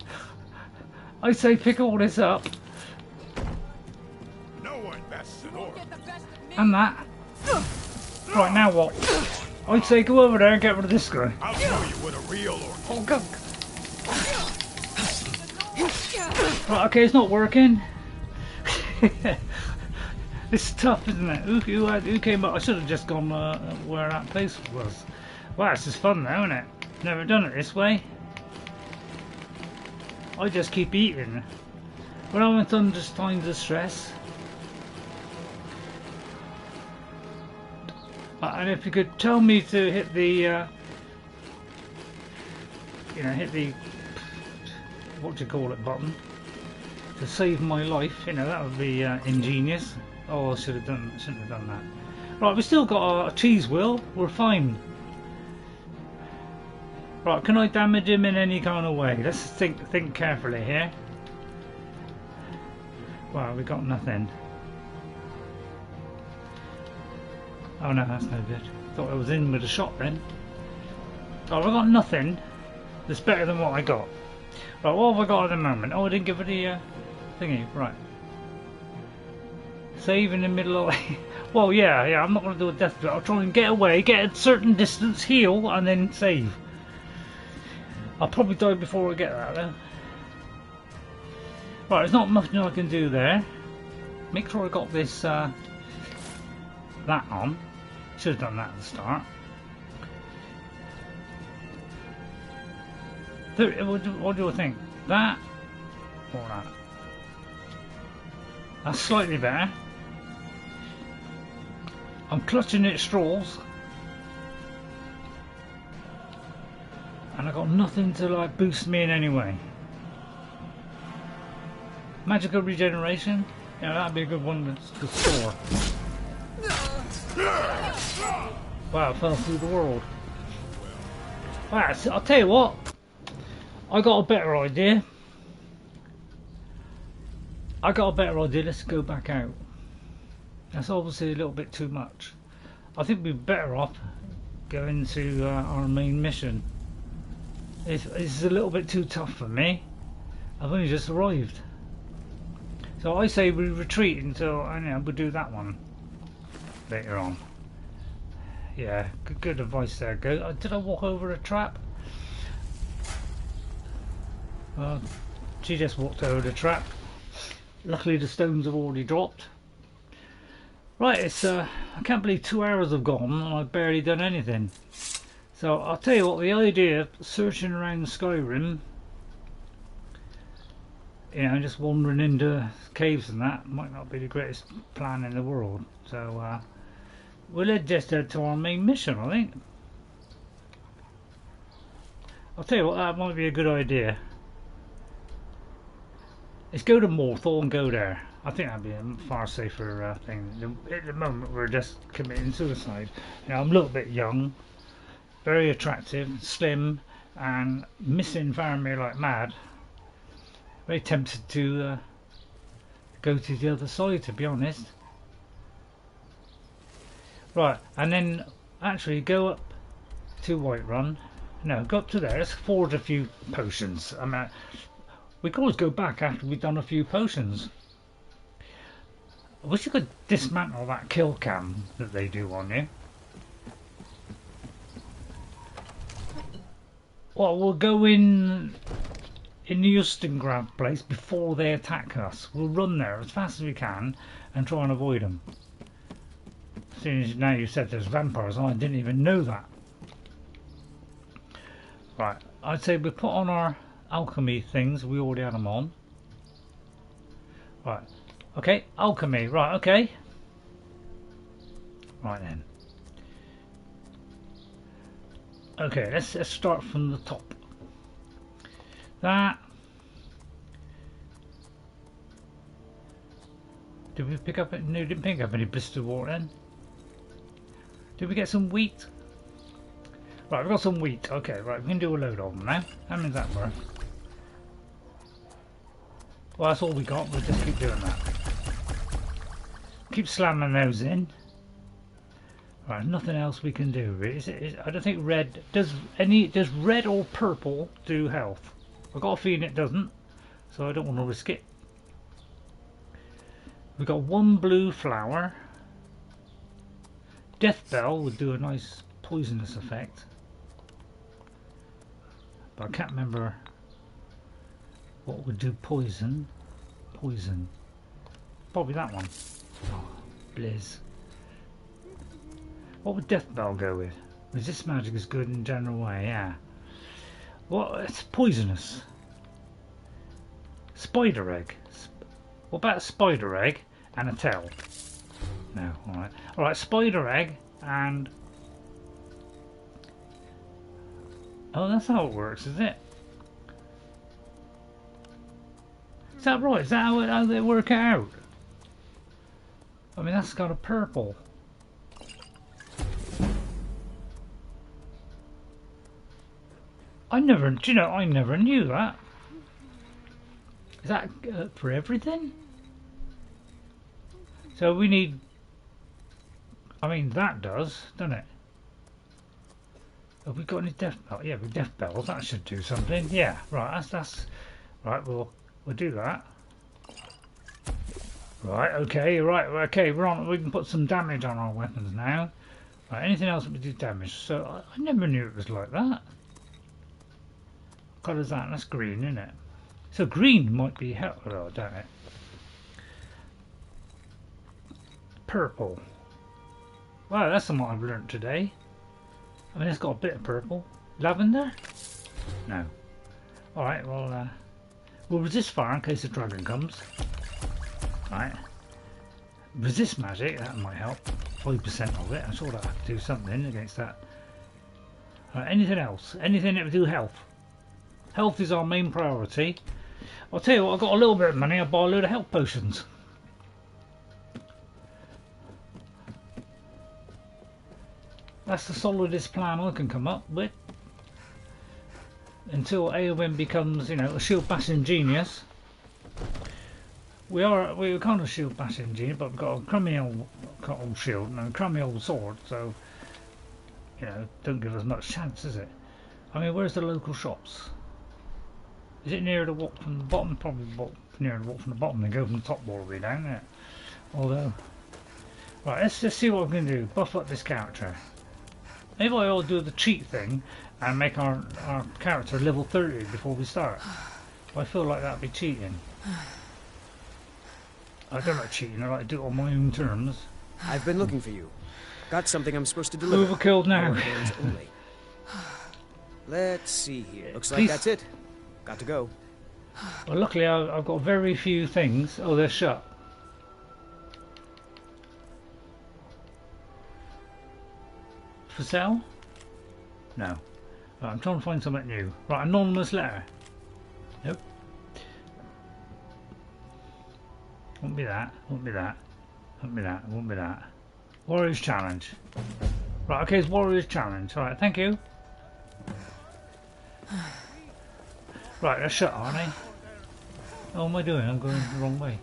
I say pick all this up. No one bests an orc. And that. Right, now what? I'd say go over there and get rid of this guy. I'll show you what a real orc. Oh god. Right, okay, it's not working. It's tough, isn't it? Who came up? I should have just gone where that place was. Wow, this is fun though, isn't it? Never done it this way. I just keep eating. When I'm in time distress. And if you could tell me to hit the, hit the, what do you call it, button to save my life, that would be ingenious. Oh, I shouldn't have done that. Right, we've still got a cheese wheel. We're fine. Right, can I damage him in any kind of way? Let's think carefully here. Wow, we got nothing. Oh no, that's no good. Thought I was in with a shot then. Oh, I got nothing. That's better than what I got. Right, what have I got at the moment? Oh, I didn't give it the thingy. Right. Save in the middle of... Well, yeah, I'm not going to do a death drop. I'll try and get away, get a certain distance, heal, and then save. I'll probably die before I get that though. Right, there's not much I can do there. Make sure I got this that on. Should have done that at the start. What do I think? That or that? That's slightly better. I'm clutching at straws. And I got nothing to like boost me in any way. Magical regeneration? Yeah, that'd be a good one to store. Wow, it fell through the world. Right, I'll tell you what. I got a better idea. Let's go back out. That's obviously a little bit too much. I think we're better off going to our main mission. It's a little bit too tough for me. I've only just arrived. So I say we retreat until, we'll do that one later on. Yeah, good advice there. Did I walk over a trap? Well, she just walked over the trap. Luckily the stones have already dropped. Right, it's I can't believe 2 hours have gone and I've barely done anything. So I'll tell you what, the idea of searching around Skyrim, just wandering into caves and that might not be the greatest plan in the world. So we'll just head to our main mission, I think. I'll tell you what, that might be a good idea. Let's go to Morthal and go there. I think that'd be a far safer thing. At the moment we're just committing suicide. I'm a little bit young, very attractive, slim, and missing Faramir like mad. Very tempted to go to the other side, to be honest. Right, and then actually go up to Whiterun. No, go up to there. Let's forge a few potions. We could always go back after we've done a few potions. I wish you could dismantle that kill cam that they do on you. Well, we'll go in the Ustengrad place before they attack us. We'll run there as fast as we can and try and avoid them. As soon as now you said there's vampires, I didn't even know that. Right, I'd say we put on our alchemy things. We already had them on. Right, okay, alchemy. Right, okay. Right then. Okay, let's start from the top. That. Did we pick up it? No, didn't pick up any blister water then. Did we get some wheat? Right, we've got some wheat. Okay, right, we can do a load of them now. How many is that worth? Well, that's all we got. We'll just keep doing that. Keep slamming those in. Right, nothing else we can do. I don't think red does red or purple do health. I've got a feeling it doesn't, so I don't want to risk it. We've got one blue flower. Death Bell would do a nice poisonous effect, but I can't remember what would do poison. Probably that one. Oh, Blizz. What would Death Bell go with? Resist magic is good in a general way, yeah. Well, it's poisonous. Spider egg. What about a spider egg and a tail? No, alright. Alright, spider egg and... Oh, that's how it works, is it? Is that right? Is that how they work it out? I mean, that's got a purple. I never knew that. Is that for everything? So we need... I mean, that does, doesn't it? Have we got any death bells? Yeah, with death bells, that should do something. Yeah, right, that's... Right, we'll do that. Right, okay, right, okay, we're on. We can put some damage on our weapons now. Right, anything else that would do damage? So, I never knew it was like that. What colour is that? That's green, isn't it? So green might be helpful, don't it? Purple. Wow, that's something I've learnt today. I mean, it's got a bit of purple. Lavender? No. Alright, well, we'll resist fire in case the dragon comes. Right. Resist magic, that might help. 5% of it. I'm sure that'll do something against that. Right, anything else? Anything that would do health? Health is our main priority. I'll tell you what, I've got a little bit of money, I'll buy a load of health potions. That's the solidest plan I can come up with. Until Eowyn becomes, you know, a shield bashing genius. We're kind of shield bashing genius, but we've got a crummy old shield and a crummy old sword, so, you know, don't give us much chance, is it? I mean, where's the local shops? Is it near the walk from the bottom? Probably near the walk from the bottom. They go from the top all the way down there. Although, right, let's just see what we can do. Buff up this character. Maybe I ought to do the cheat thing and make our character level 30 before we start. I feel like that'd be cheating. I don't like cheating, I like to do it on my own terms. I've been looking for you. Got something I'm supposed to deliver. Overkilled now. Let's see here. Looks like that's it. Got to go. Well, luckily I've got very few things. Oh, they're shut. For sale? No. Right, I'm trying to find something new. Right, anonymous letter. Nope. Won't be that. Won't be that. Won't be that. Won't be that. Warrior's challenge. Right, okay, it's Warrior's challenge. Alright, thank you. Right, they're shut, aren't they? Oh, am I doing? I'm going the wrong way.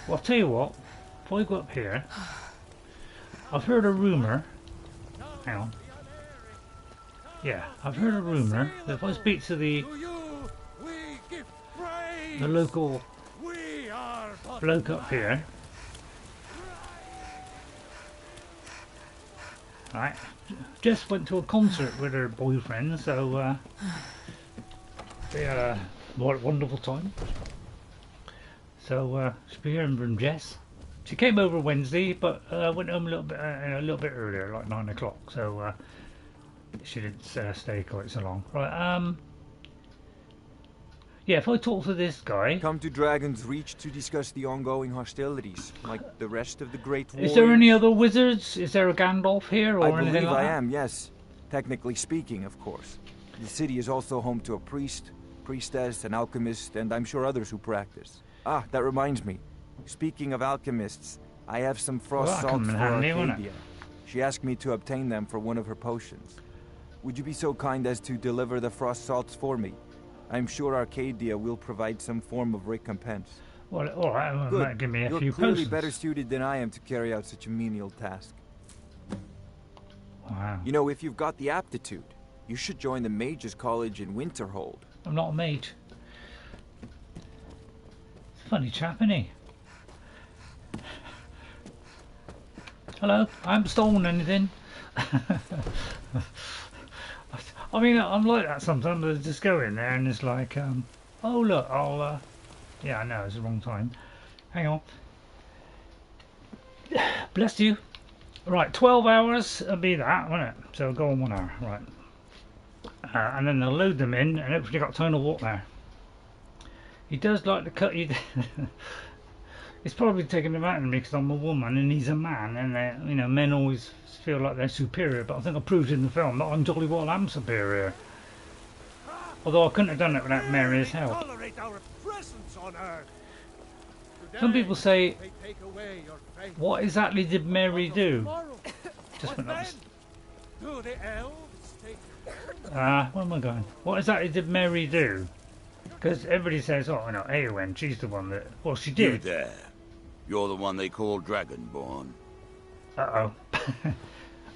Well, I'll tell you what. If I go up here, I've heard a rumour. Hang on. Yeah, I've heard a rumour that if I speak to the local bloke up here, right? Jess went to a concert with her boyfriend, so they had a wonderful time. So should be hearing from Jess. She came over Wednesday, but went home a little bit earlier, like 9 o'clock. So she didn't stay quite so long. Right. Yeah, if I talk to this guy. Come to Dragonreach to discuss the ongoing hostilities, like the rest of the Great Warriors. Is there any other wizards? Is there a Gandalf here, or anything like that? I believe I am. Yes, technically speaking, of course. The city is also home to a priest, priestess, an alchemist, and I'm sure others who practice. Ah, that reminds me. Speaking of alchemists, I have some frost salts for Arcadia. She asked me to obtain them for one of her potions. Would you be so kind as to deliver the frost salts for me? I'm sure Arcadia will provide some form of recompense. Well, alright, good. Give me a You're few clearly potions. better suited than I am to carry out such a menial task. Wow. You know, if you've got the aptitude, you should join the Mages College in Winterhold. I'm not a mage. It's a funny chap, isn't he? Hello, I haven't stolen anything. I mean, I'm like that sometimes. I just go in there and it's like, oh look, I'll, yeah, I know, it's the wrong time. Hang on. Bless you. Right, 12 hours, it'll be that, won't it? So go on 1 hour, right. And then they'll load them in and hopefully got time to walk there. He does like to cut you. It's probably taken him out of me because I'm a woman and he's a man, and you know, men always feel like they're superior. But I think I proved in the film that I'm jolly well am superior. Although I couldn't have done it without Mare's help. Some people say, what exactly did Mare do? Just went up. Where am I going? What exactly did Mare do? Because everybody says, oh, no, Eowyn, she's the one that... Well, she did. You there. You're the one they call Dragonborn. Uh-oh.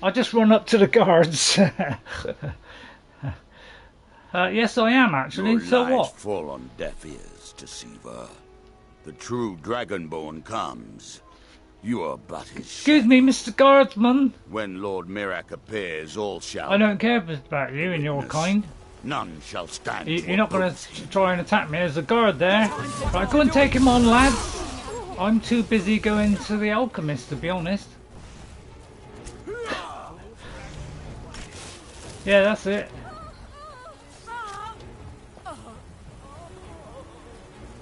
I just run up to the guards. Yes, I am, actually. Your So lies what? fall on deaf ears, deceiver. The true Dragonborn comes. You are but his... Excuse me, Mr. Guardsman. When Lord Mirac appears, all shall... I don't care about you and your kind. None shall stand. You're not going to try and attack me as a guard there. Right, go and take him on, lads. I'm too busy going to the Alchemist, to be honest. Yeah, that's it.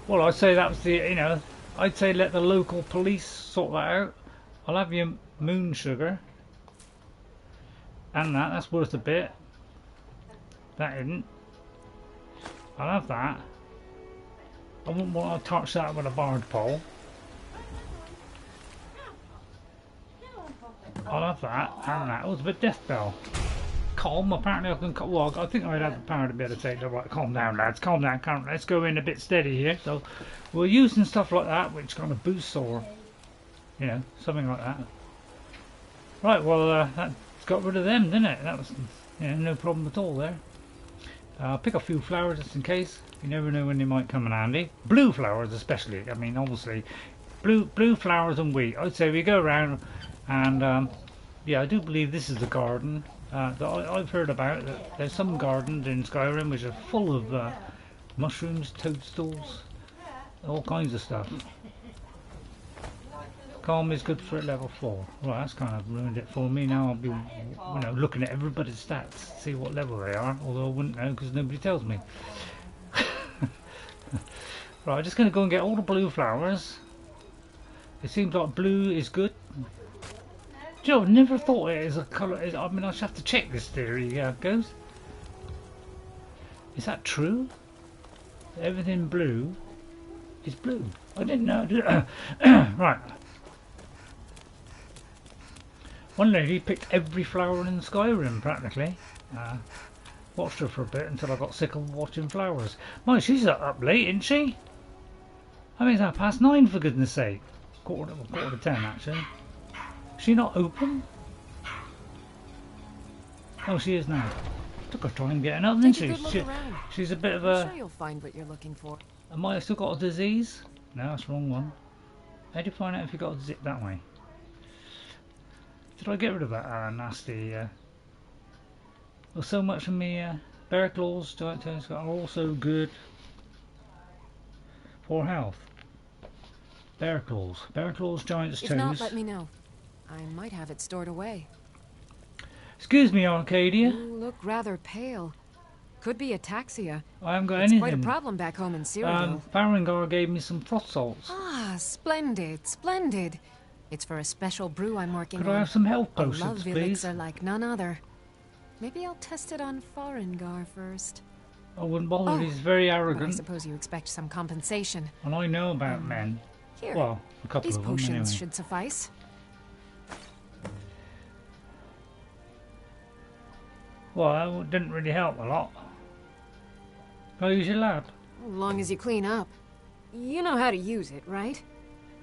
Well, I'd say that was the, you know, I'd say let the local police sort that out. I'll have your moon sugar. And that's worth a bit. That isn't. I'll have that. I wouldn't want to torch that with a barred pole. I'll have that and that. Oh, it's a bit death bell. Calm. Apparently I can. Well, I think I'd have the power to be able to take the right. Calm down, lads. Calm down. Let's go in a bit steady here. So we're using stuff like that, which kind of boosts or, you know, something like that. Right. Well, that got rid of them, didn't it? That was, you know, no problem at all there. I'll pick a few flowers just in case. You never know when they might come in handy. Blue flowers, especially. I mean, obviously, blue flowers and wheat. I'd say we go around. And yeah, I do believe this is the garden that I've heard about. There's some gardens in Skyrim which are full of mushrooms, toadstools, all kinds of stuff. Calm is good for level 4. Well, that's kind of ruined it for me. Now I'll be, you know, looking at everybody's stats, see what level they are. Although I wouldn't know because nobody tells me. Right, I'm just going to go and get all the blue flowers. It seems like blue is good. Do you know, I never thought it is a colour. I mean, I should have to check this theory goes. Is that true? Everything blue is blue. I didn't know. Right. One lady picked every flower in Skyrim practically. Watched her for a bit until I got sick of watching flowers. My, she's up late, isn't she? I mean, it's 9:30 for goodness sake. Quarter to 10 actually. Is she not open? Oh, she is now. Took her time getting up, didn't she? She's a bit of a... I'm sure you'll find what you're looking for. Am I still got a disease? No, that's the wrong one. How do you find out if you got a disease that way? Did I get rid of that nasty... Well, so much of me... bear claws are also good for health. Bear claws, giant's toes. If not, let me know. I might have it stored away. Excuse me, Arcadia. You look rather pale. Could be ataxia. I haven't got it's anything. Quite a problem back home in Cyrodiil. Farengar gave me some frost salts. Ah, splendid, splendid. It's for a special brew I'm working on. Could I have some health potions, a love please? elixir like none other. Maybe I'll test it on Farengar first. I wouldn't bother. He's very arrogant. But I suppose you expect some compensation. And I know about men. Here, well, a couple these of them potions anyway. should suffice. Well, that didn't really help a lot. Can I use your lab? As long as you clean up. You know how to use it, right?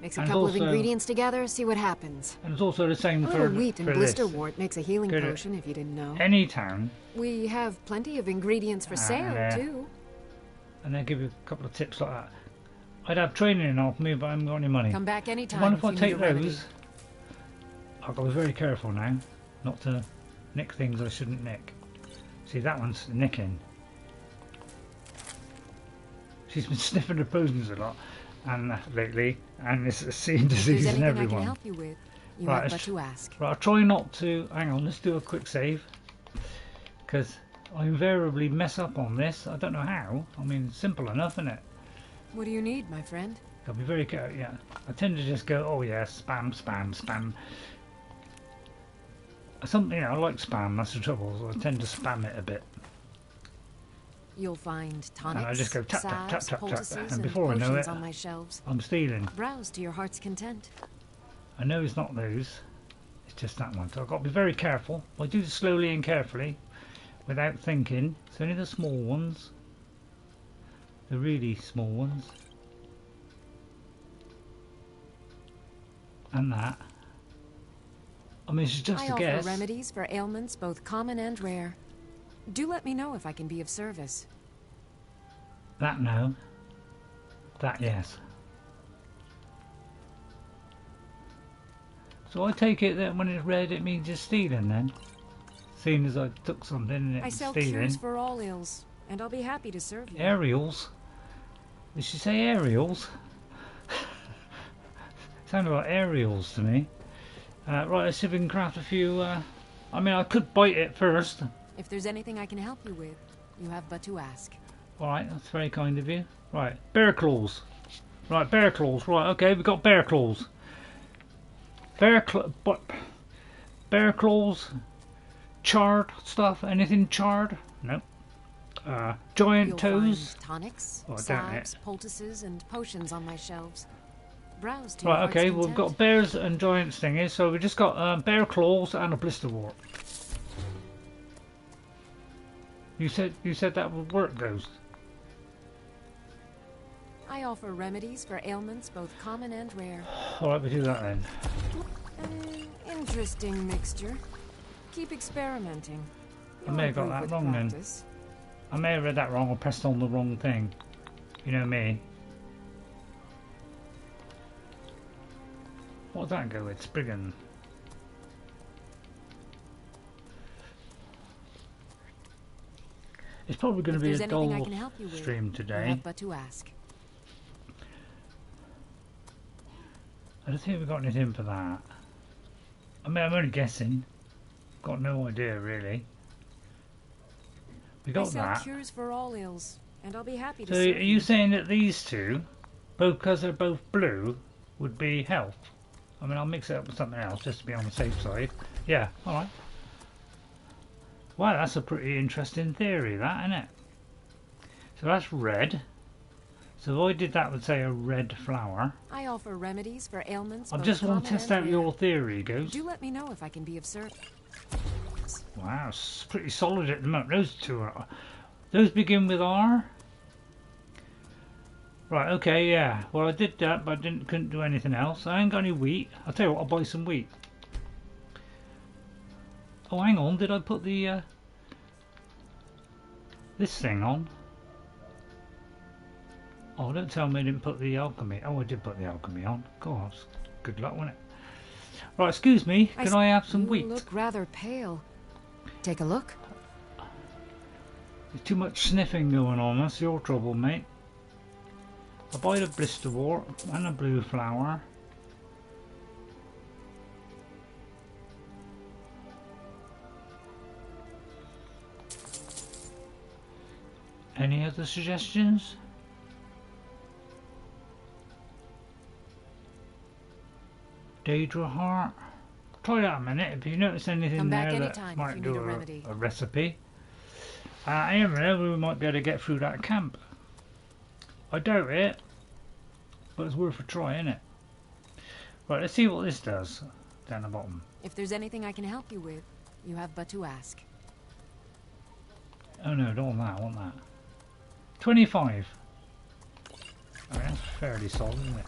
Mix a And couple of also- ingredients together, see what happens. And it's also the same A for little wheat and for blister this. wort makes a healing Go to potion, if you didn't know. Any town, We have plenty of ingredients for sale, yeah. too. and they give you a couple of tips like that. I'd have training off me, but I haven't got any money. Come back anytime Mind if if I you take need a remedy. those? I've got to be very careful now, not to nick things I shouldn't nick. See, that one's nicking. She's been sniffing the potions a lot, and lately, and it's seeing If disease there's in anything I everyone. can help you with, you Right, have but let's- to ask. Right, I'll try not to. Hang on, let's do a quick save, because I invariably mess up on this. I don't know how. I mean, it's simple enough, isn't it? What do you need, my friend? I'll be very careful. Yeah, I tend to just go, oh yeah, spam, spam, spam. Something, you know, I like spam. That's the trouble. So I tend to spam it a bit. You'll find tonics, And I just go tap, tap, tap, salves, tap, tap, poultices, and before I know potions it, on my shelves. I'm stealing. Browse to your heart's content. I know it's not those. It's just that one. So I've got to be very careful. I do it slowly and carefully, without thinking. It's only the small ones. The really small ones. And that. I mean, it's just I a offer guess. remedies for ailments both common and rare. Do let me know if I can be of service. That no. That yes. So I take it that when it's red it means just stealing then? Seeing as I took something and it I was sell stealing. cures for all ills, and I'll be happy to serve you. Aerials? Did she say aerials? Sounded like aerials to me. Right, let's see if we can craft a few... I mean, I could bite it first. If there's anything I can help you with, you have but to ask. Alright, that's very kind of you. Right, bear claws. Right, bear claws. Right, okay, we've got bear claws. Bear claws, charred stuff, anything charred? Nope. Giant You'll toes. find tonics, Oh, salves, poultices, and potions on my shelves. Browse to Right, your okay, heart's we've content. got bears and giants thingies, so we just got bear claws and a blisterwort. You said that would work, Ghost. I offer remedies for ailments both common and rare. Alright, we do that then. An interesting mixture. Keep experimenting. I may have got You'll that improve wrong with then. practice. I may have read that wrong or pressed on the wrong thing. You know me. What does that go with? Spriggan. It's probably going to be a dull stream today. You have but to ask. I don't think we've got anything for that. I mean, I'm only guessing. Got no idea really. We got I sell that. cures for all ills, and I'll be happy to So serve are you saying that these two, both because they're both blue, would be health? I mean, I'll mix it up with something else just to be on the safe side. Yeah, alright. Wow, that's a pretty interesting theory, that, isn't it? So that's red. So if I did that with, say, a red flower. I offer remedies for ailments. I both just want to common test and out rare. your theory, Ghost. Do let me know if I can be of service. Wow, it's pretty solid at the moment. Those two are. Those begin with R. Right, okay, yeah. Well, I did that, but I couldn't do anything else. I ain't got any wheat. I'll tell you what, I'll buy some wheat. Oh, hang on. Did I put the this thing on? Oh, don't tell me I didn't put the alchemy. Oh, I did put the alchemy on. God, good luck, wasn't it? Right, excuse me. Can I have some wheat? You look rather pale. Take a look. There's too much sniffing going on. That's your trouble, mate. I'll buy the blisterwort and a blue flower. Any other suggestions? Daedra heart. Try that a minute. If you notice anything Come back there that anytime if might you do need a remedy. a recipe. I never know, we might be able to get through that camp. I doubt it, but it's worth a try, isn't it? Right, let's see what this does down the bottom. If there's anything I can help you with, you have but to ask. Oh no, don't want that, I want that. 25. I mean, that's fairly solid, isn't it?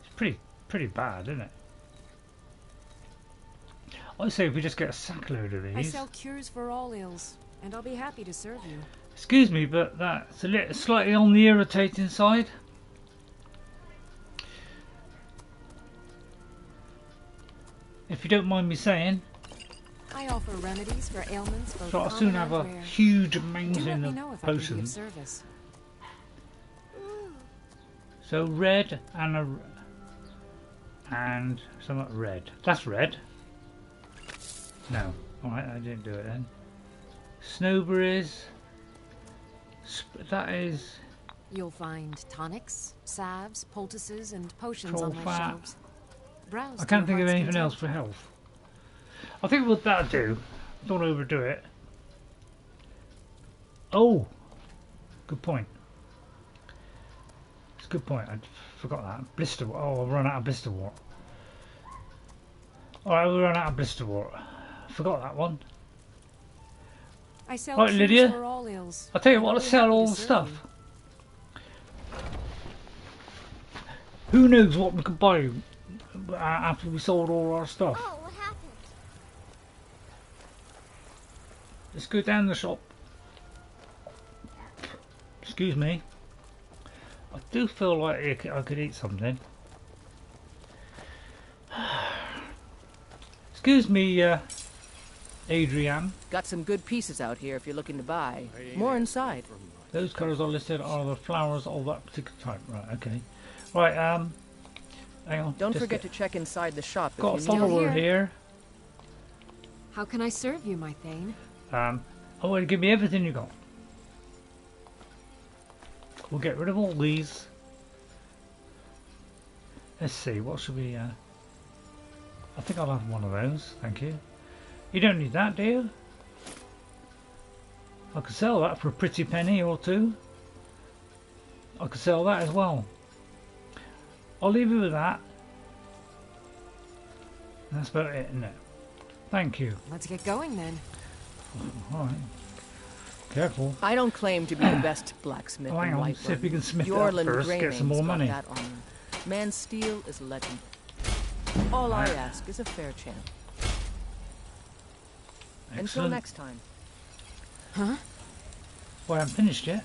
It's pretty bad, isn't it? I'd say if we just get a sackload of these. I sell cures for all ills, and I'll be happy to serve you. Excuse me, but that's a little slightly on the irritating side. If you don't mind me saying. I offer remedies for ailments both So I'll common soon have and a rare. huge mountain Do let me of know if I can be of potions. service. So red and somewhat red. That's red. No. Alright, I didn't do it then. Snowberries. That is You'll find tonics, salves, poultices, and potions troll on my fat. shelves. Browse I to can't your think of heart's anything content. else for health. I think what that'll do. Don't overdo it. Oh, good point. It's a good point. I forgot that. Blister. Oh, I've run out of blisterwort. Alright, we run out of blisterwort. Forgot that one. I sell Right, cures Lydia. for all ills. I'll tell you and what, I'll I'll be sell happy all to the serve stuff. you. Who knows what we could buy after we sold all our stuff. Oh, what happened? Let's go down the shop. Excuse me. I do feel like I could eat something. Excuse me, Adrianne. Got some good pieces out here if you're looking to buy. More inside. Those colours are listed are the flowers of that particular type. Right, okay. Right, hang on. Don't forget to check inside the shop if Got a you need follower it. here. How can I serve you, my Thane? I want to give me everything you got. We'll get rid of all these. Let's see, what should we... I think I'll have one of those, thank you. You don't need that, do you? I could sell that for a pretty penny or two. I could sell that as well. I'll leave you with that. That's about it, isn't it? Thank you. Let's get going then. Alright. Careful. I don't claim to be the best blacksmith in hang on, Whiterun. see if we can smith it up Yorland first, get some more Greymane's got money. that honor. Man's steel is legend. All I ask is a fair chance. Until Excellent. next time. Huh? Well, I haven't finished yet.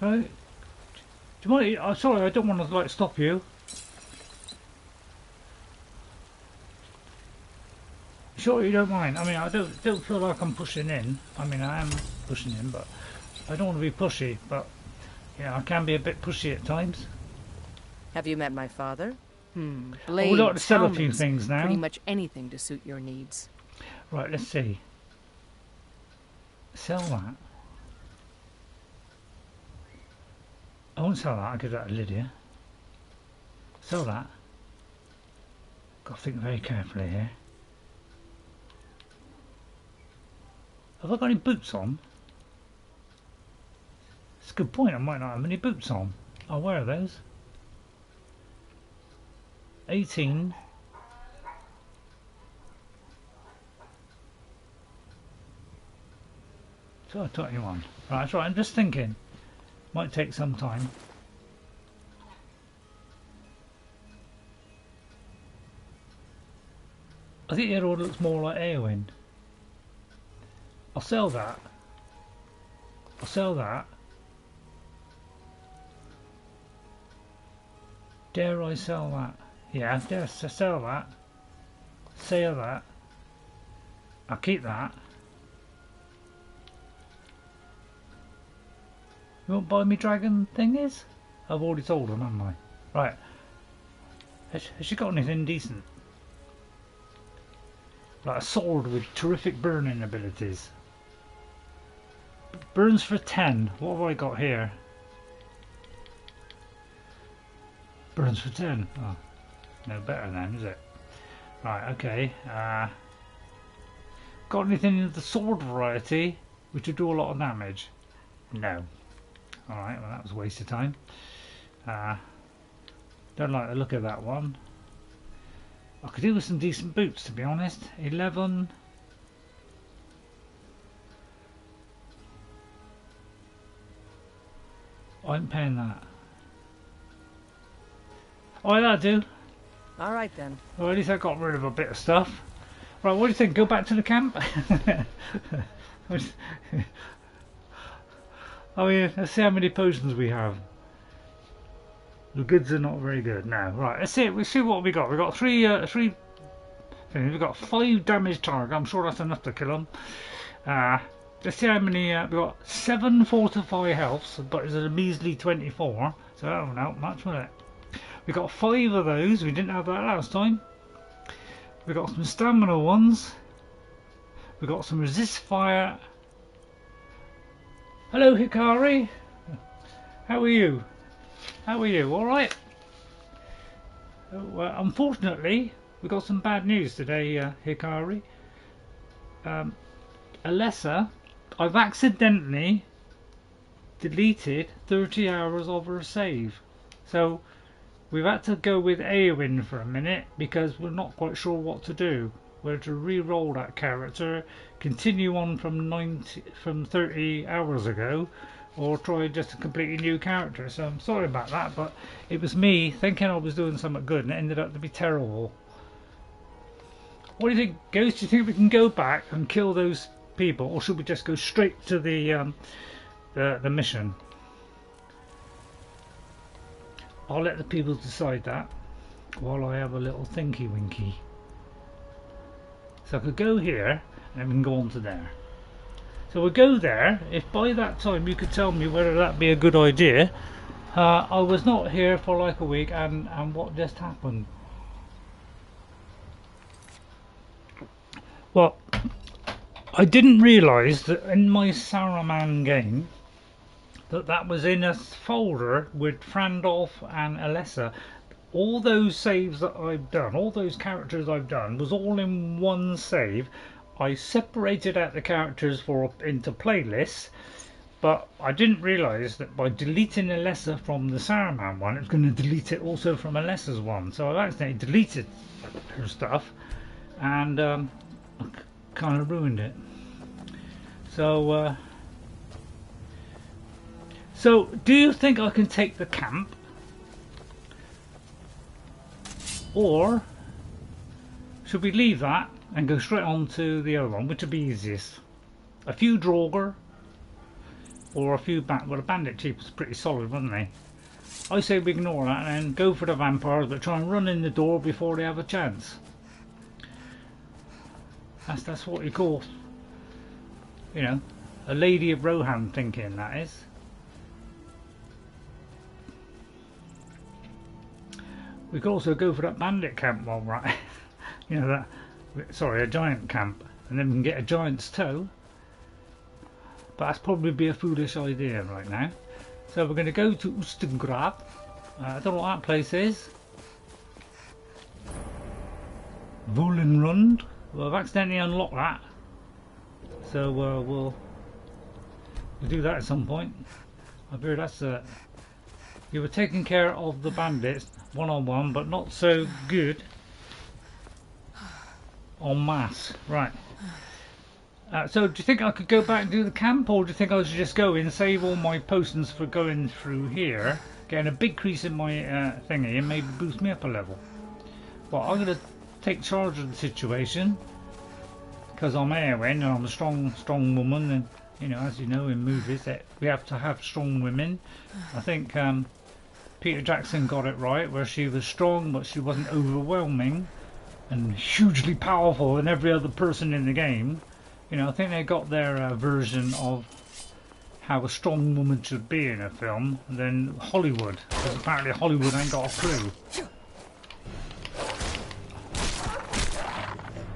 Okay. Do you mind? I'm sorry, I don't want to like stop you. Sure, you don't mind. I mean, I don't feel like I'm pushing in. I mean, I am pushing in, but I don't want to be pushy. But yeah, I can be a bit pushy at times. Have you met my father? I would like to sell a few things now. Pretty much anything to suit your needs. Right, let's see. Sell that. I won't sell that. I'll give that to Lydia. Sell that. Got to think very carefully here. Have I got any boots on? It's a good point. I might not have any boots on. I'll wear those. 18. So 21. Right, that's right. I'm just thinking. Might take some time. I think the other one looks more like Eowyn. I'll sell that. I'll sell that. Dare I sell that? Yeah, dare I sell that. Sell that. I'll keep that. You won't buy me dragon thingies? I've already told them, haven't I? Right. Has she got anything decent? Like a sword with terrific burning abilities. Burns for 10. What have I got here? Burns for 10. Oh, no better then, is it? Right, okay. Got anything in the sword variety which would do a lot of damage? No. Alright, well that was a waste of time. Don't like the look of that one. I could do with some decent boots, to be honest. 11. I'm paying that. Oh, that'll do. Alright then. Well, at least I got rid of a bit of stuff. Right, what do you think? Go back to the camp? Oh yeah, let's see how many potions we have. The goods are not very good now. Right, let's see. Let's see what we got. We got three things. We got 5 damage target. I'm sure that's enough to kill them. Let's see how many. We got 7 fortify healths, but it's a measly 24. So that won't help much, will it? We got 5 of those. We didn't have that last time. We got some stamina ones. We got some resist fire. Hello, Hikari. How are you? How are you? All right. Well, unfortunately, we got some bad news today, Hikari. Elessa, I've accidentally deleted 30 hours of her save, so we've had to go with Eowyn for a minute because we're not quite sure what to do. Whether to re-roll that character, continue on from 30 hours ago, or try just a completely new character. So I'm sorry about that, but it was me thinking I was doing something good and it ended up to be terrible. What do you think, Ghost? Do you think we can go back and kill those people, or should we just go straight to the mission? I'll let the people decide that while I have a little thinky winky. So I could go here and then we can go on to there. So we'll go there. If by that time you could tell me whether that'd be a good idea. I was not here for like a week, and what just happened? Well, I didn't realise that in my Saruman game that was in a folder with Frandolf and Elessa. All those saves that I've done, all those characters I've done, was all in one save I separated out the characters into playlists, but I didn't realise that by deleting Elessa from the Saruman one, it's going to delete it also from Alessa's one. So I accidentally deleted her stuff, and I kind of ruined it. So, so do you think I can take the camp, or should we leave that and go straight on to the other one, which would be easiest? A few Draugr or a few well, the bandit chief was pretty solid, wasn't they? I say we ignore that and go for the vampires, but try and run in the door before they have a chance. That's what you call, you know, a Lady of Rohan thinking, that is. We could also go for that bandit camp while we're at, you know, that, sorry, a giant camp, and then we can get a giant's toe. But that's probably be a foolish idea right now. So we're going to go to Ustengrad. I don't know what that place is. Volenrund. Well, I've accidentally unlocked that. So we'll do that at some point. I hear that's you were taking care of the bandits one-on-one, but not so good en masse. Right. So do you think I could go back and do the camp, or do you think I should just go in, save all my potions for going through here, getting a big crease in my thingy, and maybe boost me up a level? Well, I'm going to take charge of the situation, because I'm Eowyn and I'm a strong woman, and you know, as you know in movies, that we have to have strong women. I think Peter Jackson got it right, where she was strong, but she wasn't overwhelming and hugely powerful than every other person in the game. You know, I think they got their version of how a strong woman should be in a film than Hollywood, because apparently Hollywood ain't got a clue.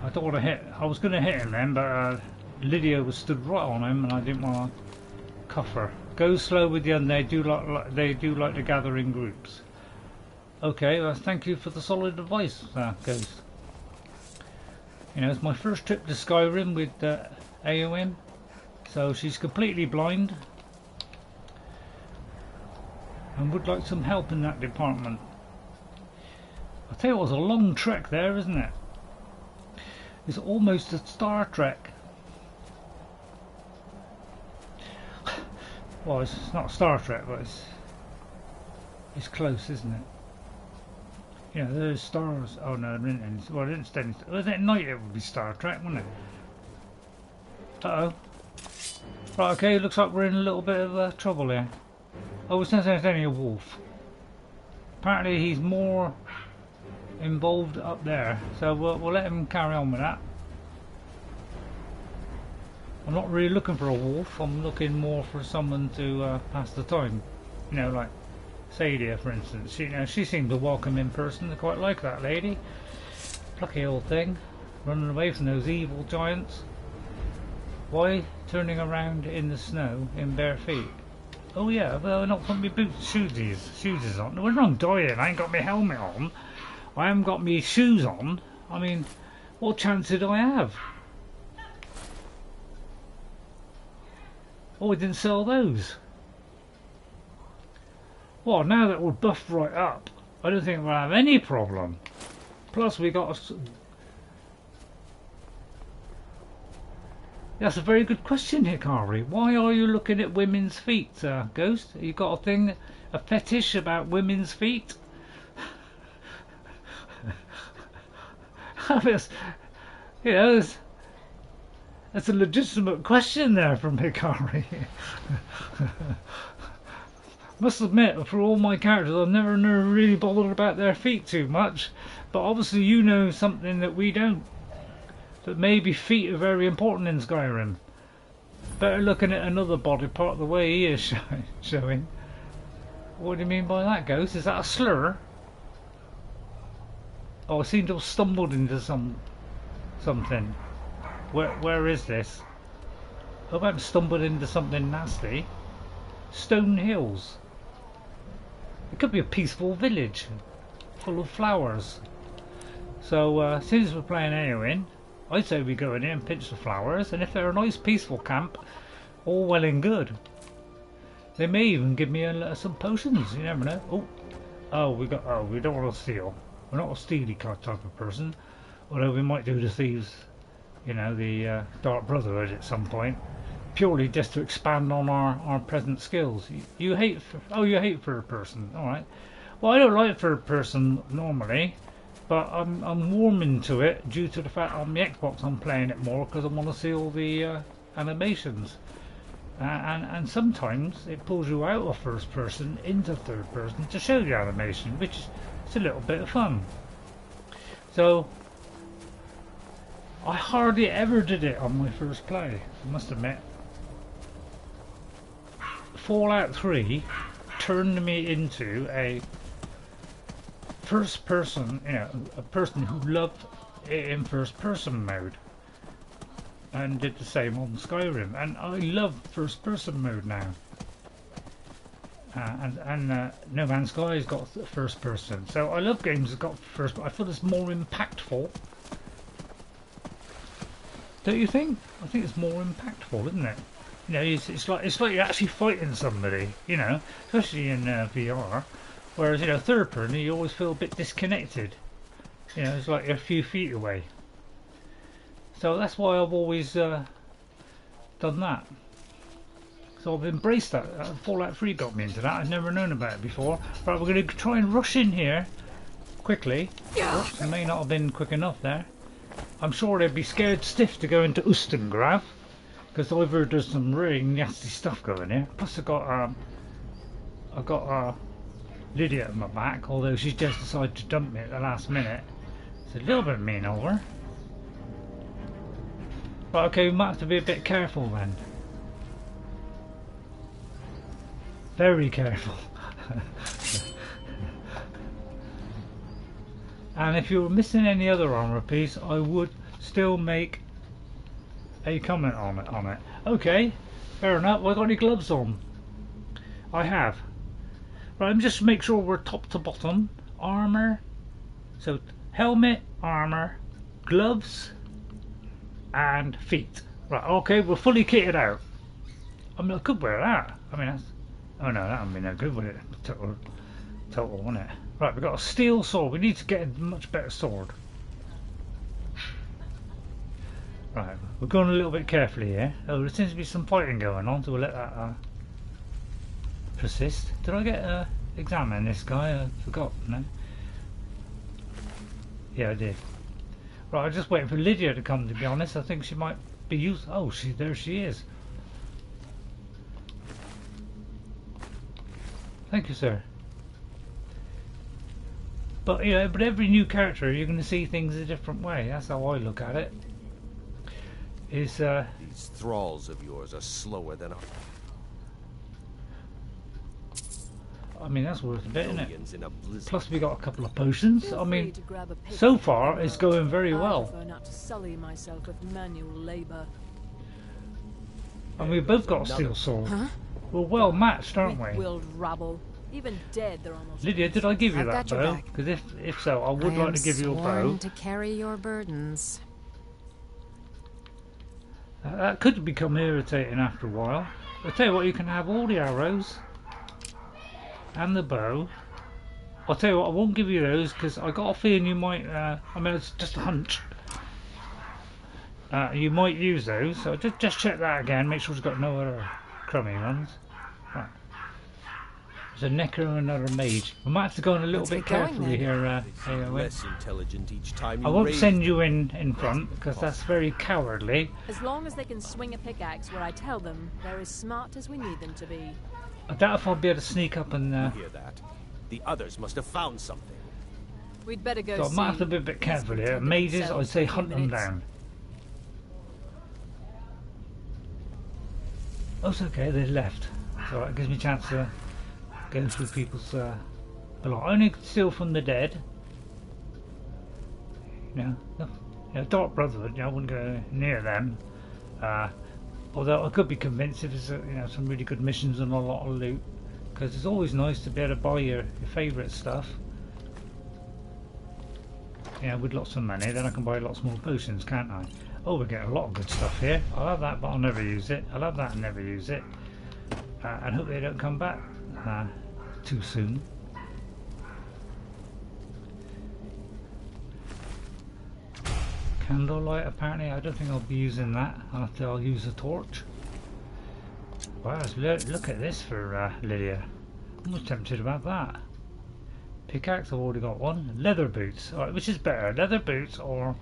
I don't want to hit. I was going to hit him then, but Lydia was stood right on him, and I didn't want to cuff her. Go slow with the undead. They do like to gather in groups. Okay, well, thank you for the solid advice, Ghost. You know, it's my first trip to Skyrim with Eowyn, so she's completely blind and would like some help in that department. I'll tell you what, it's a long trek there, isn't it? It's almost a Star Trek. Well, it's not Star Trek, but it's close, isn't it? You know, there's stars. Oh no, well, it didn't stand. Was it night? It would be Star Trek, wouldn't it? Uh oh. Right, okay. Looks like we're in a little bit of trouble here. Oh, it's not only a wolf. Apparently, he's more involved up there, so we'll let him carry on with that. I'm not really looking for a wolf. I'm looking more for someone to pass the time. You know, like Saadia, for instance. She seems a welcoming person. I quite like that lady. Plucky old thing, running away from those evil giants. Why turning around in the snow in bare feet? Oh yeah, well, not putting my boots, shoes on. When I'm dying, I ain't got my helmet on. I haven't got my shoes on. I mean, what chance did I have? Oh, we didn't sell those. Well, now that we're buffed right up, I don't think we'll have any problem. Plus, we got a... That's a very good question, Hikari. Why are you looking at women's feet, Ghost? You got a thing, a fetish about women's feet? You know, that's a legitimate question there from Hikari. Must admit, for all my characters, I've never really bothered about their feet too much. But obviously you know something that we don't. That maybe feet are very important in Skyrim. Better looking at another body part the way he is showing. What do you mean by that, Ghost? Is that a slur? Oh, I seem to have stumbled into something. Where is this? I hope I haven't stumbled into something nasty. Stone Hills. It could be a peaceful village full of flowers. So since we're playing Eowyn, I'd say we go in here and pinch the flowers, and if they're a nice peaceful camp, all well and good. They may even give me some potions, you never know. We don't want to steal. We're not a steely type of person, although we might do the thieves, you know, the Dark Brotherhood at some point, purely just to expand on our present skills. You hate third person, alright. Well, I don't like third person normally, but I'm warming to it due to the fact on the Xbox I'm playing it more because I want to see all the animations. And sometimes it pulls you out of first person into third person to show the animation, which is a little bit of fun. So I hardly ever did it on my first play, I must admit. Fallout 3 turned me into a first person, you know, a person who loved it in first person mode. And did the same on Skyrim, and I love first person mode now. And No Man's Sky has got first person, so I love games that got first. I feel it's more impactful. Don't you think? I think it's more impactful, isn't it? You know, it's like you're actually fighting somebody. You know, especially in VR. Whereas, you know, third person, you always feel a bit disconnected. You know, it's like you're a few feet away. So that's why I've always done that. So I've embraced that. Fallout 3 got me into that. I've never known about it before. Right, we're going to try and rush in here quickly. Oops, it may not have been quick enough there. I'm sure they'd be scared stiff to go into Ustengrav, because I've heard there's some really nasty stuff going here. Plus I've got Lydia at my back, although she's just decided to dump me at the last minute. It's a little bit mean of her. Right, okay, we might have to be a bit careful then. Very careful. And if you were missing any other armor piece, I would still make a comment on it. Okay, fair enough. Have I got any gloves on? I have. Right, let me just make sure we're top to bottom. Armor. So, helmet, armor, gloves, and feet. Right, okay, we're fully kitted out. I mean, I could wear that. I mean, that's... Oh no, that would be no good, would it? Total, wouldn't it? Right, we've got a steel sword. We need to get a much better sword. Right, we're going a little bit carefully here. Oh, there seems to be some fighting going on, so we'll let that persist. Did I get examine this guy? I forgot, no? Yeah, I did. Right, I'm just waiting for Lydia to come, to be honest. I think she might be used. Oh, there she is. Thank you, sir. But, you know, but every new character, you're going to see things a different way. That's how I look at it. These thralls of yours are slower than our... I mean, that's worth a bit, isn't it? Plus we got a couple of potions. I mean, so far it's going very well. I prefer not to sully myself with manual labor. And we've both got a steel sword. Huh? We're well matched, aren't we? Willed rabble. Even dead, they're almost... Lydia, did I give you that bow? Because if so, I would like to give you a bow. To carry your burdens. That could become irritating after a while. I'll tell you what, you can have all the arrows and the bow. I'll tell you what, I won't give you those because I got a feeling you might, I mean, it's just a hunch. You might use those, so just check that again, make sure it's got no other crummy ones. Right. There's a Necker and another mage. We might have to go in a little bit carefully here, less intelligent each time you I won't send you in front because that's very cowardly. As long as they can swing a pickaxe where I tell them, they're as smart as we need them to be. I doubt if I'll be able to sneak up and... hear that? The others must have found something. We'd better go. So I might have to be a bit careful here. Mages, I'd say hunt them down. Oh, it's okay, they left. So it gives me a chance to go through people's only steal from the dead. You know, Dark Brotherhood, I wouldn't go near them. Although I could be convinced if there's some really good missions and a lot of loot, because it's always nice to be able to buy your favourite stuff. Yeah, with lots of money, then I can buy lots more potions, can't I? Oh, we get a lot of good stuff here. I'll have that, but I'll never use it. I'll have that and never use it. And hope they don't come back too soon. Candlelight, apparently. I don't think I'll be using that. I'll use a torch. Wow, look at this for Lydia. I'm almost tempted about that. Pickaxe, I've already got one. Leather boots. Alright, which is better? Leather boots or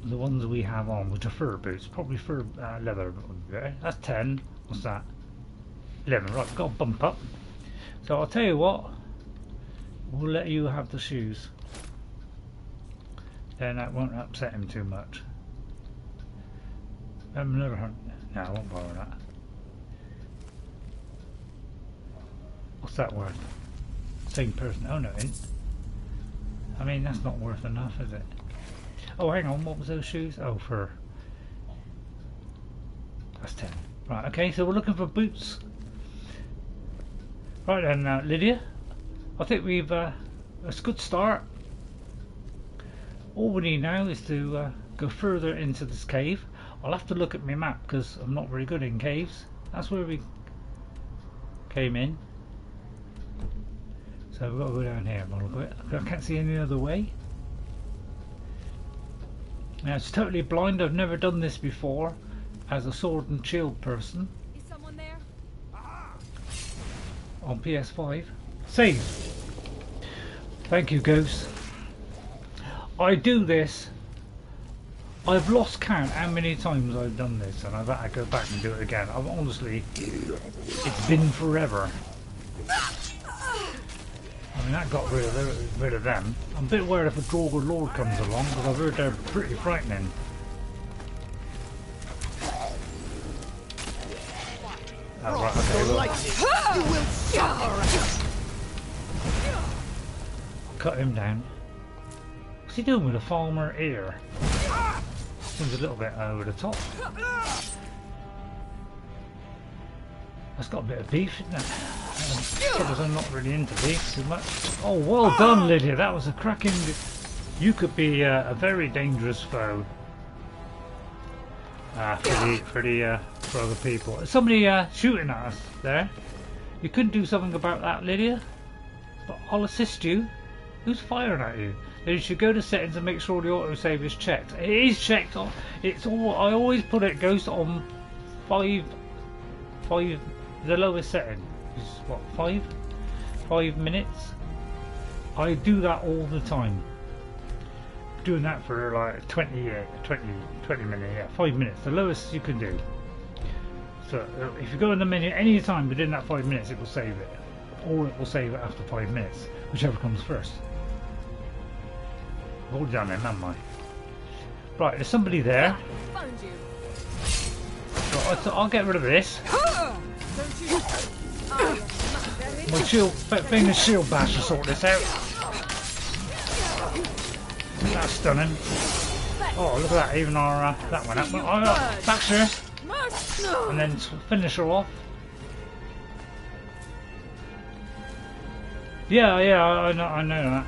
the ones we have on, which are fur boots? Probably fur leather would be better. That's 10. What's that? 11. Right, we've got a bump up. So I'll tell you what. We'll let you have the shoes. Then that won't upset him too much. Another hunt. No, I won't borrow that. What's that worth? Same person. Oh no, it ain't. I mean, that's not worth enough, is it? Oh, hang on. What was those shoes? Oh, for. That's 10. Right. Okay. So we're looking for boots. Right then, Lydia. I think we've. That's a good start. All we need now is to go further into this cave. I'll have to look at my map because I'm not very good in caves. That's where we came in. So we've got to go down here. I can't see any other way. Now it's totally blind. I've never done this before as a sword and shield person. Is someone there? On PS5. Save. Thank you, Ghost. I do this. I've lost count how many times I've done this, and I've had to go back and do it again. I've honestly, it's been forever. I mean, that got rid of them. I'm a bit worried if a Draugr Lord comes along, because I've heard they're pretty frightening. Oh, right, okay, well. Cut him down. What's he doing with a farmer ear? Seems a little bit over the top. That's got a bit of beef, isn't it? Because I'm not really into beef too much. Oh, well done, Lydia. That was a cracking. You could be a very dangerous foe for other people. Is somebody shooting at us there? You couldn't do something about that, Lydia. But I'll assist you. Who's firing at you? Then you should go to settings and make sure the autosave is checked. It is checked. It's all. I always put it goes on 5. The lowest setting is what, 5 minutes. I do that all the time. Doing that for like 20 minutes. Yeah, 5 minutes. The lowest you can do. So if you go in the menu any time within that 5 minutes, it will save it, or it will save it after 5 minutes, whichever comes first. I've already done it, haven't I? Right, there's somebody there. Right, I'll get rid of this. My shield, being a shield bash to sort this out. That's stunning. Oh, look at that! Even our that one up. Oh, back here, and then finish her off. Yeah, I know that.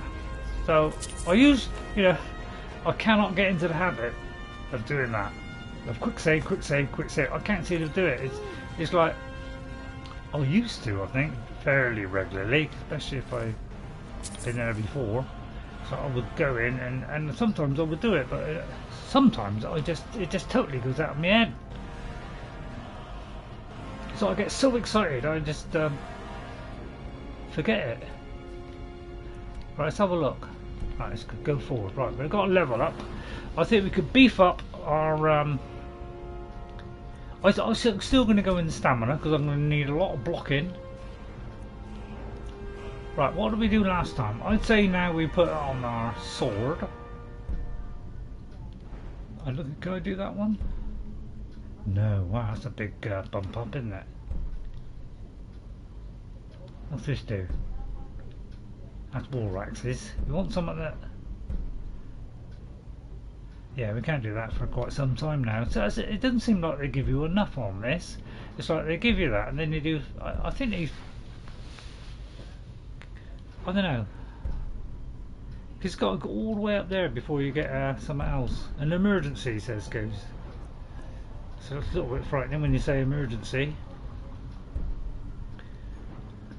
So I use, I cannot get into the habit of doing that. Of quick save. I can't seem to do it. It's like I used to, I think, fairly regularly, especially if I've been there before. So I would go in and sometimes I would do it, but sometimes it just totally goes out of my head. So I get so excited I just forget it. Right, let's have a look. Right, let's go forward. Right, we've got a level up. I think we could beef up our. I'm still going to go in stamina because I'm going to need a lot of blocking. Right, what did we do last time? I'd say now we put it on our sword. Can I do that one? No, wow, that's a big bump up, isn't it? What's this do? That's wall axes. We want something that... Yeah, we can't do that for quite some time now. So it doesn't seem like they give you enough on this. It's like they give you that and then you do... I think they... I don't know. It's got to go all the way up there before you get something else. An emergency, says Ghost. So it's a little bit frightening when you say emergency.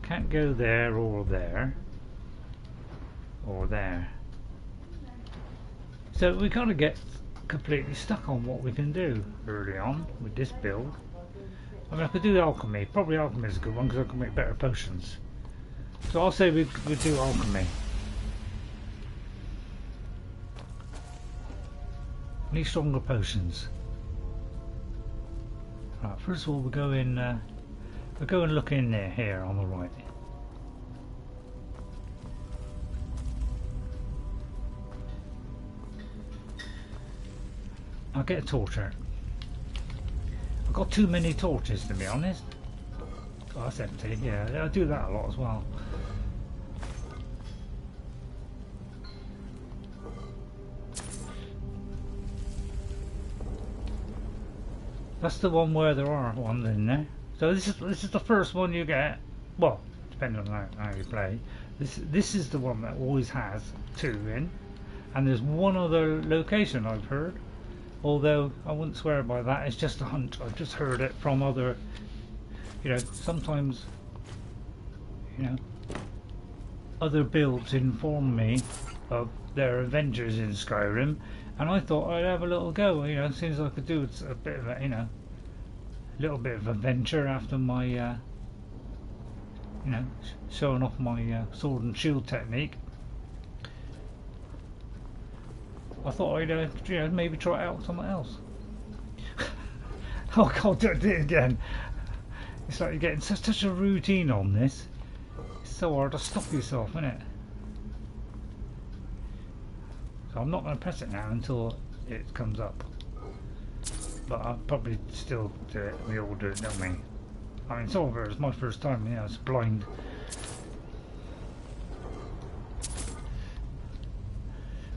Can't go there or there. Or there. So we kind of get completely stuck on what we can do early on with this build. I mean, I could do alchemy. Probably alchemy is a good one because I can make better potions. So I'll say we do alchemy. Need stronger potions. Right, first of all we'll go in. We'll go and look in there here on the right. I'll get a torch out. I've got too many torches to be honest. Oh, that's empty. Yeah, I do that a lot as well. That's the one where there are ones in there. So this is the first one you get. Well, depending on how you play. This is the one that always has 2 in, and there's one other location I've heard. Although I wouldn't swear by that. It's just a hunch. I've just heard it from other. You know, sometimes. You know, other builds inform me of their adventures in Skyrim. And I thought I'd have a little go, you know, as soon as I could do a bit of a, you know, a little bit of adventure after my, you know, showing off my sword and shield technique. I thought I'd, you know, maybe try out something else. Oh God, do it again. It's like you're getting such a routine on this. It's so hard to stop yourself, isn't it? So I'm not going to press it now until it comes up. But I'll probably still do it. We all do it, don't we? I mean, it's over. It's my first time. You know, it's blind.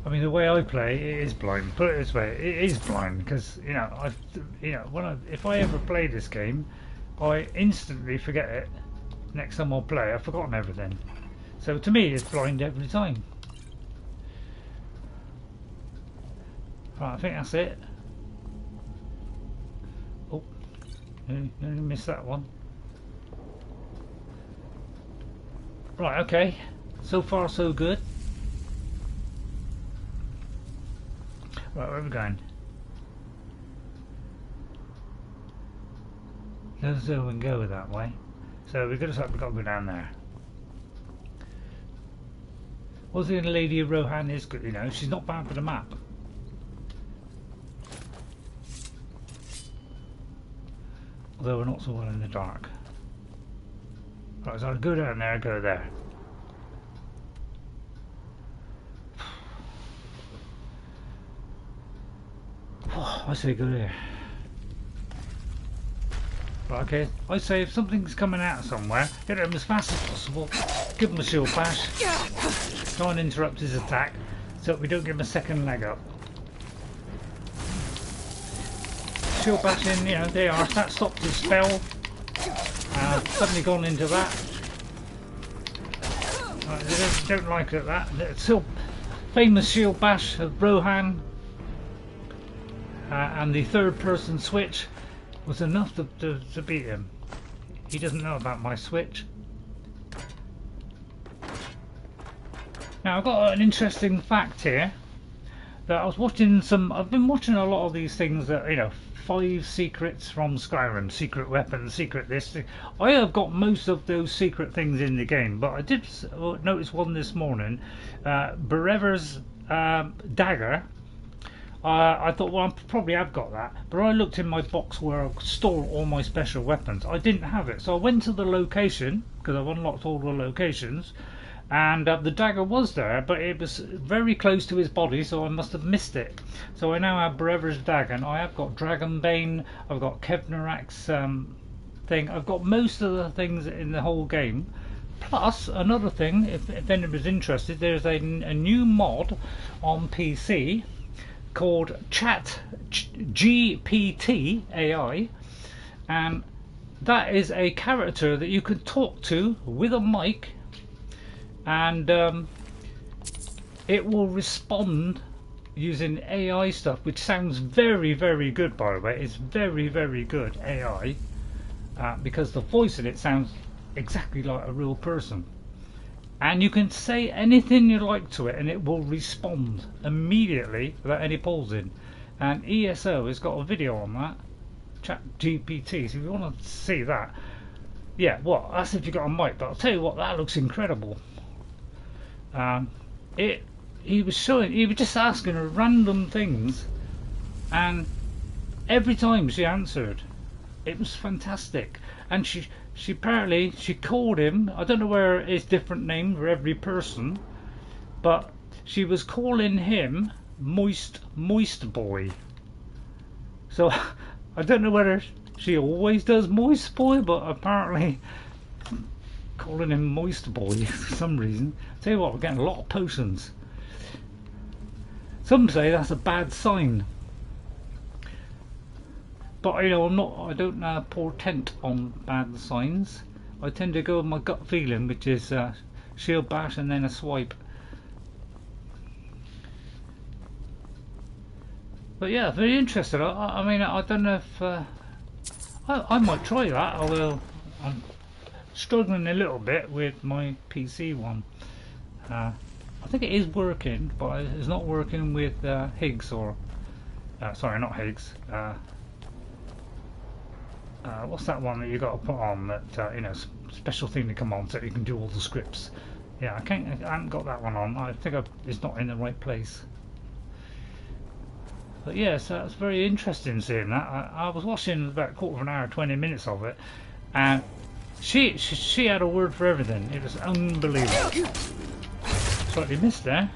I mean, the way I play, it is blind. Put it this way, it is blind because you know, if I ever play this game, I instantly forget it. Next time I'll play, I've forgotten everything. So to me, it's blind every time. Right, I think that's it. Oh, nearly missed that one. Right, okay. So far, so good. Right, where are we going? Let's see if we can go that way. So we've got to go down there. What's the Lady of Rohan is good, you know, she's not bad for the map. Although we're not so well in the dark. Right, so I'll go down there, go there. Oh, I say go there. Right, okay, I say if something's coming out somewhere, get him as fast as possible, give him a shield bash, try and interrupt his attack so that we don't give him a second leg up. Shield bashing, you know, they are. That stopped his spell. Suddenly gone into that. Right, they don't like it, that. It's still famous shield bash of Rohan. And the third person switch was enough to beat him. He doesn't know about my switch. Now I've got an interesting fact here. That I was watching I've been watching a lot of these things that, you know, 5 secrets from Skyrim, secret weapons, secret this. I have got most of those secret things in the game, but I did notice one this morning. Berever's dagger. I thought, well, I probably have got that, but I looked in my box where I store all my special weapons. I didn't have it, so I went to the location because I've unlocked all the locations, and the dagger was there, but it was very close to his body, so I must have missed it. So I now have Berever's dagger, and I have got Dragonbane, I've got Kevnarak's thing, I've got most of the things in the whole game. Plus, another thing, if anybody's interested, there's a new mod on PC called Chat GPT AI, and that is a character that you can talk to with a mic, and it will respond using AI stuff, which sounds very, very good, by the way. It's very, very good AI, because the voice in it sounds exactly like a real person. And you can say anything you like to it and it will respond immediately without any pausing. And ESO has got a video on that, ChatGPT, so if you want to see that, yeah, well, that's if you've got a mic, but I'll tell you what, that looks incredible. He was just asking her random things, and every time she answered, it was fantastic. And she apparently called him, I don't know where it's different name for every person, but she was calling him Moist Boy. So I don't know whether she always does Moist Boy, but apparently calling him Moist Boy for some reason. Tell you what, we're getting a lot of potions. Some say that's a bad sign, but you know, I don't portent on bad signs. I tend to go with my gut feeling, which is shield bash and then a swipe. But yeah, very interested. I mean, I don't know if I might try that, although I'm struggling a little bit with my PC one. I think it is working, but it's not working with Higgs or sorry, not Higgs. What's that one that you got to put on that you know, special thing to come on so you can do all the scripts? Yeah, I haven't got that one on. I think it's not in the right place. But yeah, so it's very interesting seeing that. I was watching about a quarter of an hour, 20 minutes of it, and she had a word for everything. It was unbelievable. Slightly missed there.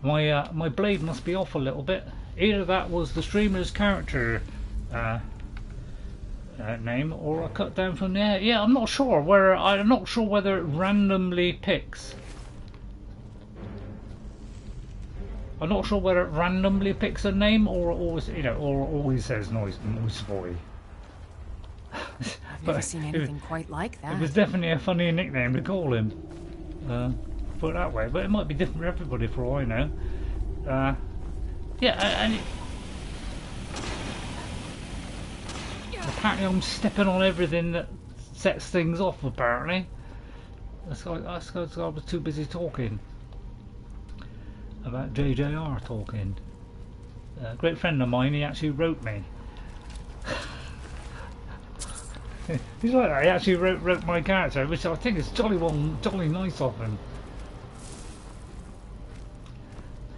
My blade must be off a little bit. Either that was the streamer's character name, or I cut down from there. Yeah, I'm not sure whether it randomly picks. I'm not sure whether it randomly picks a name or always, you know, or always says Moist Boy. I've never seen anything quite like that. It was definitely a funny nickname to call him. Put it that way, but it might be different for everybody, for all I know. Yeah, and apparently I'm stepping on everything that sets things off. Apparently, that's because I was too busy talking about JJR talking. A great friend of mine, he actually wrote me. He's like that. He actually wrote my character, which I think is jolly nice of him.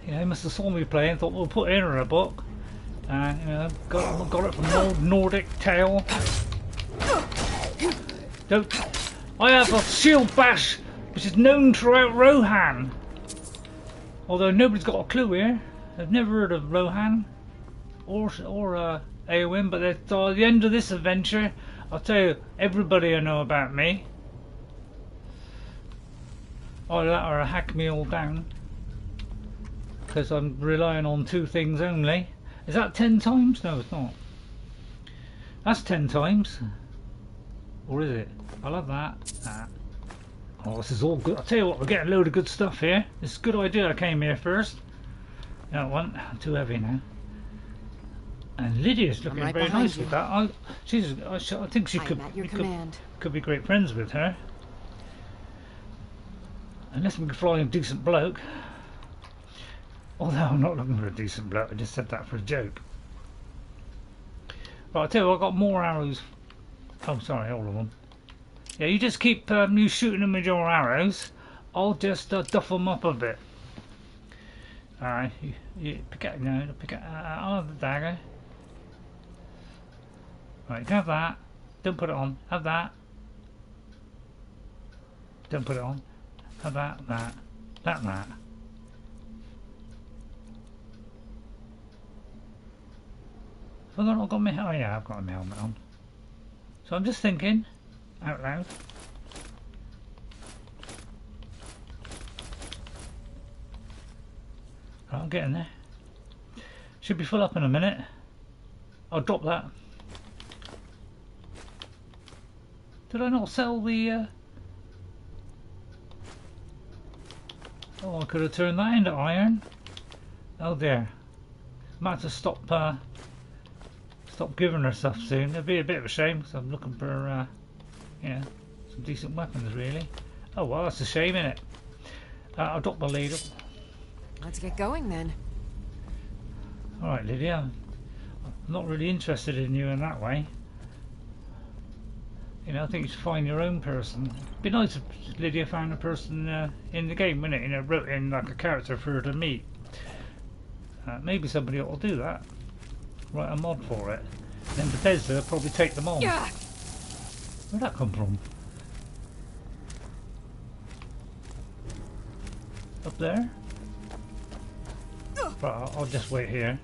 You know, he must have saw me play and thought, we'll put it in a book. And you know, got it from an old Nordic tale. I have a shield bash which is known throughout Rohan. Although nobody's got a clue here. I've never heard of Rohan or Eowyn, but at the end of this adventure, I'll tell you, everybody will know about me. Either that or hack me all down. Because I'm relying on two things only. Is that 10 times? No, it's not. That's 10 times. Or is it? I'll have that. Oh, this is all good. I'll tell you what, we're getting a load of good stuff here. It's a good idea I came here first. No, one, too heavy now. And Lydia's looking very nice with that. I think she could be great friends with her. Unless we can fly a decent bloke. Although I'm not looking for a decent bloke, I just said that for a joke. Right, I'll tell you what, I've got more arrows. Oh, sorry, all of them. Yeah, you just keep you shooting them with your arrows. I'll just duff them up a bit. Alright, you pick out, I'll have the dagger. Right, you can have that. Don't put it on. Have that. Don't put it on. Have that. That. Have I not got my helmet? Oh yeah, I've got my helmet on. So I'm just thinking out loud. Right, I'm getting there. Should be full up in a minute. I'll drop that. Did I not sell the Oh, I could have turned that into iron. Oh dear. Might have to stop giving her stuff soon. It'd be a bit of a shame because I'm looking for, you know, some decent weapons really. Oh well, that's a shame, innit? I'll drop the ladle. Let's get going then. Alright, Lydia. I'm not really interested in you in that way. You know, I think you should find your own person. It'd be nice if Lydia found a person in the game, wouldn't it? You know, wrote in like a character for her to meet. Maybe somebody ought to do that. Write a mod for it. Then Bethesda will probably take them on. Yeah. Where'd that come from? Up there? Right, I'll just wait here.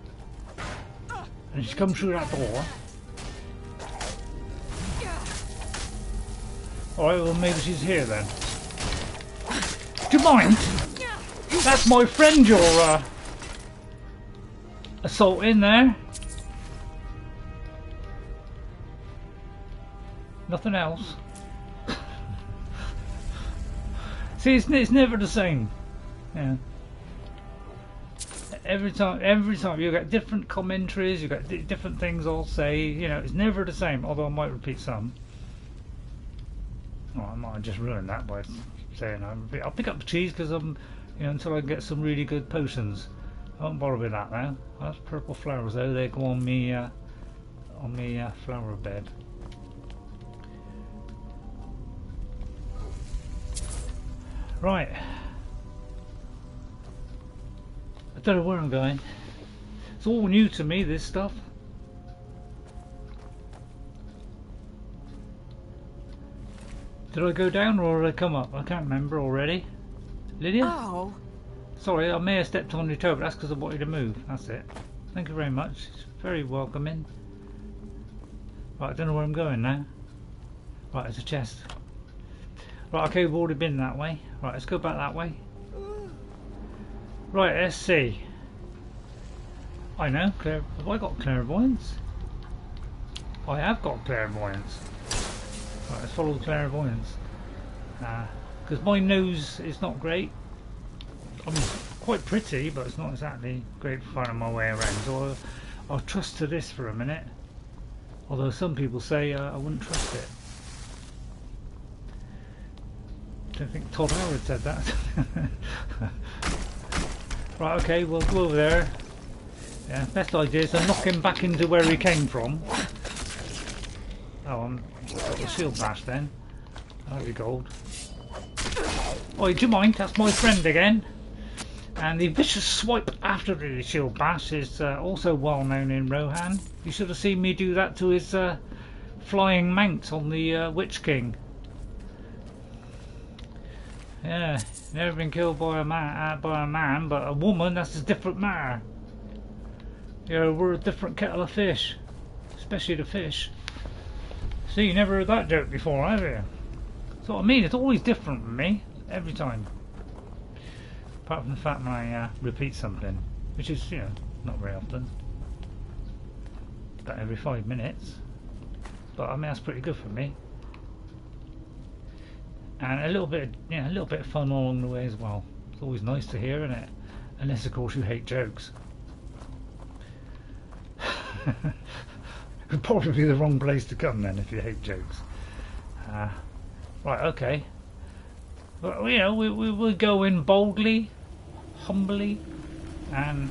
And she's come through that door. Alright, well maybe she's here then. Do you mind? That's my friend you're assaulting there. Nothing else. See, it's never the same. Yeah. Every time you get different commentaries, you got different things I'll say. You know, it's never the same. Although I might repeat some. Oh, I might have just ruined that by saying I'll pick up the cheese because I'm, you know, until I get some really good potions. I won't bother with that now. That's purple flowers though. They go on me flower bed. Right. I don't know where I'm going. It's all new to me, this stuff. Did I go down or did I come up? I can't remember already. Lydia? Oh. Sorry, I may have stepped on your toe, but that's because I wanted to move. That's it. Thank you very much. It's very welcoming. Right, I don't know where I'm going now. Right, there's a chest. Right, okay, we've already been that way. Right, let's go back that way. Right, let's see. I know, have I got clairvoyance? I have got clairvoyance. Right, let's follow the clairvoyance. Because my nose is not great. I mean, quite pretty, but it's not exactly great for finding my way around. So I'll trust to this for a minute. Although some people say I wouldn't trust it. I don't think Todd Howard said that. Right, okay, we'll go over there. Yeah, best idea is to knock him back into where he came from. Oh, I'm got the shield bash then. That'd be gold. Oh, do you mind? That's my friend again. And the vicious swipe after the shield bash is also well known in Rohan. You should have seen me do that to his flying mount on the Witch King. Yeah, never been killed by a man, but a woman, that's a different matter. You know, we're a different kettle of fish, especially the fish. See, you never heard that joke before, have you? That's what I mean, it's always different with me, every time. Apart from the fact when I repeat something, which is, you know, not very often. About every 5 minutes. But I mean, that's pretty good for me. And a little bit, a little bit of fun along the way as well. It's always nice to hear, isn't it? Unless, of course, you hate jokes. Would probably be the wrong place to come then if you hate jokes. Right, okay. Well, you know, we go in boldly, humbly, and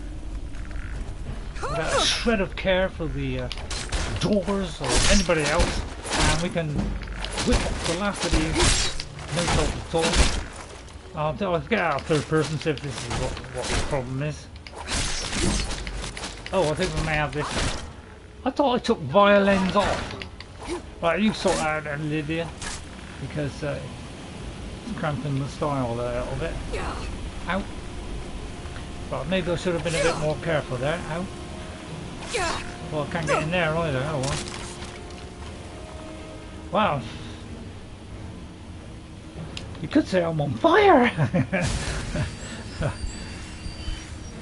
without a shred of care for the doors or anybody else, and we can whip up the last of these. No trouble at all. I'll get out of third person, see if this is what the problem is. Oh, I think we may have this. I thought I took violins off. Right, you sort that out then, Lydia. Because it's cramping the style there a little bit. Ow. Right, maybe I should have been a bit more careful there. Ow. Well, I can't get in there either. Oh well. Wow. You could say I'm on fire!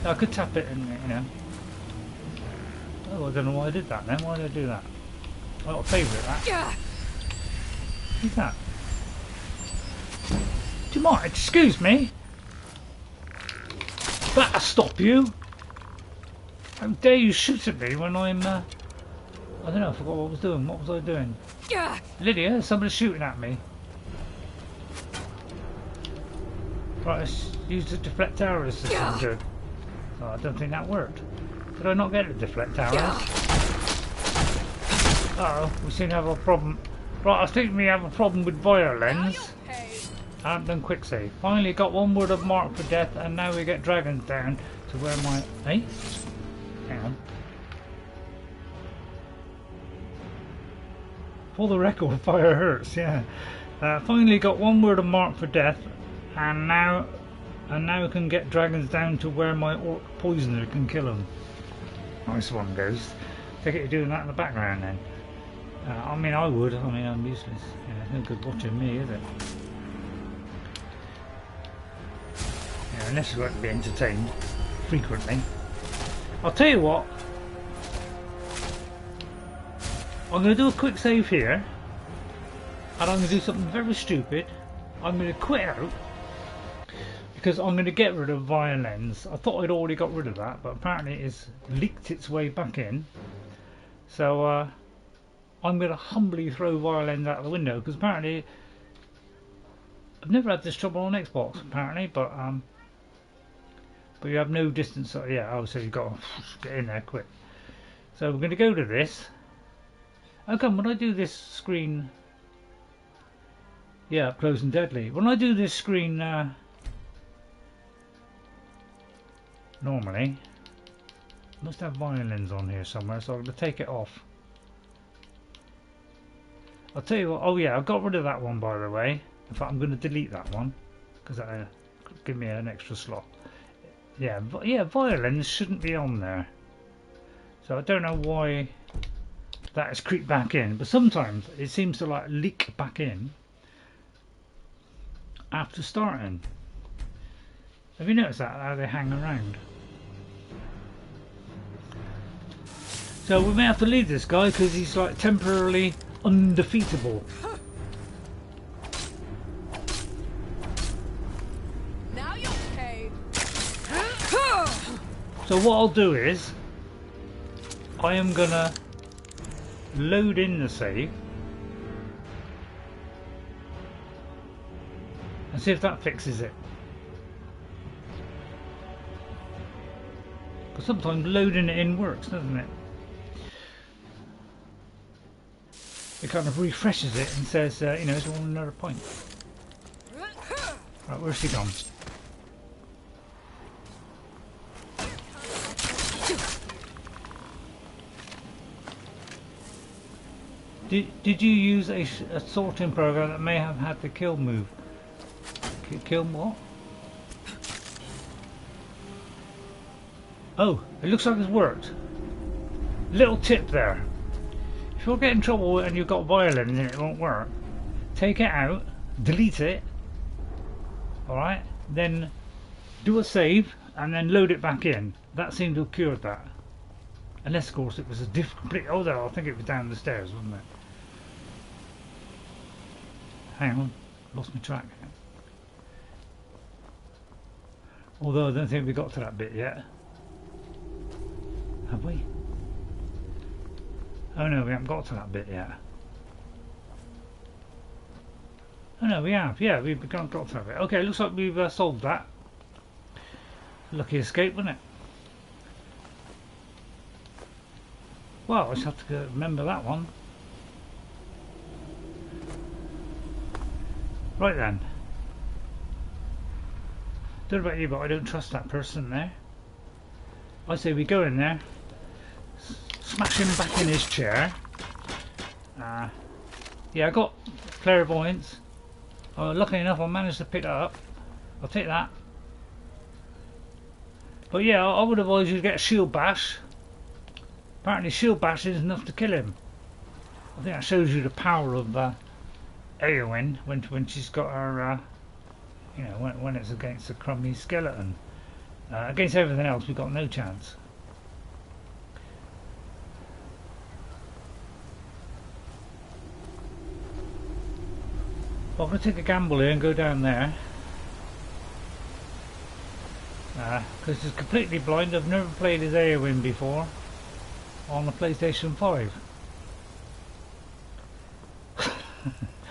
I could tap it and, you know. Oh, I don't know why I did that then. Why did I do that? I got a favourite, that. Who's that? Do you mind? Excuse me? That'll stop you! How dare you shoot at me when I'm, I don't know, I forgot what I was doing. What was I doing? Lydia, somebody's shooting at me. Right, let's use the deflect arrows system, Joe. Oh, I don't think that worked. Did I not get the deflect arrows? Uh oh, we seem to have a problem. Right, I think we have a problem with violence. I haven't done quick save. Finally got one word of mark for death, and now we get dragons down to where my... Hey? Hang on. For the record, fire hurts, yeah. Finally got one word of mark for death, and now we can get dragons down to where my orc poisoner can kill them. Nice one, Ghost. Take it you're doing that in the background then. I mean, I would. I mean, I'm useless. Yeah, it's no good watching me, is it? Yeah, unless you like to be entertained frequently. I'll tell you what. I'm going to do a quick save here, and I'm going to do something very stupid. I'm going to quit out because I'm going to get rid of violence. I thought I'd already got rid of that, but apparently it's leaked its way back in. So I'm going to humbly throw violence out the window because apparently I've never had this trouble on Xbox apparently, but you have no distance. So yeah, oh, so you've got to get in there quick. So we're going to go to this. Oh come, when I do this screen, yeah, up close and deadly. When I do this screen normally, I must have violins on here somewhere, so I'm going to take it off. I'll tell you what, oh yeah, I got rid of that one by the way. In fact, I'm going to delete that one because that'll give me an extra slot. Yeah, violins shouldn't be on there. So I don't know why that has creeped back in, but sometimes it seems to like leak back in after starting. Have you noticed that, how they hang around? So we may have to leave this guy because he's like temporarily undefeatable. Now you're paid. So what I'll do is I am gonna load in the save and see if that fixes it. Because sometimes loading it in works, doesn't it? It kind of refreshes it and says, you know, it's all another point. Right, where's she gone? Did you use a sorting program that may have had the kill move? Kill what? Oh, it looks like it's worked. Little tip there. If you're getting trouble and you've got violence and it won't work, take it out, delete it, alright, then do a save and then load it back in. That seemed to have cured that. Unless of course it was a complete, oh no, I think it was down the stairs, wasn't it? Hang on, lost my track. Although I don't think we got to that bit yet. Have we? Oh no, we haven't got to that bit yet. Oh no, we have. Yeah, we've got to that bit. Okay, looks like we've solved that. Lucky escape, wasn't it? Well, I just have to remember that one. Right then. Don't know about you, but I don't trust that person there. I say we go in there, smash him back in his chair. Yeah, I got clairvoyance. Luckily enough, I managed to pick that up. I'll take that. But yeah, I would advise you to get a shield bash. Apparently, shield bash is enough to kill him. I think that shows you the power of Eowyn when she's got her, you know, when it's against a crummy skeleton. Against everything else, we've got no chance. Well, I'm going to take a gamble here and go down there. Because he's completely blind. I've never played as Eowyn before on the PlayStation 5.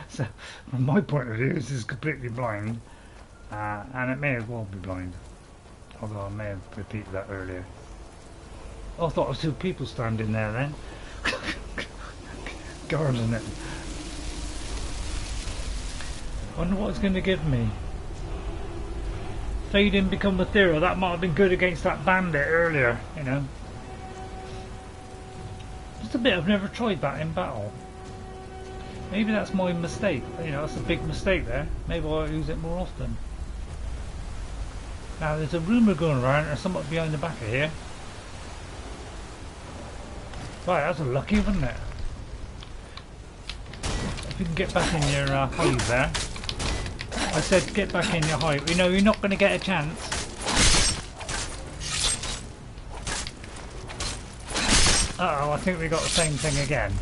So, from my point of view, this is completely blind, and it may as well be blind. Although I may have repeated that earlier. I thought it was two people standing there then. Guarding it. I wonder what it's going to give me. Fade in, become ethereal. That might have been good against that bandit earlier, you know. Just a bit, I've never tried that in battle. Maybe that's my mistake, you know, that's a big mistake there. Maybe I'll use it more often. Now there's a rumour going around, there's something behind the back of here. Right, that's lucky, wasn't it? If you can get back in your hive there. I said get back in your hive. You know, you're not going to get a chance. Uh-oh, I think we got the same thing again.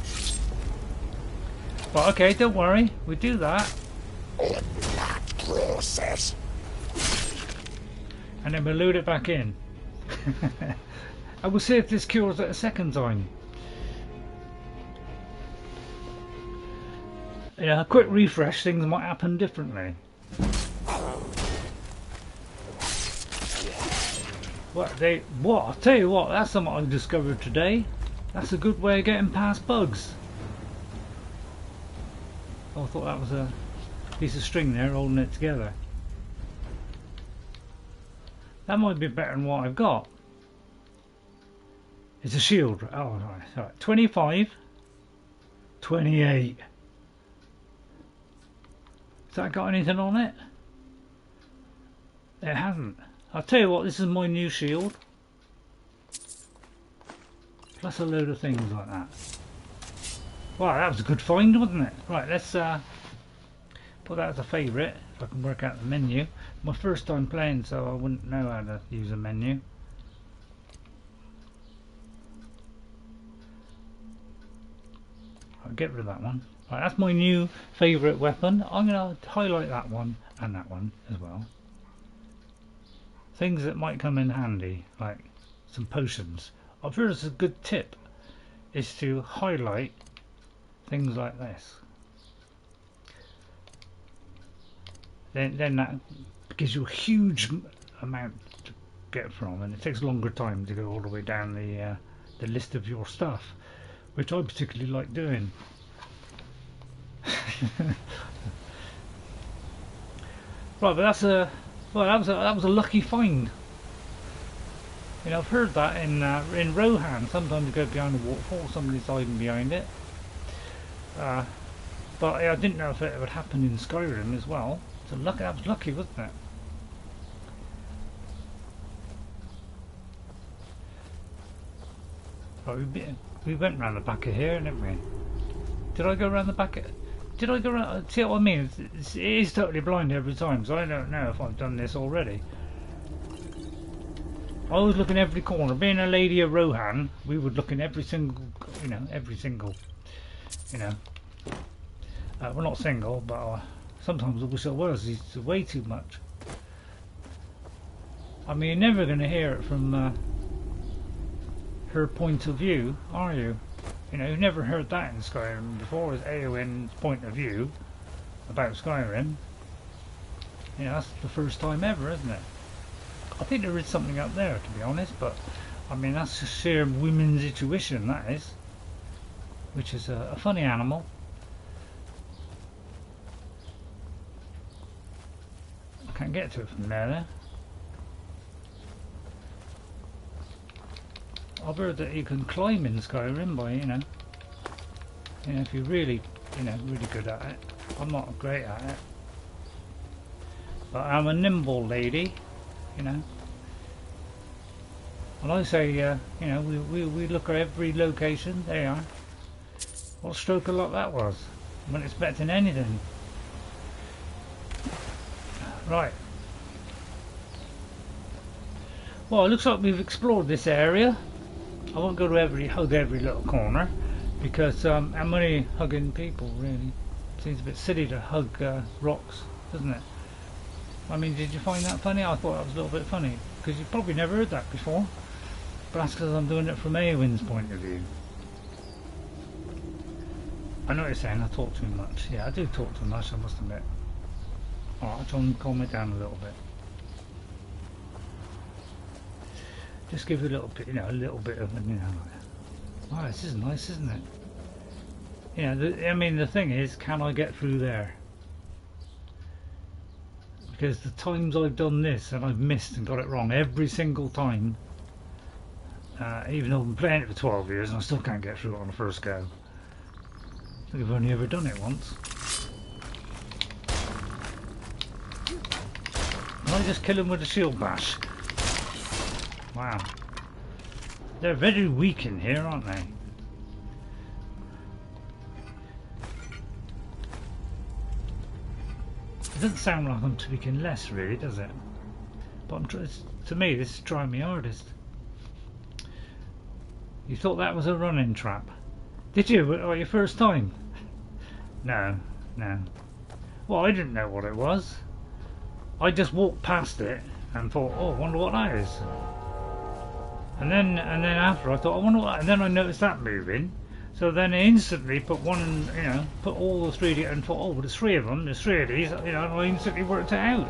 But okay, don't worry, we do that. Process. And then we'll load it back in. And we'll see if this cures it a second time. Yeah, a quick refresh, things might happen differently. What? I'll tell you what, that's something I discovered today. That's a good way of getting past bugs. I thought that was a piece of string there holding it together. That might be better than what I've got. It's a shield. Oh, right. 25. 28. Has that got anything on it? It hasn't. I'll tell you what, this is my new shield. Plus a load of things like that. Wow, that was a good find, wasn't it? Right, let's put that as a favourite, if I can work out the menu. My first time playing, so I wouldn't know how to use a menu. I'll get rid of that one. Right, that's my new favourite weapon. I'm going to highlight that one and that one as well. Things that might come in handy, like some potions. I've heard it's a good tip, is to highlight things like this. Then that gives you a huge amount to get from, and it takes a longer time to go all the way down the list of your stuff, which I particularly like doing. Right, but that's a that was a lucky find. You know, I've heard that in Rohan. Sometimes you go behind a waterfall, somebody's hiding behind it. But I didn't know if it would happen in Skyrim as well. So that was lucky, wasn't it? Right, we went round the back of here, didn't we? Did I go round the back? Did I go round? See what I mean? It is totally blind every time, so I don't know if I've done this already. I was looking every corner. Being a lady of Rohan, we would look in every single, you know, we're not single, but sometimes I wish I was. It's way too much. I mean, you're never going to hear it from her point of view, are you? You know, you've never heard that in Skyrim before, is Eowyn's point of view about Skyrim. You know, that's the first time ever, isn't it? I think there is something up there, to be honest, but I mean, that's a sheer women's intuition, that is. Which is a funny animal. I can't get to it from there. I've heard that you can climb in Skyrim by, you know, if you're really, really good at it. I'm not great at it, but I'm a nimble lady, you know. When I say, you know, we look at every location. There you are. What stroke of luck that was. I wasn't expecting anything. Right. Well, it looks like we've explored this area. I won't go to hug every little corner, because I'm only hugging people, really. Seems a bit silly to hug rocks, doesn't it? I mean, did you find that funny? I thought that was a little bit funny. because you've probably never heard that before. But that's because I'm doing it from Eowyn's point of view. I know what you're saying, I talk too much. Yeah, I do talk too much, I must admit. Alright, I'll try and calm it down a little bit. Just give it a little bit, you know, a little bit of, you know, wow, this is nice, isn't it? You know, I mean, the thing is, can I get through there? Because the times I've done this and I've missed and got it wrong every single time, even though I've been playing it for 12 years and I still can't get through it on the first go. I think I've only ever done it once. Can I just kill him with a shield bash? Wow. They're very weak in here, aren't they? It doesn't sound like I'm tweaking less, really, does it? But to me, this is trying me hardest. You thought that was a running trap? Did you? Oh, your first time? No, no. Well, I didn't know what it was. I just walked past it and thought, oh, I wonder what that is. And then after I thought, I wonder what. And then I noticed that moving. So then I instantly put one, you know, put all the three together and thought, oh, well, there's three of them. There's three of these. You know, and I instantly worked it out.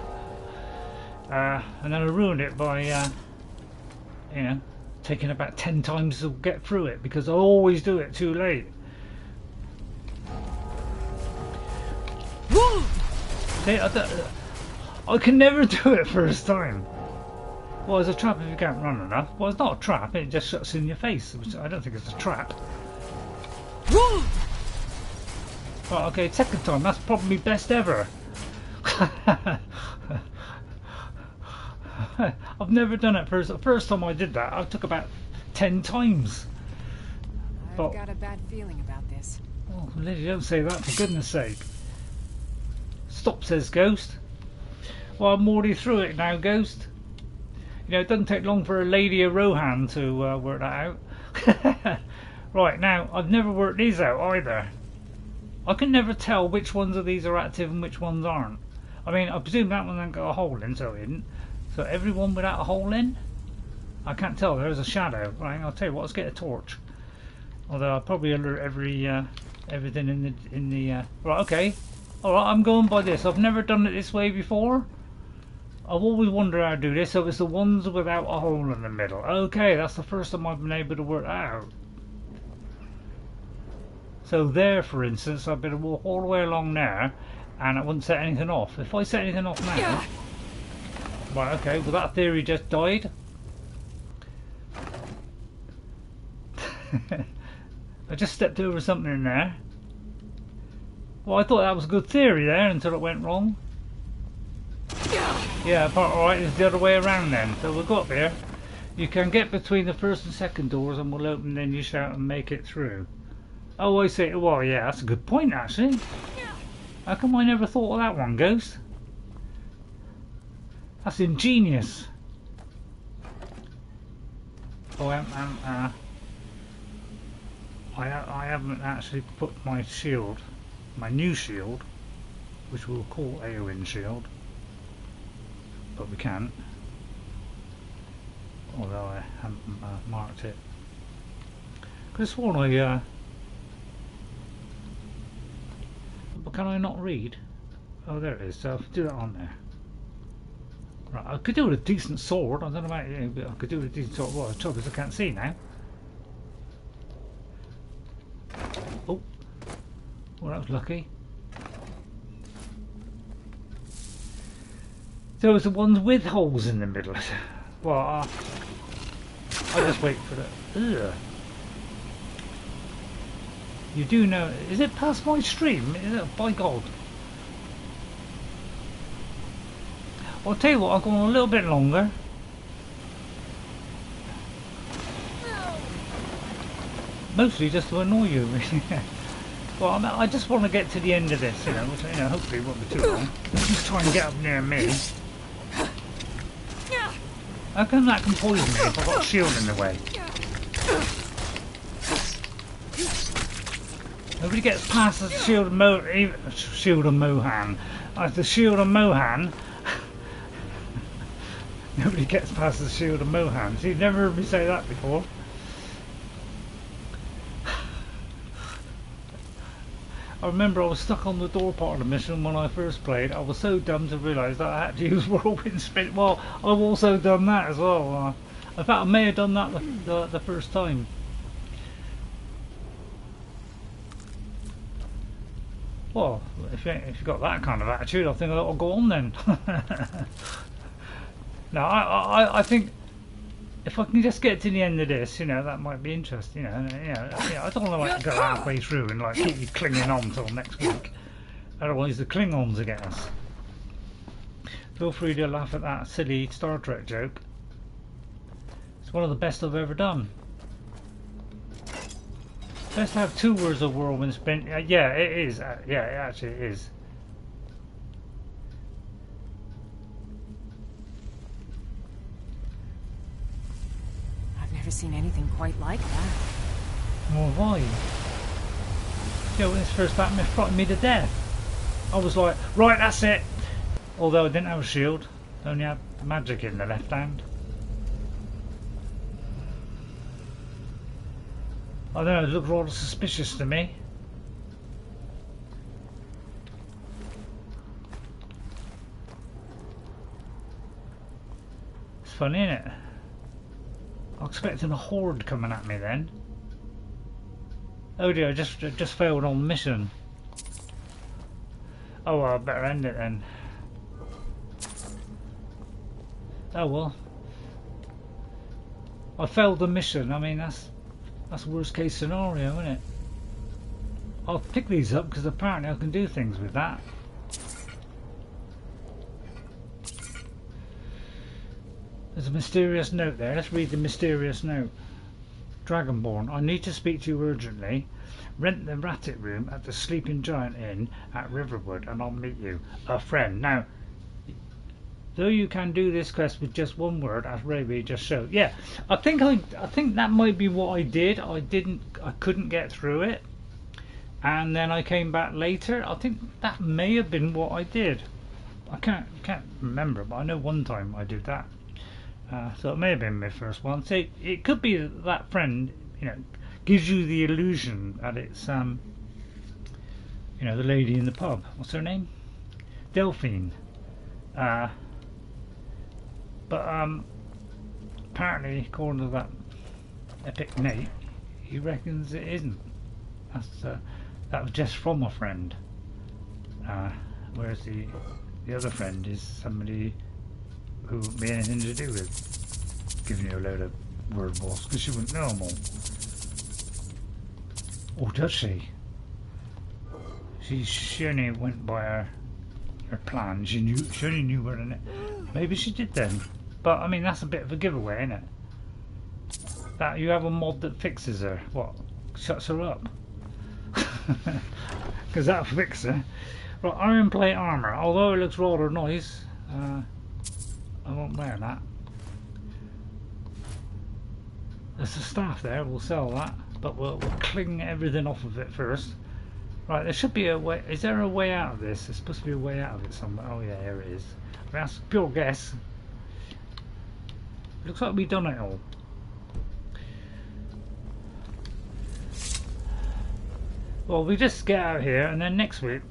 And then I ruined it by, you know, taking about 10 times to get through it because I always do it too late. See, I can never do it first time. Well, it's a trap if you can't run enough. Well, it's not a trap, it just shuts in your face, which I don't think it's a trap. Right, okay, second time, that's probably best ever. I've never done it first. The first time I did that, I took about 10 times. I've got a bad feeling about this. Oh, Lily, don't say that, for goodness sake. Stop, says Ghost. Well, I'm already through it now, Ghost. You know, it doesn't take long for a Lady of Rohan to work that out. Right, now, I've never worked these out either. I can never tell which ones of these are active and which ones aren't. I mean, I presume that one hasn't got a hole in, so it didn't. So everyone without a hole in? I can't tell, there's a shadow. Right, I'll tell you what, let's get a torch. Although I'll probably alert everything in the right, okay. Alright, I'm going by this. I've never done it this way before. I've always wondered how to do this, so it's the ones without a hole in the middle. Okay, that's the first time I've been able to work that out. So there, for instance, I've been to walk all the way along there, and it wouldn't set anything off. If I set anything off now... Right, okay, well that theory just died. I just stepped over something in there. Well, I thought that was a good theory there until it went wrong. Yeah, alright, it's the other way around then. So we'll go up here. You can get between the first and second doors and we'll open, then you shout and make it through. Oh, I see. Well, yeah, that's a good point actually. How come I never thought of that one, Ghost? That's ingenious. Oh, I haven't actually put my shield, my new shield, which we'll call Eowyn Shield, but we can't, although I haven't marked it. Could have sworn but can I not read? Oh, there it is, so I'll do that on there. Right, I could do with a decent sword, I don't know about you, but I could do with a decent sword. Well, the trouble is I can't see now. Oh, well that was lucky. So it's the ones with holes in the middle. Well, I'll just wait for that. Ugh. You do know, is it past my stream? Is it? By God. I'll tell you what, I'll go on a little bit longer. Mostly just to annoy you. Well, I just want to get to the end of this, you know, which, you know, hopefully it won't be too long. Just try and get up near me. How come that can poison me if I've got a shield in the way? Nobody gets past the shield of Mohan. The shield of Mohan. Nobody gets past the shield of Mohan. So you've never heard me say that before. I remember I was stuck on the door part of the mission when I first played. I was so dumb to realise that I had to use whirlwind spin. Well, I've also done that as well. In fact, I may have done that the first time. Well, if you've got that kind of attitude, I think I'll go on then. No, I think if I can just get to the end of this, you know, that might be interesting. You know, I don't want to go halfway through and like keep you clinging on till next week. Otherwise, the Klingons will get us. Feel free to laugh at that silly Star Trek joke. It's one of the best I've ever done. Best to have 2 words of whirlwind spin. Yeah, it is. Yeah, it actually is. Never seen anything quite like that. Nor have I. Yeah, when this first happened, it frightened me to death. I was like, right, that's it. Although I didn't have a shield, I only had magic in the left hand. I don't know, it looked rather suspicious to me. It's funny, isn't it? I was expecting a horde coming at me then. Oh dear, I just failed on the mission. Oh well, I better end it then. Oh well. I failed the mission. I mean, that's worst case scenario, isn't it? I'll pick these up because apparently I can do things with that. There's a mysterious note there. Let's read the mysterious note. Dragonborn, I need to speak to you urgently. Rent the Rattit room at the Sleeping Giant Inn at Riverwood and I'll meet you. A friend. Now, though you can do this quest with just 1 word, as Raby just showed. Yeah, I think that might be what I did. I couldn't get through it. And then I came back later. I think that may have been what I did. I can't remember, but I know one time I did that. So it may have been my first one. So it could be that friend, you know, gives you the illusion that it's you know, the lady in the pub. What's her name? Delphine. But apparently, according to that epic Nate, he reckons it isn't. That was just from a friend. Whereas the other friend is somebody who wouldn't be anything to do with giving you a load of word balls because she wouldn't know them all. Or does she? She only went by her plan. She only knew where to. Maybe she did then. But I mean, that's a bit of a giveaway, isn't it? That you have a mod that fixes her. What? Shuts her up. Because that'll fix her. Right, iron plate armour. Although it looks rather nice, I won't wear that. There's a staff there, we'll sell that, but we'll cling everything off of it first. Right, there should be a way. Is there a way out of this? There's supposed to be a way out of it somewhere. Oh yeah, here it is. That's a pure guess. Looks like we've done it all. Well, we just get out here, and then next week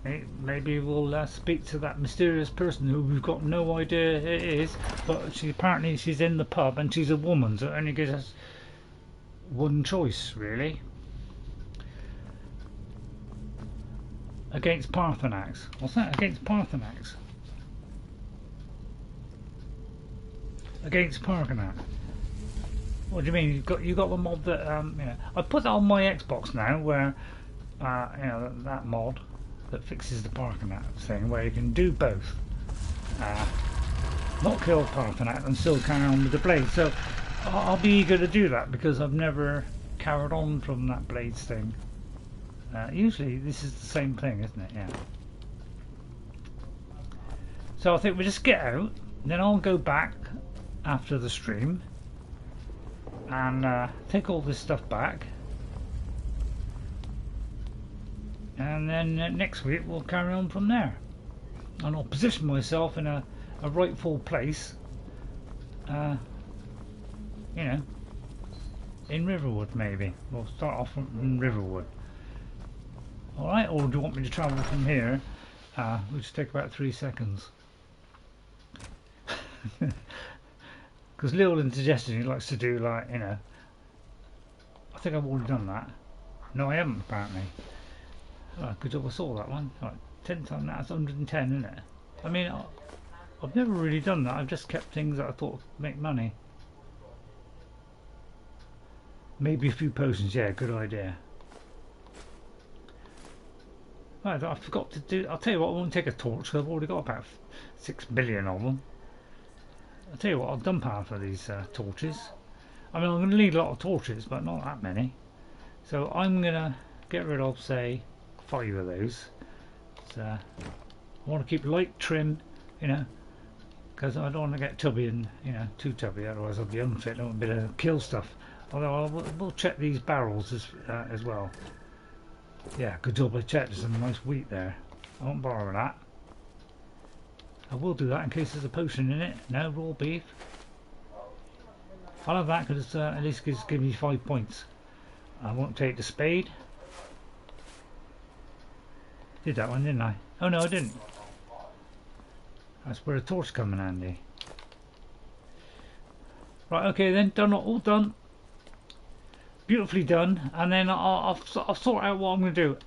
maybe we'll speak to that mysterious person who we've got no idea it is, but apparently she's in the pub and she's a woman, so it only gives us one choice, really. Against Parthenax. What's that? Against Parthenax? Against Parthenax. What do you mean? You got the mod that you know, I put that on my Xbox now, where you know, that mod that fixes the Parthenax thing, where you can do both. Not kill Parthenax and still carry on with the blade. So I'll be eager to do that because I've never carried on from that blades thing. Usually this is the same thing, isn't it? Yeah. So I think we just get out, then I'll go back after the stream and take all this stuff back, and then next week we'll carry on from there, and I'll position myself in a rightful place you know, in Riverwood maybe. We'll start off from Riverwood. Alright, or do you want me to travel from here? Which take about 3 seconds. Because Llewellyn suggested he likes to do, like, you know, I think I've already done that. No, I haven't, apparently. Oh, good job I saw that one. Right, 10 times that's 110, isn't it? I mean, I've never really done that. I've just kept things that I thought would make money. Maybe a few potions, yeah, good idea. Right, I forgot to do. I'll tell you what, I won't take a torch because I've already got about 6 million of them. I'll tell you what, I'll dump half of these torches. I mean, I'm going to need a lot of torches, but not that many. So I'm going to get rid of, say, 5 of those. So, I want to keep light trim, you know, because I don't want to get tubby and, you know, too tubby, otherwise I'll be unfit. I don't want to be able to kill stuff. Although we'll check these barrels as well. Yeah, good job I checked. There's some nice wheat there. I won't borrow that. I will do that in case there's a potion in it. No, raw beef. I'll have that because at least gives me 5 points. I won't take the spade. Did that one, didn't I? Oh no, I didn't. That's where a torch come in handy. Right, okay then, done, all done. Beautifully done, and then I'll sort out what I'm going to do.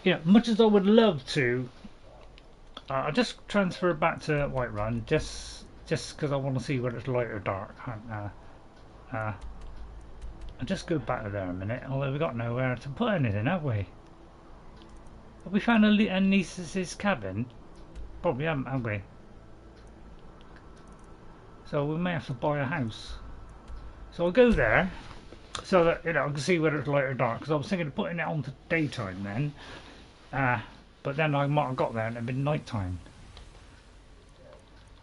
Yeah, much as I would love to, I'll just transfer back to Whiterun, just because I want to see whether it's light or dark. I'll just go back to there a minute, although we've got nowhere to put anything, have we? Have we found a niece's cabin? Probably haven't, have we? So we may have to buy a house. So I'll go there, so that, you know, I can see whether it's light or dark, because I was thinking of putting it on to daytime then, but then I might have got there and it'd been night time.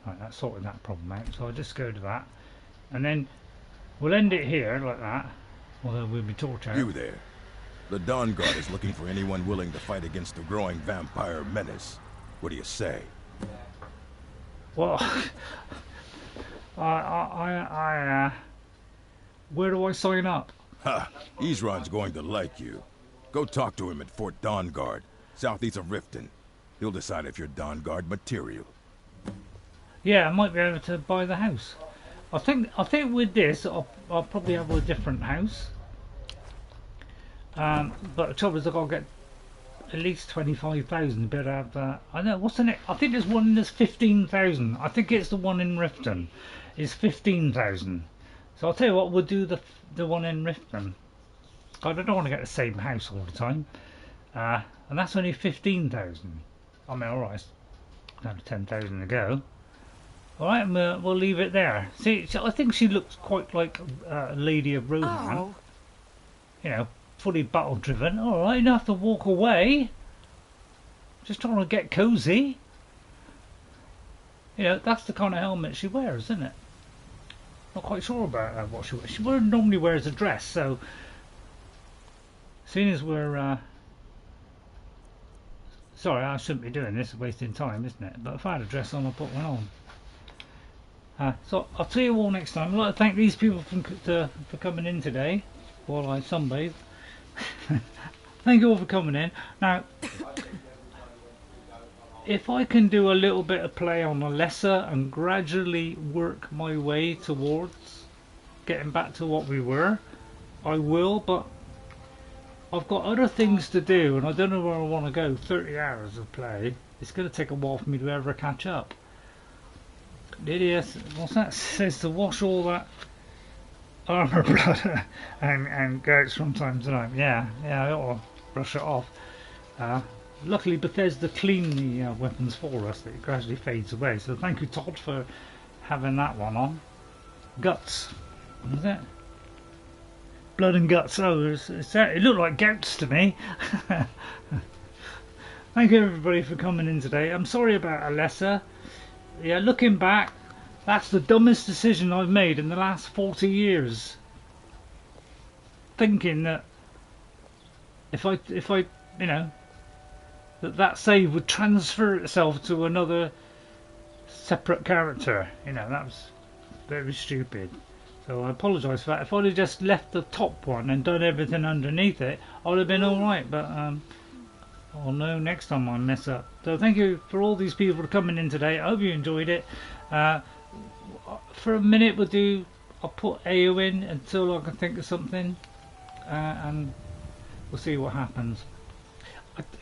Right, that's sorted that problem out, so I'll just go to that, and then we'll end it here like that, although we'll be torch out. You there. The Dawn Guard is looking for anyone willing to fight against the growing vampire menace. What do you say? Well, where do I sign up? Ha! Isran's going to like you. Go talk to him at Fort Dawn Guard, southeast of Riften. He'll decide if you're Dawn Guard material. Yeah, I might be able to buy the house. I think with this, I'll probably have a different house. But the trouble is I've got to get at least 25,000 to be able to have that. I know, what's the next? I think there's one that's 15,000. I think it's the one in Riften. It's 15,000. So I'll tell you what, we'll do the one in Riften. I don't want to get the same house all the time. And that's only 15,000. I mean, alright, another 10,000 to go. Alright, we'll leave it there. See, I think she looks quite like a Lady of Rohan. Oh. You know, fully battle driven. Alright, you don't have to walk away. Just trying to get cozy. You know, that's the kind of helmet she wears, isn't it? Not quite sure about what she wears. She normally wears a dress, so seeing as we're sorry, I shouldn't be doing this, wasting time, isn't it? But if I had a dress on, I'll put one on. So I'll see you all next time. I'd like to thank these people for coming in today while I sunbathe. Thank you all for coming in. Now, if I can do a little bit of play on Elessa and gradually work my way towards getting back to what we were, I will, but I've got other things to do and I don't know where I want to go. 30 hours of play. It's going to take a while for me to ever catch up. Lydia, what's that? Says to wash all that armor blood and goats from time to time. Yeah, I ought to brush it off. Luckily Bethesda cleaned the weapons for us, that it gradually fades away, so thank you Todd for having that one on. Guts, what is that? Blood and guts. Oh, it looked like goats to me. Thank you everybody for coming in today. I'm sorry about Elessa. Yeah, looking back, that's the dumbest decision I've made in the last 40 years. Thinking that if I you know, that save would transfer itself to another separate character. You know, that was very stupid. So I apologise for that. If I'd have just left the top one and done everything underneath it, I'd have been alright, but I'll know next time I mess up. So thank you for all these people coming in today. I hope you enjoyed it. For a minute I'll put Eowyn until I can think of something, and we'll see what happens.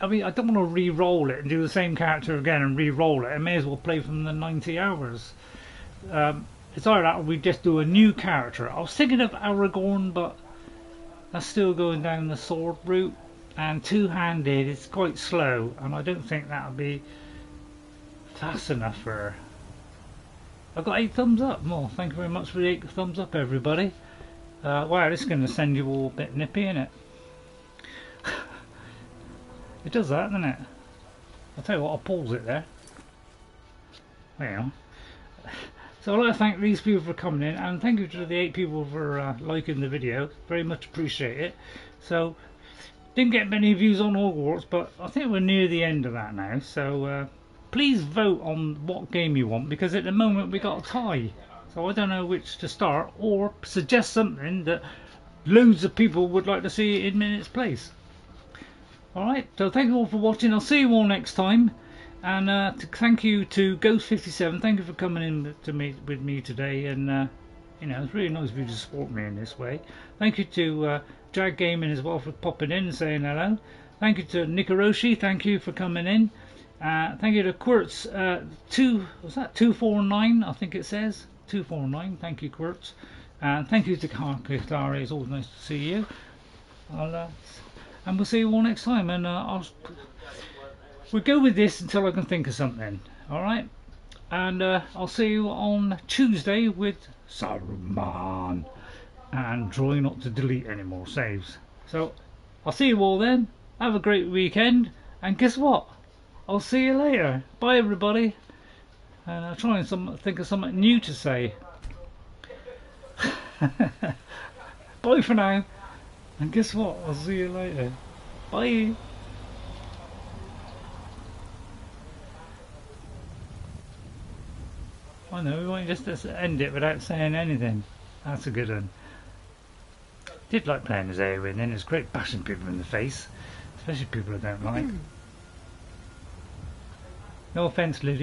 I mean, I don't want to re-roll it and do the same character again and re-roll it. I may as well play from the 90 hours. It's either that or we just do a new character. I was thinking of Aragorn, but that's still going down the sword route, and two-handed is quite slow, and I don't think that'll be fast enough for her. I've got 8 thumbs up. Well, thank you very much for the 8 thumbs up, everybody. Wow, this is going to send you all a bit nippy, innit? It does that, doesn't it? I'll tell you what, I'll pause it there. There you are. So I'd like to thank these people for coming in, and thank you to the 8 people for liking the video. Very much appreciate it. So, didn't get many views on Hogwarts, but I think we're near the end of that now. So, please vote on what game you want, because at the moment we got a tie. So I don't know which to start, or suggest something that loads of people would like to see in its place. Alright, so thank you all for watching. I'll see you all next time. And thank you to Ghost57. Thank you for coming in with me today. And you know, it's really nice of you to support me in this way. Thank you to Jag Gaming as well for popping in and saying hello. Thank you to Nikoroshi. Thank you for coming in. Thank you to Quirts. Was that 249? I think it says 249. Thank you, Quirts. And thank you to High Hrothgar. It's always nice to see you. And we'll see you all next time. And we'll go with this until I can think of something. Alright? And I'll see you on Tuesday with Saruman. And try not to delete any more saves. So, I'll see you all then. Have a great weekend. And guess what? I'll see you later. Bye, everybody. And I'll try and think of something new to say. Bye for now. And guess what? I'll see you later. Bye. I know, we won't just end it without saying anything. That's a good one. Did like playing as Eowyn, and it's great bashing people in the face. Especially people I don't like. No offence, Lydia.